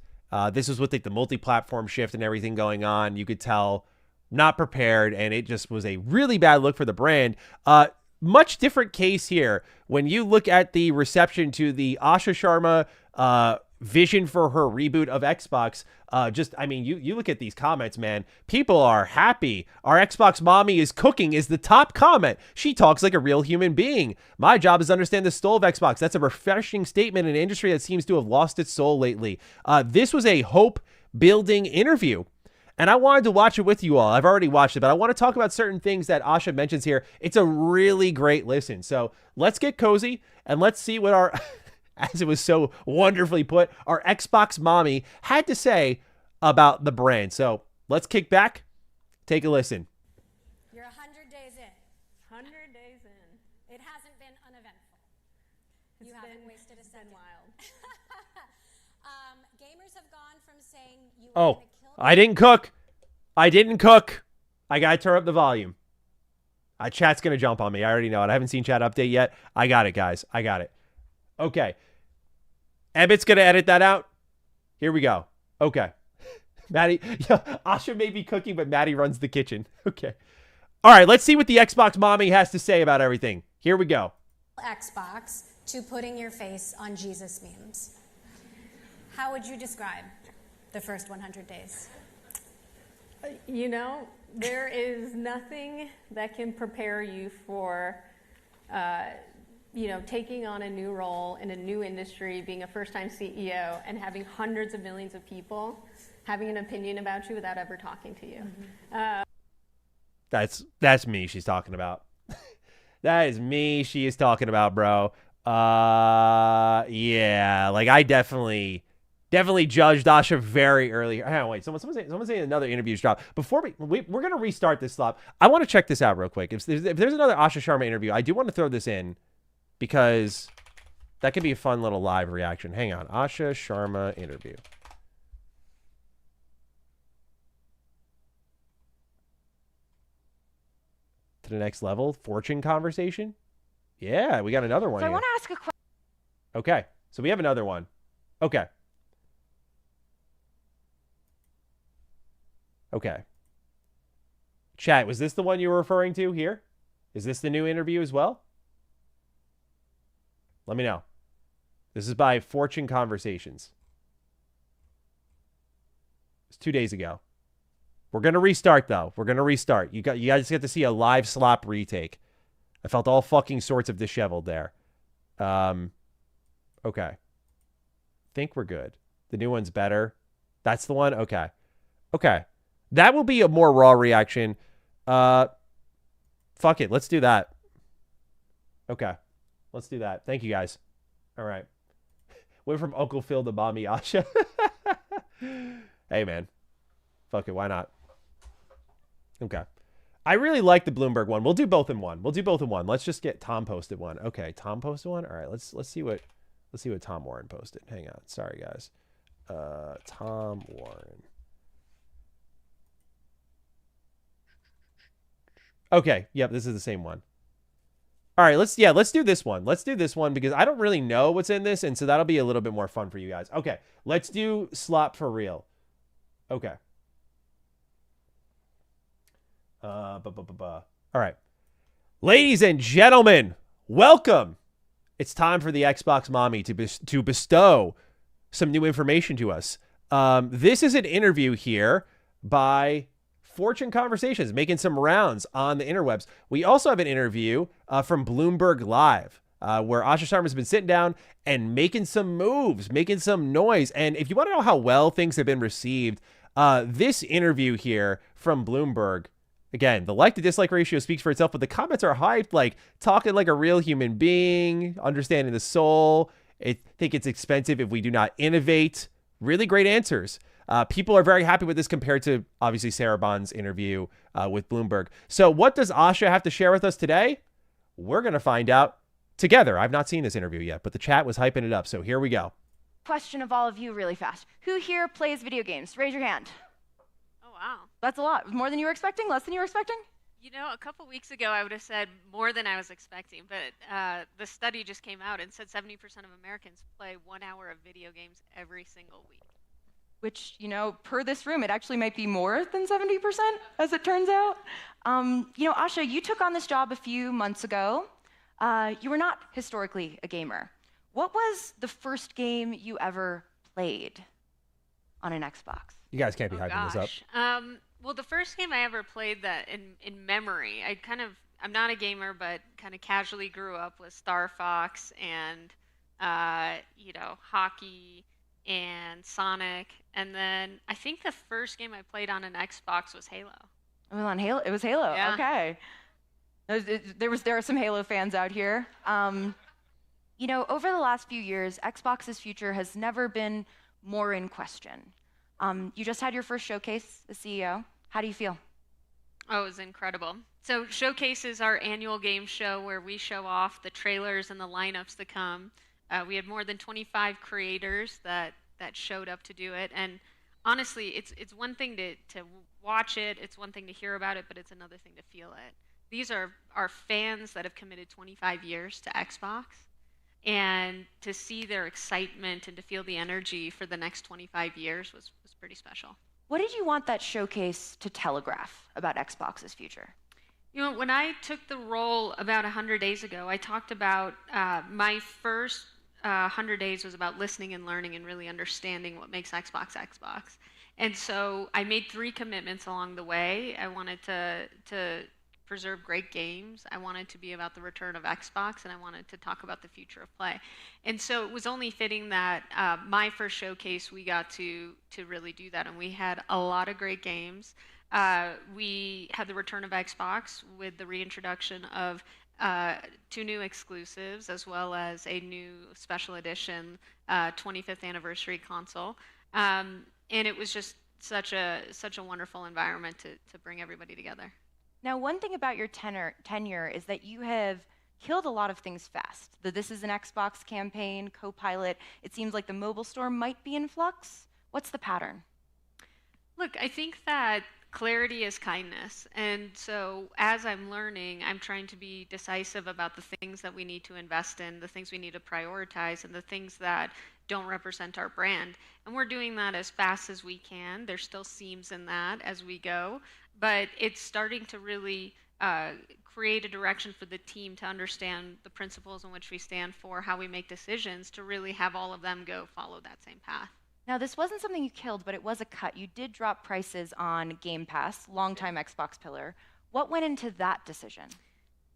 Speaker 1: This was with like the multi-platform shift and everything going on. You could tell not prepared, and it just was a really bad look for the brand. Much different case here. When you look at the reception to the Asha Sharma vision for her reboot of Xbox, I mean, you look at these comments, man. People are happy. Our Xbox mommy is cooking is the top comment. She talks like a real human being. My job is to understand the soul of Xbox. That's a refreshing statement in an industry that seems to have lost its soul lately. This was a hope-building interview, and I wanted to watch it with you all. I've already watched it, but I want to talk about certain things that Asha mentions here. It's a really great listen. So let's get cozy, and let's see what our... as it was so wonderfully put, our Xbox mommy had to say about the brand. So let's kick back, take a listen.
Speaker 6: You're 100 days in. 100 days in. It hasn't been uneventful. You haven't wasted a second. Wild. Gamers have gone from saying you were gonna kill...
Speaker 1: I didn't cook. I didn't cook. I got to turn up the volume. Chat's going to jump on me. I already know it. I haven't seen chat update yet. I got it, guys. I got it. Okay. Ebbett's going to edit that out. Here we go. Okay. Maddie, yeah, Asha may be cooking, but Maddie runs the kitchen. Okay. All right, let's see what the Xbox mommy has to say about everything. Here we go.
Speaker 6: Xbox to putting your face on Jesus memes. How would you describe the first 100 days?
Speaker 7: You know, there is nothing that can prepare you for taking on a new role in a new industry, being a first-time CEO, and having hundreds of millions of people having an opinion about you without ever talking to you.
Speaker 1: That's me she's talking about. That is me she is talking about, bro. Yeah, like I definitely judged Asha very early. Hang on, wait. Someone saying another interview's dropped. Before we're going to restart this slop. I want to check this out real quick. If there's another Asha Sharma interview, I do want to throw this in because that could be a fun little live reaction. Hang on. Asha Sharma interview. to the next level. Fortune conversation. Yeah, we got another one
Speaker 8: So I
Speaker 1: here.
Speaker 8: want to ask a question.
Speaker 1: Okay, so we have another one. Okay. Okay. Chat, was this the one you were referring to here? Is this the new interview as well? Let me know. This is by Fortune Conversations. It's 2 days ago. We're going to restart, though. We're going to restart. You guys get to see a live slop retake. I felt all fucking sorts of disheveled there. Okay. Think we're good. The new one's better. That's the one? Okay. Okay. That will be a more raw reaction. Fuck it. Let's do that. Okay. Let's do that. Thank you, guys. All right. Went from Uncle Phil to Mommy Asha. Hey, man. Fuck it. Why not? Okay. I really like the Bloomberg one. We'll do both in one. Let's just get Tom posted one. Okay, Tom posted one. All right, let's see what Tom Warren posted. Hang on. Sorry, guys. Tom Warren. Okay. Yep, this is the same one. All right, let's do this one. Let's do this one because I don't really know what's in this, and so that'll be a little bit more fun for you guys. Okay, let's do slop for real. Okay. All right. Ladies and gentlemen, welcome. It's time for the Xbox Mommy to bestow some new information to us. This is an interview here by Fortune Conversations, making some rounds on the interwebs. We also have an interview from Bloomberg Live, where Asha Sharma's been sitting down and making some moves, making some noise. And if you want to know how well things have been received, this interview here from Bloomberg, again, the like to dislike ratio speaks for itself, but the comments are hyped, like talking like a real human being, understanding the soul. I think it's expensive if we do not innovate. Really great answers. People are very happy with this compared to, obviously, Sarah Bond's interview with Bloomberg. So what does Asha have to share with us today? We're going to find out together. I've not seen this interview yet, but the chat was hyping it up. So here we go.
Speaker 8: Question of all of you really fast. Who here plays video games? Raise your hand.
Speaker 9: Oh, wow.
Speaker 8: That's a lot. More than you were expecting? Less than you were expecting?
Speaker 9: You know, a couple weeks ago, I would have said more than I was expecting, but the study just came out and said 70% of Americans play 1 hour of video games every single week.
Speaker 8: Which, you know, per this room, it actually might be more than 70%, as it turns out. You know, Asha, you took on this job a few months ago. You were not historically a gamer. What was the first game you ever played on an Xbox?
Speaker 1: You guys can't be hyping this up.
Speaker 9: Well, the first game I ever played that in memory, I'm not a gamer, but kind of casually grew up with Star Fox and, you know, hockey and Sonic. And then I think the first game I played on an Xbox was Halo.
Speaker 8: It was on Halo. It was Halo.
Speaker 9: Yeah.
Speaker 8: Okay. There are some Halo fans out here. You know, over the last few years, Xbox's future has never been more in question. You just had your first showcase as CEO. How do you feel?
Speaker 9: Oh, it was incredible. So Showcase is our annual game show where we show off the trailers and the lineups to come. We had more than 25 creators that showed up to do it. And honestly, it's one thing to watch it, it's one thing to hear about it, but it's another thing to feel it. These are our fans that have committed 25 years to Xbox. And to see their excitement and to feel the energy for the next 25 years was pretty special.
Speaker 8: What did you want that showcase to telegraph about Xbox's future?
Speaker 9: You know, when I took the role about 100 days ago, I talked about my first 100 days was about listening and learning and really understanding what makes Xbox Xbox. And so I made 3 commitments along the way. I wanted to preserve great games. I wanted to be about the return of Xbox, and I wanted to talk about the future of play. And so it was only fitting that my first showcase, we got to really do that, and we had a lot of great games. We had the return of Xbox with the reintroduction of 2 new exclusives, as well as a new special edition 25th anniversary console. And it was just such a wonderful environment to bring everybody together.
Speaker 8: Now, one thing about your tenure is that you have killed a lot of things fast. The This Is an Xbox campaign, Copilot, it seems like the mobile store might be in flux. What's the pattern?
Speaker 9: Look, I think that clarity is kindness. And so as I'm learning, I'm trying to be decisive about the things that we need to invest in, the things we need to prioritize, and the things that don't represent our brand. And we're doing that as fast as we can. There's still seams in that as we go, but it's starting to really create a direction for the team to understand the principles in which we stand for, how we make decisions, to really have all of them go follow that same path.
Speaker 8: Now, this wasn't something you killed, but it was a cut. You did drop prices on Game Pass, longtime Xbox pillar. What went into that decision?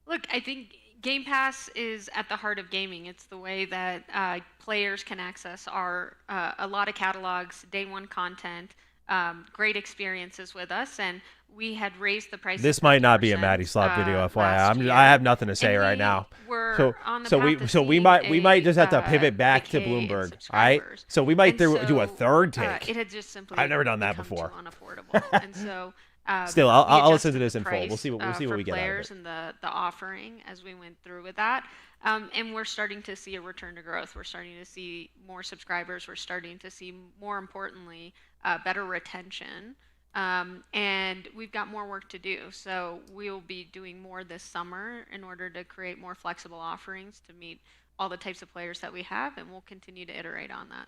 Speaker 9: Look, I think Game Pass is at the heart of gaming. It's the way that players can access a lot of catalogs, day one content, great experiences with us, and we had raised the price.
Speaker 1: This might not be a Matty Slop video, FYI. I have nothing to say right now. So we might just have to pivot back to Bloomberg. All right. So we might do a third take.
Speaker 9: It had just simply
Speaker 1: I've never done that before.
Speaker 9: Unaffordable, and so.
Speaker 1: Still, I'll listen to this in full. We'll see what we get out of it.
Speaker 9: Players and the offering as we went through with that, and we're starting to see a return to growth. We're starting to see more subscribers. We're starting to see, more importantly, better retention, and we've got more work to do. So we'll be doing more this summer in order to create more flexible offerings to meet all the types of players that we have, and we'll continue to iterate on that.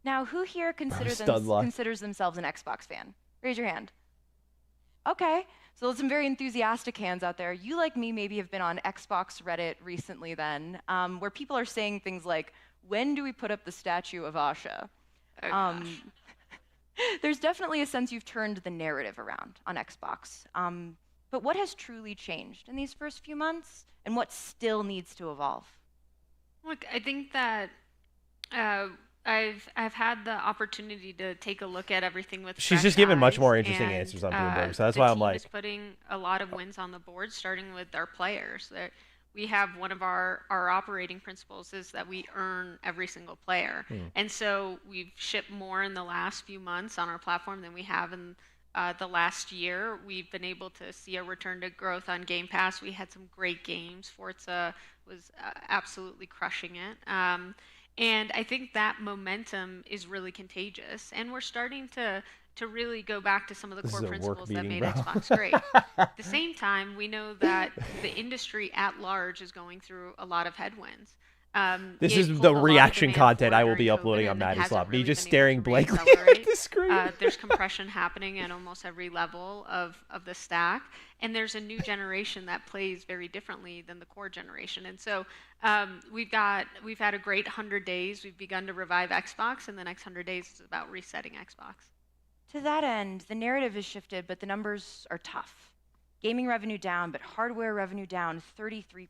Speaker 8: Now, who here considers themselves an Xbox fan? Raise your hand. Okay, so there's some very enthusiastic hands out there. You, like me, maybe have been on Xbox Reddit recently then, where people are saying things like, when do we put up the statue of Asha? There's definitely a sense you've turned the narrative around on Xbox. But what has truly changed in these first few months, and what still needs to evolve?
Speaker 9: Look, I think that I've had the opportunity to take a look at everything with.
Speaker 1: She's just given much more interesting answers on Bloomberg, so that's why I'm like.
Speaker 9: The team is putting a lot of wins on the board, starting with our players. We have one of our operating principles is that we earn every single player, and so we've shipped more in the last few months on our platform than we have in the last year. We've been able to see a return to growth on Game Pass. We had some great games. Forza was absolutely crushing it. And I think that momentum is really contagious. And we're starting to really go back to some of the core principles that made Xbox great. At the same time, we know that the industry at large is going through a lot of headwinds.
Speaker 1: This is the reaction content I will be uploading on Matty Slop. Me just staring blankly at the screen.
Speaker 9: There's compression happening at almost every level of the stack. And there's a new generation that plays very differently than the core generation. And so we've had a great 100 days. We've begun to revive Xbox, and the next 100 days is about resetting Xbox.
Speaker 8: To that end, the narrative is shifted, but the numbers are tough. Gaming revenue down, but hardware revenue down 33%.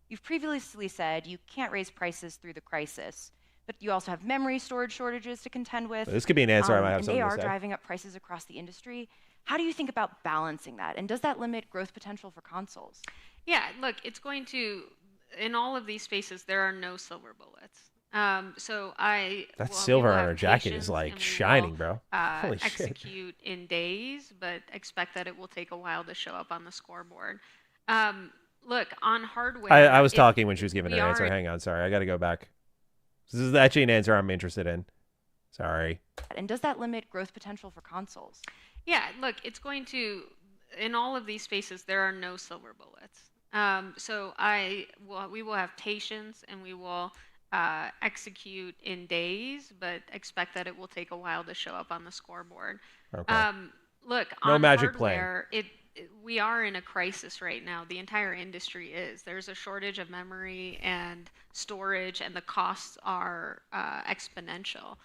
Speaker 8: You've previously said you can't raise prices through the crisis, but you also have memory storage shortages to contend with.
Speaker 1: This could be an answer I might have something to say.
Speaker 8: And they are driving up prices across the industry. How do you think about balancing that? And does that limit growth potential for consoles?
Speaker 9: Yeah, look, it's going to, in all of these spaces, there are no silver bullets.
Speaker 1: That silver on her jacket is like shining, bro. Holy shit.
Speaker 9: Execute in days, but expect that it will take a while to show up on the scoreboard. Look, on hardware.
Speaker 1: I was talking when she was giving an answer. Hang on, sorry, I got to go back. This is actually an answer I'm interested in. Sorry.
Speaker 8: And does that limit growth potential for consoles?
Speaker 9: Yeah, look, it's going to, in all of these spaces, there are no silver bullets. We will have patience, and we will execute in days, but expect that it will take a while to show up on the scoreboard.
Speaker 1: Okay.
Speaker 9: Look,
Speaker 1: no
Speaker 9: on
Speaker 1: magic
Speaker 9: hardware, we are in a crisis right now. The entire industry is. There's a shortage of memory and storage, and the costs are exponential.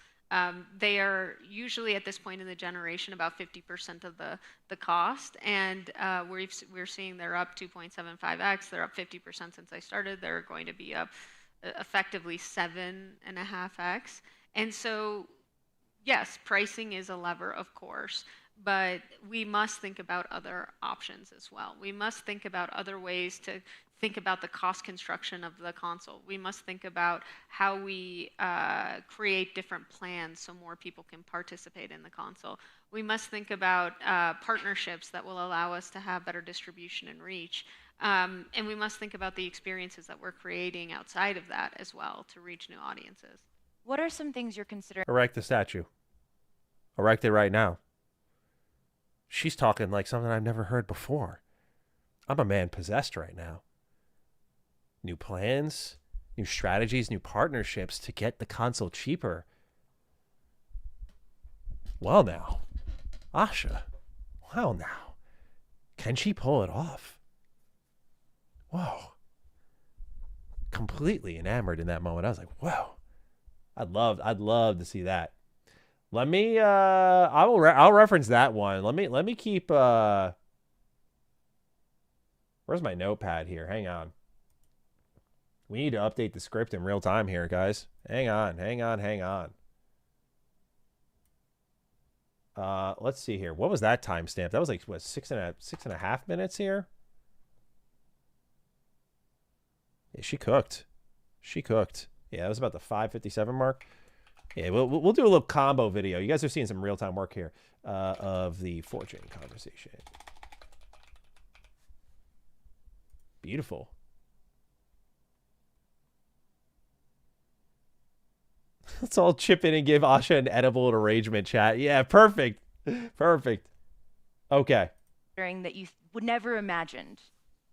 Speaker 9: They are usually at this point in the generation about 50% of the cost, and we're seeing they're up 2.75x. They're up 50% since I started. They're going to be up effectively 7.5x. And so, yes, pricing is a lever, of course, but we must think about other options as well. We must think about other ways to think about the cost construction of the console. We must think about how we create different plans so more people can participate in the console. We must think about partnerships that will allow us to have better distribution and reach. And we must think about the experiences that we're creating outside of that as well to reach new audiences.
Speaker 8: What are some things you're considering?
Speaker 1: Erect the statue. Erect it right now. She's talking like something I've never heard before. I'm a man possessed right now. New plans, new strategies, new partnerships to get the console cheaper. Well now, Asha, well now, can she pull it off? Whoa. Completely enamored in that moment. I was like, whoa. I'd love to see that. Let me I'll reference that one. Let me keep where's my notepad here? Hang on. We need to update the script in real time here, guys. Hang on. Let's see here. What was that timestamp? That was like what, six and a half minutes here? Yeah, she cooked. Yeah, that was about the 5:57 mark. Yeah, we'll do a little combo video. You guys are seeing some real-time work here of the Fortune conversation. Beautiful. Let's all chip in and give Asha an edible arrangement, chat. Yeah, perfect. Okay.
Speaker 8: That you would never imagined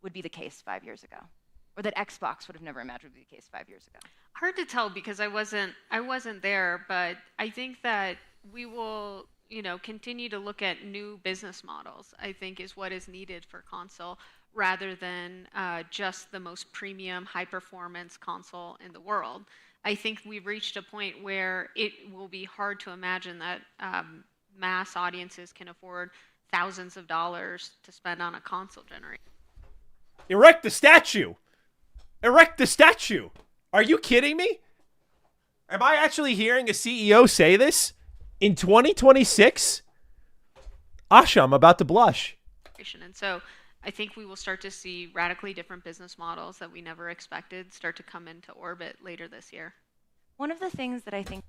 Speaker 8: would be the case 5 years ago, or that Xbox would have never imagined would be the case 5 years ago?
Speaker 9: Hard to tell because I wasn't there, but I think that we will, continue to look at new business models. I think is what is needed for console, rather than just the most premium, high performance console in the world. I think we've reached a point where it will be hard to imagine that mass audiences can afford thousands of dollars to spend on a console generation.
Speaker 1: Erect the statue. Are you kidding me? Am I actually hearing a CEO say this in 2026? Asha, I'm about to blush.
Speaker 9: And so I think we will start to see radically different business models that we never expected start to come into orbit later this year.
Speaker 8: One of the things that I think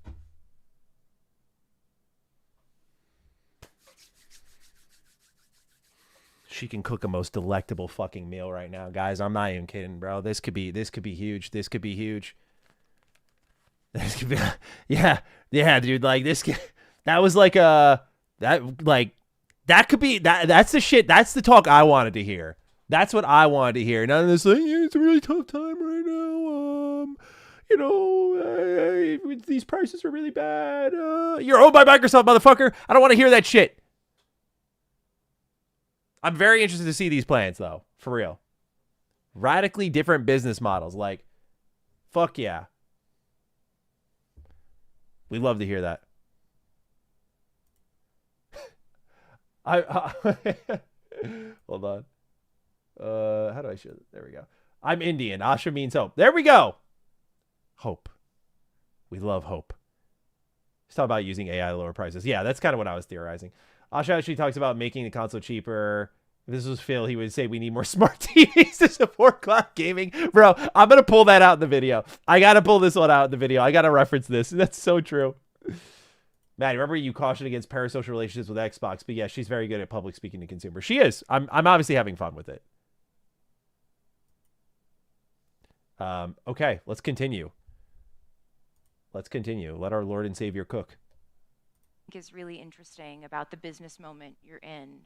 Speaker 1: she can cook a most delectable fucking meal right now, guys. I'm not even kidding, bro. This could be huge. This could be, yeah, dude. Like this, that was like that could be that's the shit. That's the talk I wanted to hear. That's what I wanted to hear. None of this like, yeah, it's a really tough time right now. These prices are really bad. You're owned by Microsoft, motherfucker. I don't want to hear that shit. I'm very interested to see these plans, though. For real. Radically different business models. Like, fuck yeah. We'd love to hear that. Hold on. How do I show it? There we go. I'm Indian. Asha means hope. There we go. Hope. We love hope. Let's talk about using AI to lower prices. Yeah, that's kind of what I was theorizing. Asha actually talks about making the console cheaper. If this was Phil, he would say we need more smart TVs to support cloud gaming. Bro, I'm going to pull that out in the video. I got to pull this one out in the video. I got to reference this. That's so true. Matt, remember you cautioned against parasocial relationships with Xbox, but yeah, she's very good at public speaking to consumers. She is. I'm obviously having fun with it. Okay, let's continue. Let our Lord and Savior cook.
Speaker 8: Is really interesting about the business moment you're in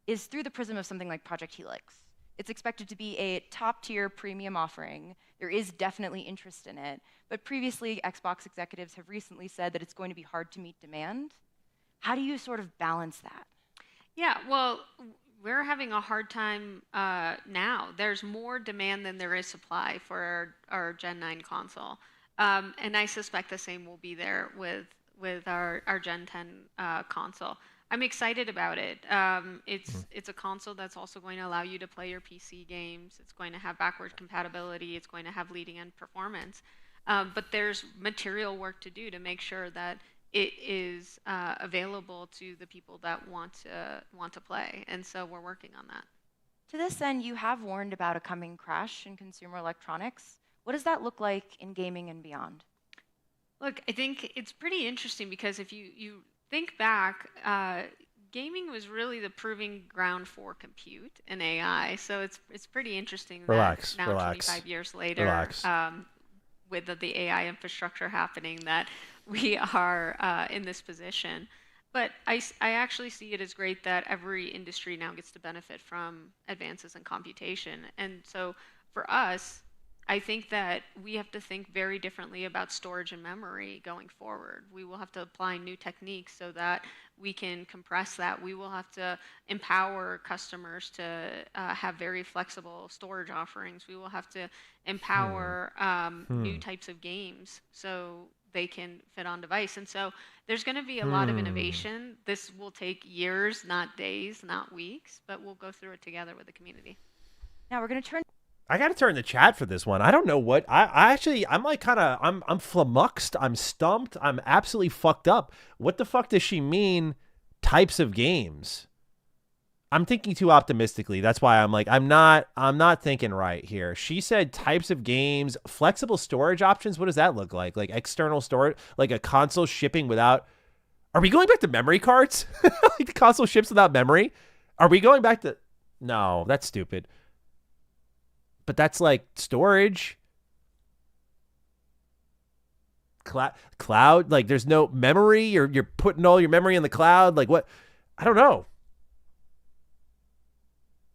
Speaker 8: is through the prism of something like Project Helix. It's expected to be a top-tier premium offering. There is definitely interest in it, but previously Xbox executives have recently said that it's going to be hard to meet demand. How do you sort of balance that?
Speaker 9: Yeah, well, we're having a hard time now. There's more demand than there is supply for our Gen 9 console. And I suspect the same will be there with our Gen 10 console. I'm excited about it. It's a console that's also going to allow you to play your PC games. It's going to have backward compatibility. It's going to have leading-edge performance. But there's material work to do to make sure that it is available to the people that want to play. And so we're working on that.
Speaker 8: To this end, you have warned about a coming crash in consumer electronics. What does that look like in gaming and beyond?
Speaker 9: Look, I think it's pretty interesting because if you think back, gaming was really the proving ground for compute and AI. So it's pretty interesting that now 25 years later, with the AI infrastructure happening, that we are in this position. But I actually see it as great that every industry now gets to benefit from advances in computation. And so for us, I think that we have to think very differently about storage and memory going forward. We will have to apply new techniques so that we can compress that. We will have to empower customers to have very flexible storage offerings. We will have to empower new types of games so they can fit on device. And so there's going to be a lot of innovation. This will take years, not days, not weeks, but we'll go through it together with the community.
Speaker 8: Now we're going to turn.
Speaker 1: I got to turn the chat for this one. I don't know what I'm like I'm flummoxed. I'm stumped. I'm absolutely fucked up. What the fuck does she mean? Types of games. I'm thinking too optimistically. That's why I'm like, I'm not thinking right here. She said types of games, flexible storage options. What does that look like? Like external storage, like a console shipping without, are we going back to memory cards? Like the console ships without memory? Are we going back to, no, that's stupid. But that's like storage. Cloud, like there's no memory. You're putting all your memory in the cloud. Like what? I don't know.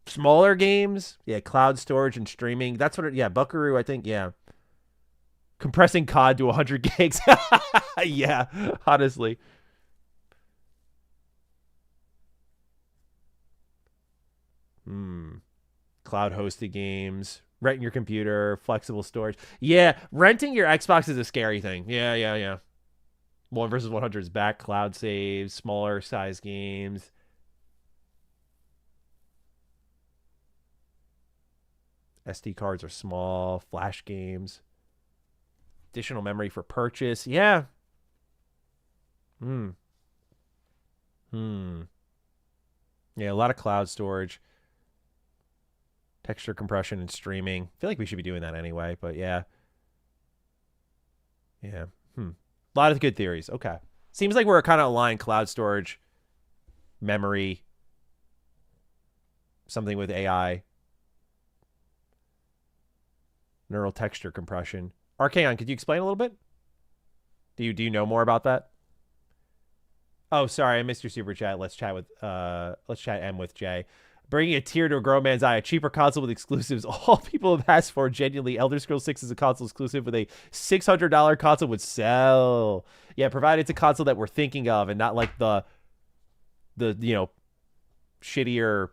Speaker 1: Smaller games, yeah, cloud storage and streaming. That's what it, yeah, Buckaroo, I think, yeah. Compressing COD to 100 gigs. Yeah, honestly. Cloud hosted games, renting your computer, flexible storage. Yeah, renting your Xbox is a scary thing. Yeah. 1 versus 100 is back. Cloud saves, smaller size games. SD cards are small, flash games. Additional memory for purchase. Yeah. Yeah, a lot of cloud storage. Texture compression and streaming. I feel like we should be doing that anyway, but yeah. Yeah. A lot of good theories. Okay. Seems like we're kind of aligned cloud storage, memory, something with AI. Neural texture compression. Archaon, could you explain a little bit? Do you know more about that? Oh, sorry, I missed your super chat. Let's chat M with Jay. Bringing a tear to a grown man's eye. A cheaper console with exclusives. All people have asked for. Genuinely, Elder Scrolls 6 is a console exclusive with a $600 console would sell. Yeah, provided it's a console that we're thinking of and not like the shittier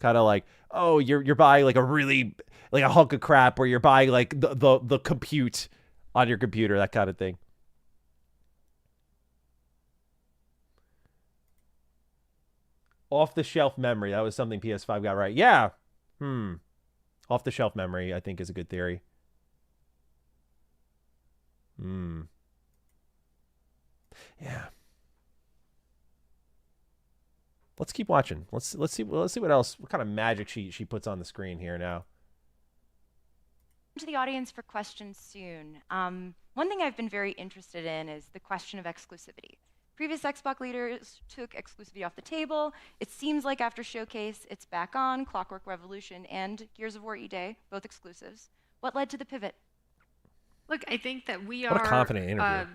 Speaker 1: kind of like, oh, you're buying like a really like a hunk of crap, or you're buying like the compute on your computer, that kind of thing. Off the shelf memory. That was something PS5 got right. Yeah. Off the shelf memory, I think, is a good theory. Yeah. Let's keep watching. Let's see what else, what kind of magic she puts on the screen here now.
Speaker 8: To the audience for questions soon. One thing I've been very interested in is the question of exclusivity. Previous Xbox leaders took exclusivity off the table. It seems like after Showcase, it's back on. Clockwork Revolution and Gears of War E-Day, both exclusives. What led to the pivot?
Speaker 9: Look, I think that we
Speaker 1: What a confident interview.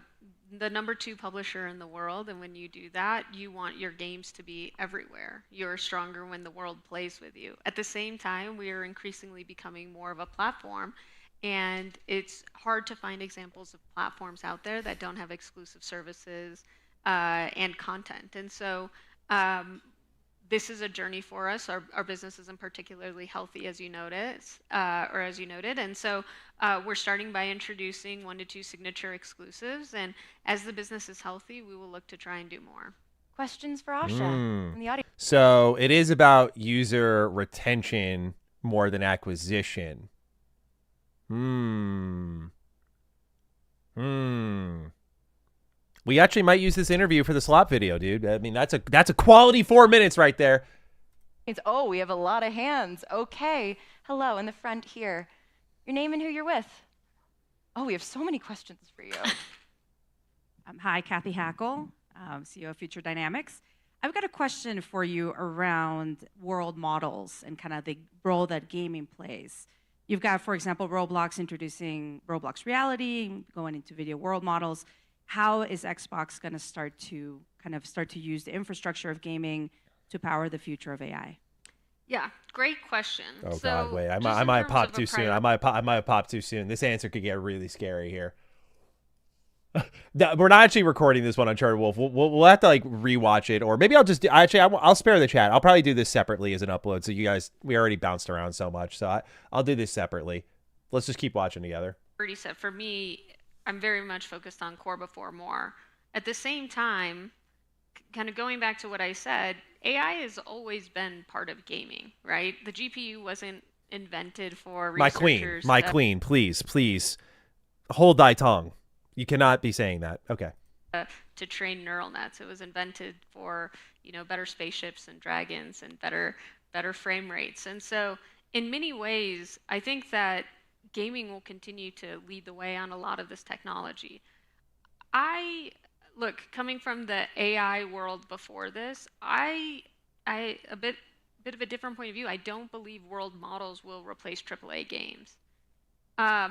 Speaker 9: The #2 publisher in the world, and when you do that, you want your games to be everywhere. You're stronger when the world plays with you. At the same time, we are increasingly becoming more of a platform, and it's hard to find examples of platforms out there that don't have exclusive services and content. And so this is a journey for us. Our business isn't particularly healthy, as you noticed, and so we're starting by introducing 1 to 2 signature exclusives. And as the business is healthy, we will look to try and do more.
Speaker 8: Questions for Asha from the audience.
Speaker 1: So it is about user retention more than acquisition. We actually might use this interview for the slot video, dude. I mean, that's a quality 4 minutes right there.
Speaker 8: Oh, we have a lot of hands. Okay. Hello, in the front here. Your name and who you're with. Oh, we have so many questions for you.
Speaker 10: Hi, Kathy Hackle, CEO of Future Dynamics. I've got a question for you around world models and kind of the role that gaming plays. You've got, for example, Roblox introducing Roblox Reality, going into video world models. how is Xbox going to start to use the infrastructure of gaming to power the future of AI?
Speaker 9: Yeah, great question.
Speaker 1: Oh
Speaker 9: So
Speaker 1: God, wait, I
Speaker 9: just in
Speaker 1: might
Speaker 9: terms
Speaker 1: pop
Speaker 9: of a
Speaker 1: too soon. I might pop too soon. This answer could get really scary here. We're not actually recording this one on Charter Wolf. We'll have to like rewatch it, or maybe I'll just I'll spare the chat. I'll probably do this separately as an upload. So you guys, we already bounced around so much, so I'll do this separately. Let's just keep watching together.
Speaker 9: Already said, for me, I'm very much focused on core before more. At the same time, kind of going back to what I said, AI has always been part of gaming, right? The GPU wasn't invented for researchers.
Speaker 1: My queen, please, hold thy tongue. You cannot be saying that. Okay.
Speaker 9: To train neural nets. It was invented for, better spaceships and dragons and better frame rates. And so in many ways, I think that gaming will continue to lead the way on a lot of this technology. Look, coming from the AI world before this, a bit of a different point of view. I don't believe world models will replace AAA games.
Speaker 1: But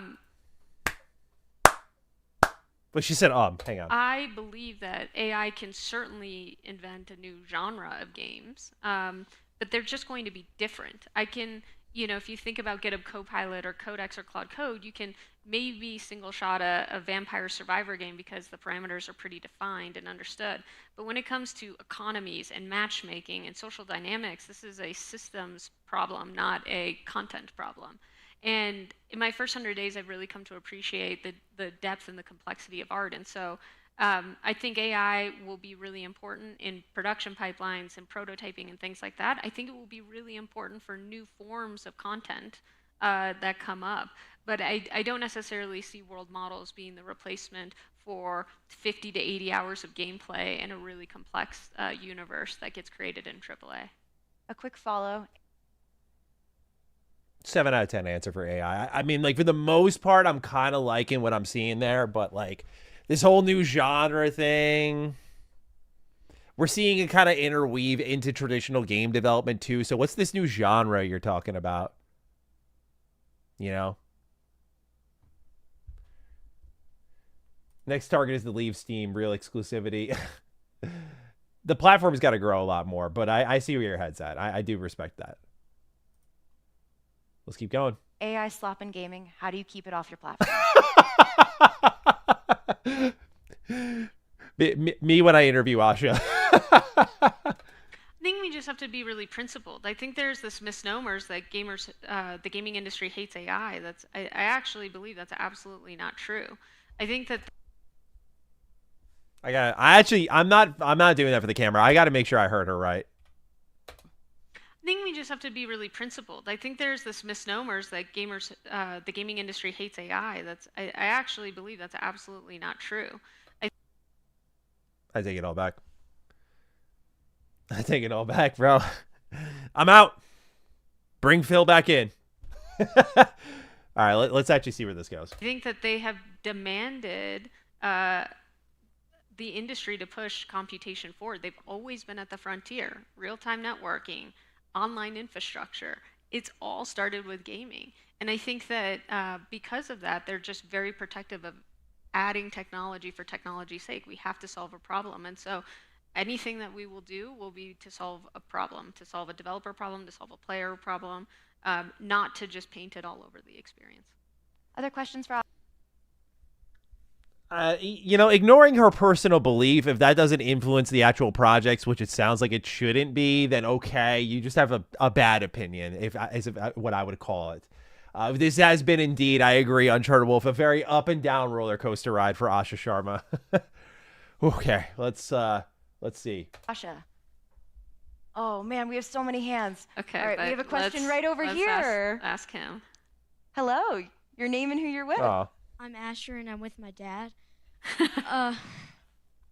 Speaker 1: she said, hang on.
Speaker 9: I believe that AI can certainly invent a new genre of games, but they're just going to be different. If you think about GitHub Copilot or Codex or Claude Code, you can maybe single shot a vampire survivor game because the parameters are pretty defined and understood. But when it comes to economies and matchmaking and social dynamics, this is a systems problem, not a content problem. And in my first 100 days, I've really come to appreciate the depth and the complexity of art. And so I think AI will be really important in production pipelines and prototyping and things like that. I think it will be really important for new forms of content that come up. But I don't necessarily see world models being the replacement for 50 to 80 hours of gameplay in a really complex universe that gets created in AAA.
Speaker 8: A quick follow.
Speaker 1: 7 out of 10 answer for AI. I mean, like, for the most part, I'm kind of liking what I'm seeing there, but like this whole new genre thing, we're seeing it kind of interweave into traditional game development too. So what's this new genre you're talking about? Next target is to leave Steam, real exclusivity. The platform's got to grow a lot more, but I see where your head's at. I do respect that. Let's keep going.
Speaker 8: AI slop in gaming. How do you keep it off your platform?
Speaker 1: me when I interview Asha.
Speaker 9: I think we just have to be really principled. I think there's this misnomers that the gaming industry hates AI. I actually believe that's absolutely not true. I think that
Speaker 1: I'm not doing that for the camera. I got to make sure I heard her right.
Speaker 9: I think we just have to be really principled. I think there's this misnomers that the gaming industry hates AI. I actually believe that's absolutely not true.
Speaker 1: I take it all back. I take it all back, bro. I'm out. Bring Phil back in. All right, let's actually see where this goes.
Speaker 9: I think that they have demanded the industry to push computation forward. They've always been at the frontier. Real-time networking, online infrastructure. It's all started with gaming. And I think that because of that, they're just very protective of adding technology for technology's sake. We have to solve a problem. And so anything that we will do will be to solve a problem, to solve a developer problem, to solve a player problem, not to just paint it all over the experience.
Speaker 8: Other questions for
Speaker 1: ignoring her personal belief, if that doesn't influence the actual projects, which it sounds like it shouldn't be, then okay, you just have a bad opinion, if what I would call it. This has been indeed, I agree, Uncharted Wolf, a very up and down roller coaster ride for Asha Sharma. Okay, let's see.
Speaker 8: Asha. Oh man, we have so many hands.
Speaker 9: Okay,
Speaker 8: all right, we have a question right over here.
Speaker 9: Ask him.
Speaker 8: Hello, your name and who you're with.
Speaker 1: Oh.
Speaker 11: I'm Asher and I'm with my dad.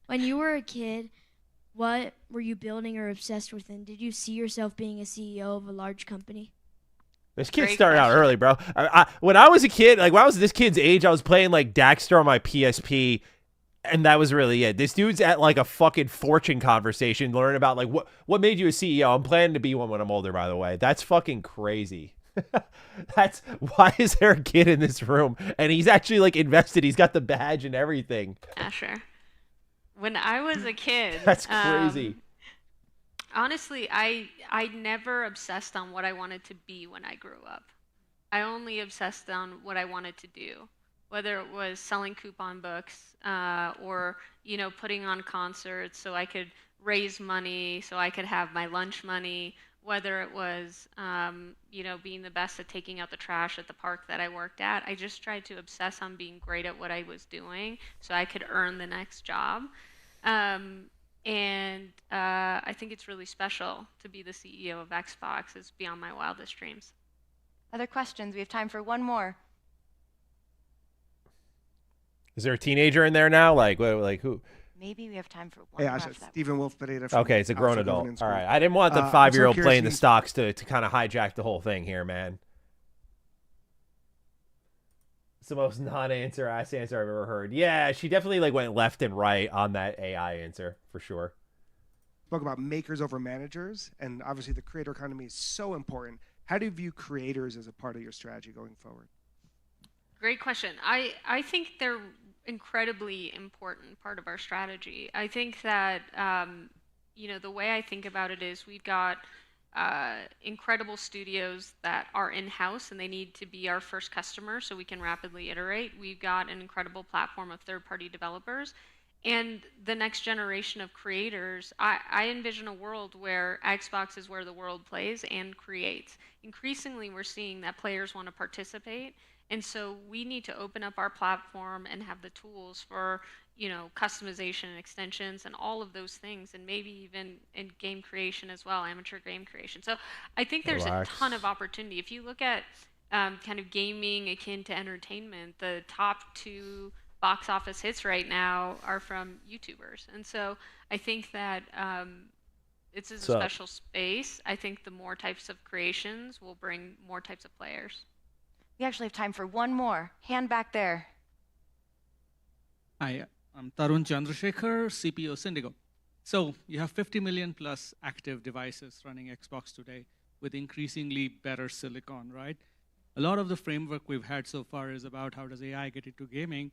Speaker 11: When you were a kid, what were you building or obsessed with, and did you see yourself being a CEO of a large company?
Speaker 1: This kid started out early, bro. When I was a kid, like when I was this kid's age, I was playing like Daxter on my PSP, and that was really it. This dude's at like a fucking fortune conversation, learning about like what made you a CEO. I'm planning to be one when I'm older, by the way. That's fucking crazy. That's why is there a kid in this room, and he's actually like invested. He's got the badge and everything.
Speaker 9: Asher. When I was a kid,
Speaker 1: That's crazy.
Speaker 9: Honestly, I never obsessed on what I wanted to be when I grew up. I only obsessed on what I wanted to do, whether it was selling coupon books or putting on concerts so I could raise money so I could have my lunch money, whether it was being the best at taking out the trash at the park that I worked at. I just tried to obsess on being great at what I was doing so I could earn the next job. And I think it's really special to be the CEO of Xbox. It's beyond my wildest dreams.
Speaker 8: Other questions? We have time for one more.
Speaker 1: Is there a teenager in there now? Like who?
Speaker 8: Maybe we have time for one more.
Speaker 12: Asha, Stephen Wolf Pereira.
Speaker 1: Okay, it's a grown adult. All right. I didn't want the 5-year-old playing the stocks to kind of hijack the whole thing here, man. It's the most non-answer answer I've ever heard. Yeah, she definitely went left and right on that AI answer for sure.
Speaker 12: Spoke about makers over managers, and obviously the creator economy is so important. How do you view creators as a part of your strategy going forward?
Speaker 9: Great question. I think they're incredibly important part of our strategy. I think that the way I think about it is we've got incredible studios that are in-house and they need to be our first customer so we can rapidly iterate. We've got an incredible platform of third-party developers. And the next generation of creators, I envision a world where Xbox is where the world plays and creates. Increasingly, we're seeing that players want to participate. And so we need to open up our platform and have the tools for, customization and extensions and all of those things, and maybe even in game creation as well, amateur game creation. So I think there's a ton of opportunity. If you look at kind of gaming akin to entertainment, the top 2 box office hits right now are from YouTubers. And so I think that it's a special space. I think the more types of creations will bring more types of players.
Speaker 8: We actually have time for one more. Hand back there.
Speaker 13: Hi, I'm Tarun Chandrasekhar, CPO Syndigo. So you have 50 million plus active devices running Xbox today with increasingly better silicon, right? A lot of the framework we've had so far is about how does AI get into gaming.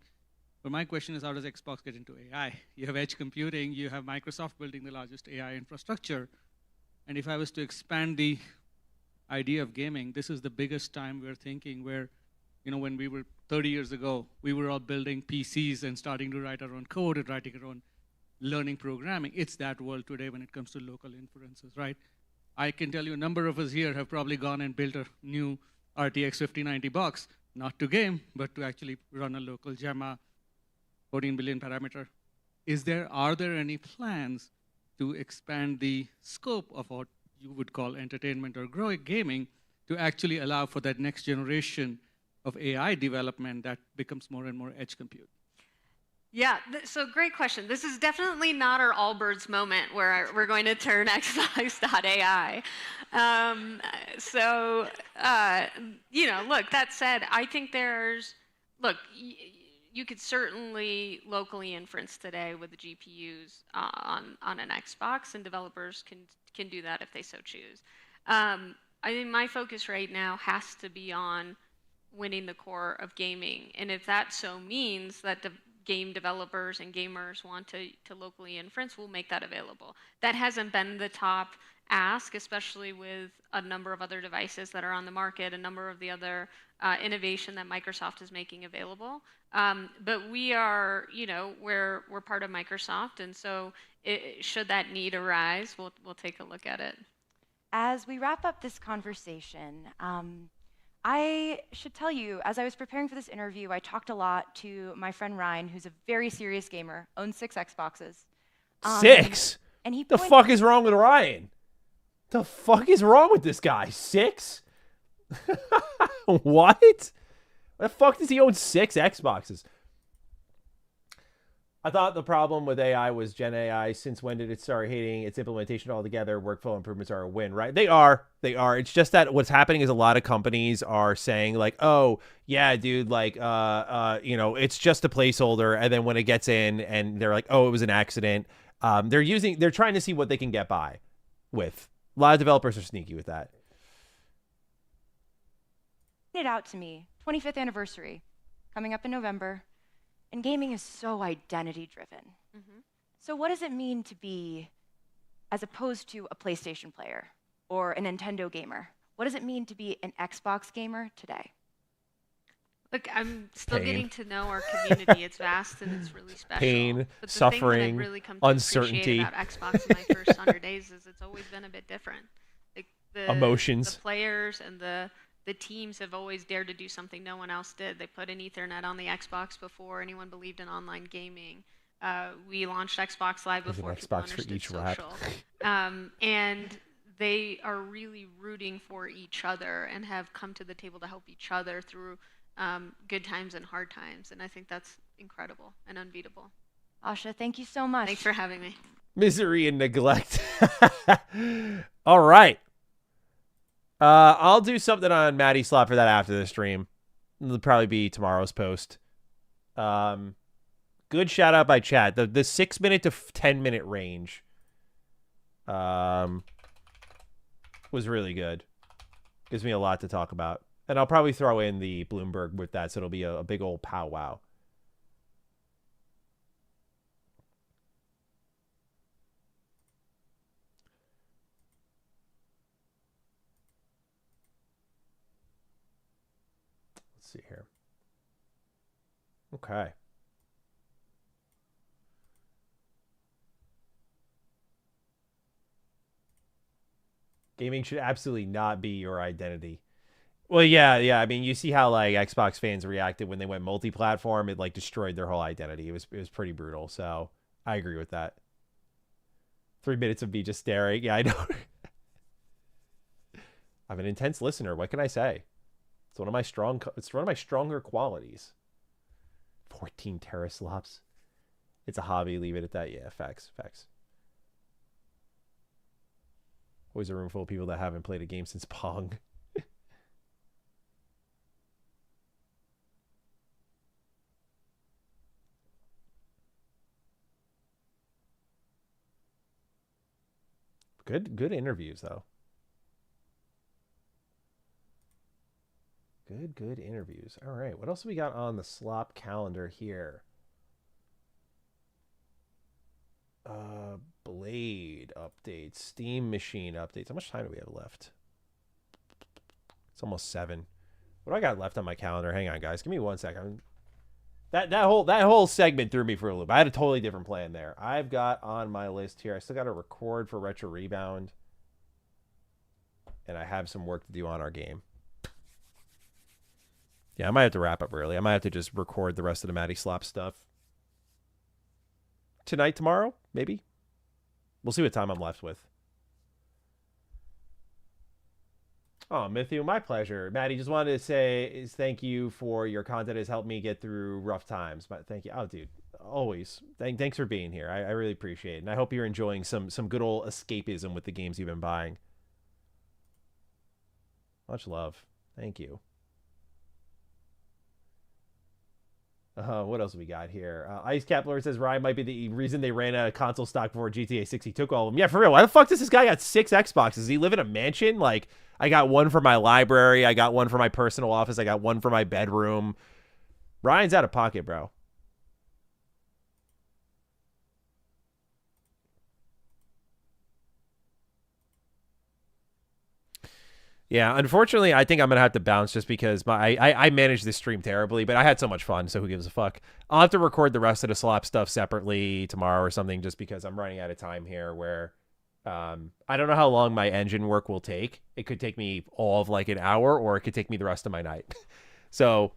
Speaker 13: But my question is, how does Xbox get into AI? You have edge computing, you have Microsoft building the largest AI infrastructure. And if I was to expand the idea of gaming, this is the biggest time we're thinking where, when we were 30 years ago, we were all building PCs and starting to write our own code and writing our own learning programming. It's that world today when it comes to local inferences, right? I can tell you a number of us here have probably gone and built a new RTX 5090 box, not to game, but to actually run a local Gemma 14 billion parameter. Are there any plans to expand the scope of what you would call entertainment or growing gaming to actually allow for that next generation of AI development that becomes more and more edge compute?
Speaker 9: Yeah, so great question. This is definitely not our Allbirds moment where we're going to turn Xbox.ai. Look, that said, I think you could certainly locally inference today with the GPUs on an Xbox, and developers can do that if they so choose. I think my focus right now has to be on winning the core of gaming, and if that so means that game developers and gamers want to locally inference, we'll make that available. That hasn't been the top ask, especially with a number of other devices that are on the market, a number of the other innovation that Microsoft is making available. But we are, we're part of Microsoft, and so should that need arise, we'll take a look at it.
Speaker 8: As we wrap up this conversation, I should tell you, as I was preparing for this interview, I talked a lot to my friend Ryan, who's a very serious gamer, owns 6 Xboxes.
Speaker 1: 6?
Speaker 8: And he
Speaker 1: the fuck is wrong with Ryan? The fuck is wrong with this guy? 6? What? The fuck does he own 6 Xboxes? I thought the problem with AI was Gen AI. Since when did it start hating its implementation altogether? Workflow improvements are a win, right? They are. It's just that what's happening is a lot of companies are saying like, oh, yeah, dude, like, it's just a placeholder. And then when it gets in and they're like, oh, it was an accident. They're trying to see what they can get by with. A lot of developers are sneaky with that.
Speaker 8: It out to me, 25th anniversary, coming up in November. And gaming is so identity driven. So what does it mean to be, as opposed to a PlayStation player or a Nintendo gamer, what does it mean to be an Xbox gamer today?
Speaker 9: Look, I'm still
Speaker 1: Pain.
Speaker 9: getting to know our community. It's vast and it's really special.
Speaker 1: Pain,
Speaker 9: but the
Speaker 1: suffering,
Speaker 9: thing that I've really come to
Speaker 1: uncertainty.
Speaker 9: appreciate about Xbox in my first 100 days is it's always been a bit different. Like
Speaker 1: Emotions.
Speaker 9: The players and the teams have always dared to do something no one else did. They put an Ethernet on the Xbox before anyone believed in online gaming. We launched Xbox Live before people understood social. And they are really rooting for each other and have come to the table to help each other through good times and hard times. And I think that's incredible and unbeatable.
Speaker 8: Asha, thank you so much.
Speaker 9: Thanks for having me.
Speaker 1: Misery and neglect. All right. I'll do something on Matty Slot for that after the stream. It'll probably be tomorrow's post. Good shout out by chat. The 6 minute to 10 minute range was really good. Gives me a lot to talk about. And I'll probably throw in the Bloomberg with that, so it'll be a big old powwow. Let's see here. Okay. Gaming should absolutely not be your identity. Well, yeah. I mean, you see how like Xbox fans reacted when they went multi-platform. It like destroyed their whole identity. It was pretty brutal. So I agree with that. 3 minutes of me just staring. Yeah, I know. I'm an intense listener. What can I say? It's one of my stronger qualities. 14 teraslops. It's a hobby. Leave it at that. Yeah, facts. Always a room full of people that haven't played a game since Pong. Good interviews, though. Good interviews. All right, what else we got on the slop calendar here? Blade updates, Steam Machine updates. How much time do we have left? It's almost 7. What do I got left on my calendar? Hang on, guys. Give me 1 second. That whole segment threw me for a loop. I had a totally different plan there. I've got on my list here. I still got to record for Retro Rebound, and I have some work to do on our game. Yeah, I might have to wrap up early. I might have to just record the rest of the Matty Slop stuff tonight, tomorrow, maybe. We'll see what time I'm left with. Oh, Matthew, my pleasure. Matty, just wanted to say thank you for your content. Has helped me get through rough times. But thank you. Oh, dude, always. Thanks for being here. I really appreciate it. And I hope you're enjoying some good old escapism with the games you've been buying. Much love. Thank you. What else we got here? Ice Cap Lord says Ryan might be the reason they ran out of console stock before GTA 6. He took all of them. Yeah, for real. Why the fuck does this guy got 6 Xboxes? Does he live in a mansion? Like, I got one for my library. I got one for my personal office. I got one for my bedroom. Ryan's out of pocket, bro. Yeah, unfortunately, I think I'm going to have to bounce just because I managed this stream terribly, but I had so much fun, so who gives a fuck? I'll have to record the rest of the slop stuff separately tomorrow or something just because I'm running out of time here where I don't know how long my engine work will take. It could take me all of like an hour or it could take me the rest of my night. So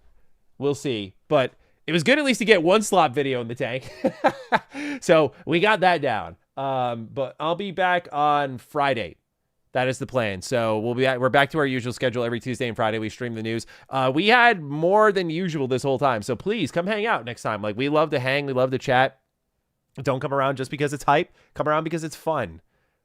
Speaker 1: we'll see. But it was good at least to get one slop video in the tank. So we got that down. But I'll be back on Friday. That is the plan. So we're back to our usual schedule every Tuesday and Friday. We stream the news. We had more than usual this whole time. So please come hang out next time. Like, we love to hang. We love to chat. Don't come around just because it's hype. Come around because it's fun.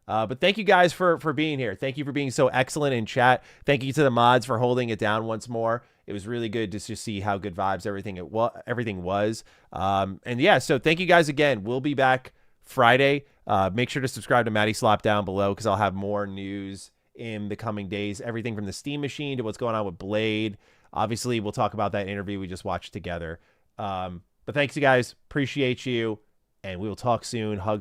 Speaker 1: But thank you guys for being here. Thank you for being so excellent in chat. Thank you to the mods for holding it down once more. It was really good to just see how good vibes everything was. And yeah, so thank you guys again. We'll be back Friday. Make sure to subscribe to Matty Slop down below because I'll have more news in the coming days. Everything from the Steam Machine to what's going on with Blade. Obviously, we'll talk about that interview we just watched together. But thanks, you guys. Appreciate you. and we will talk soon. Hugs.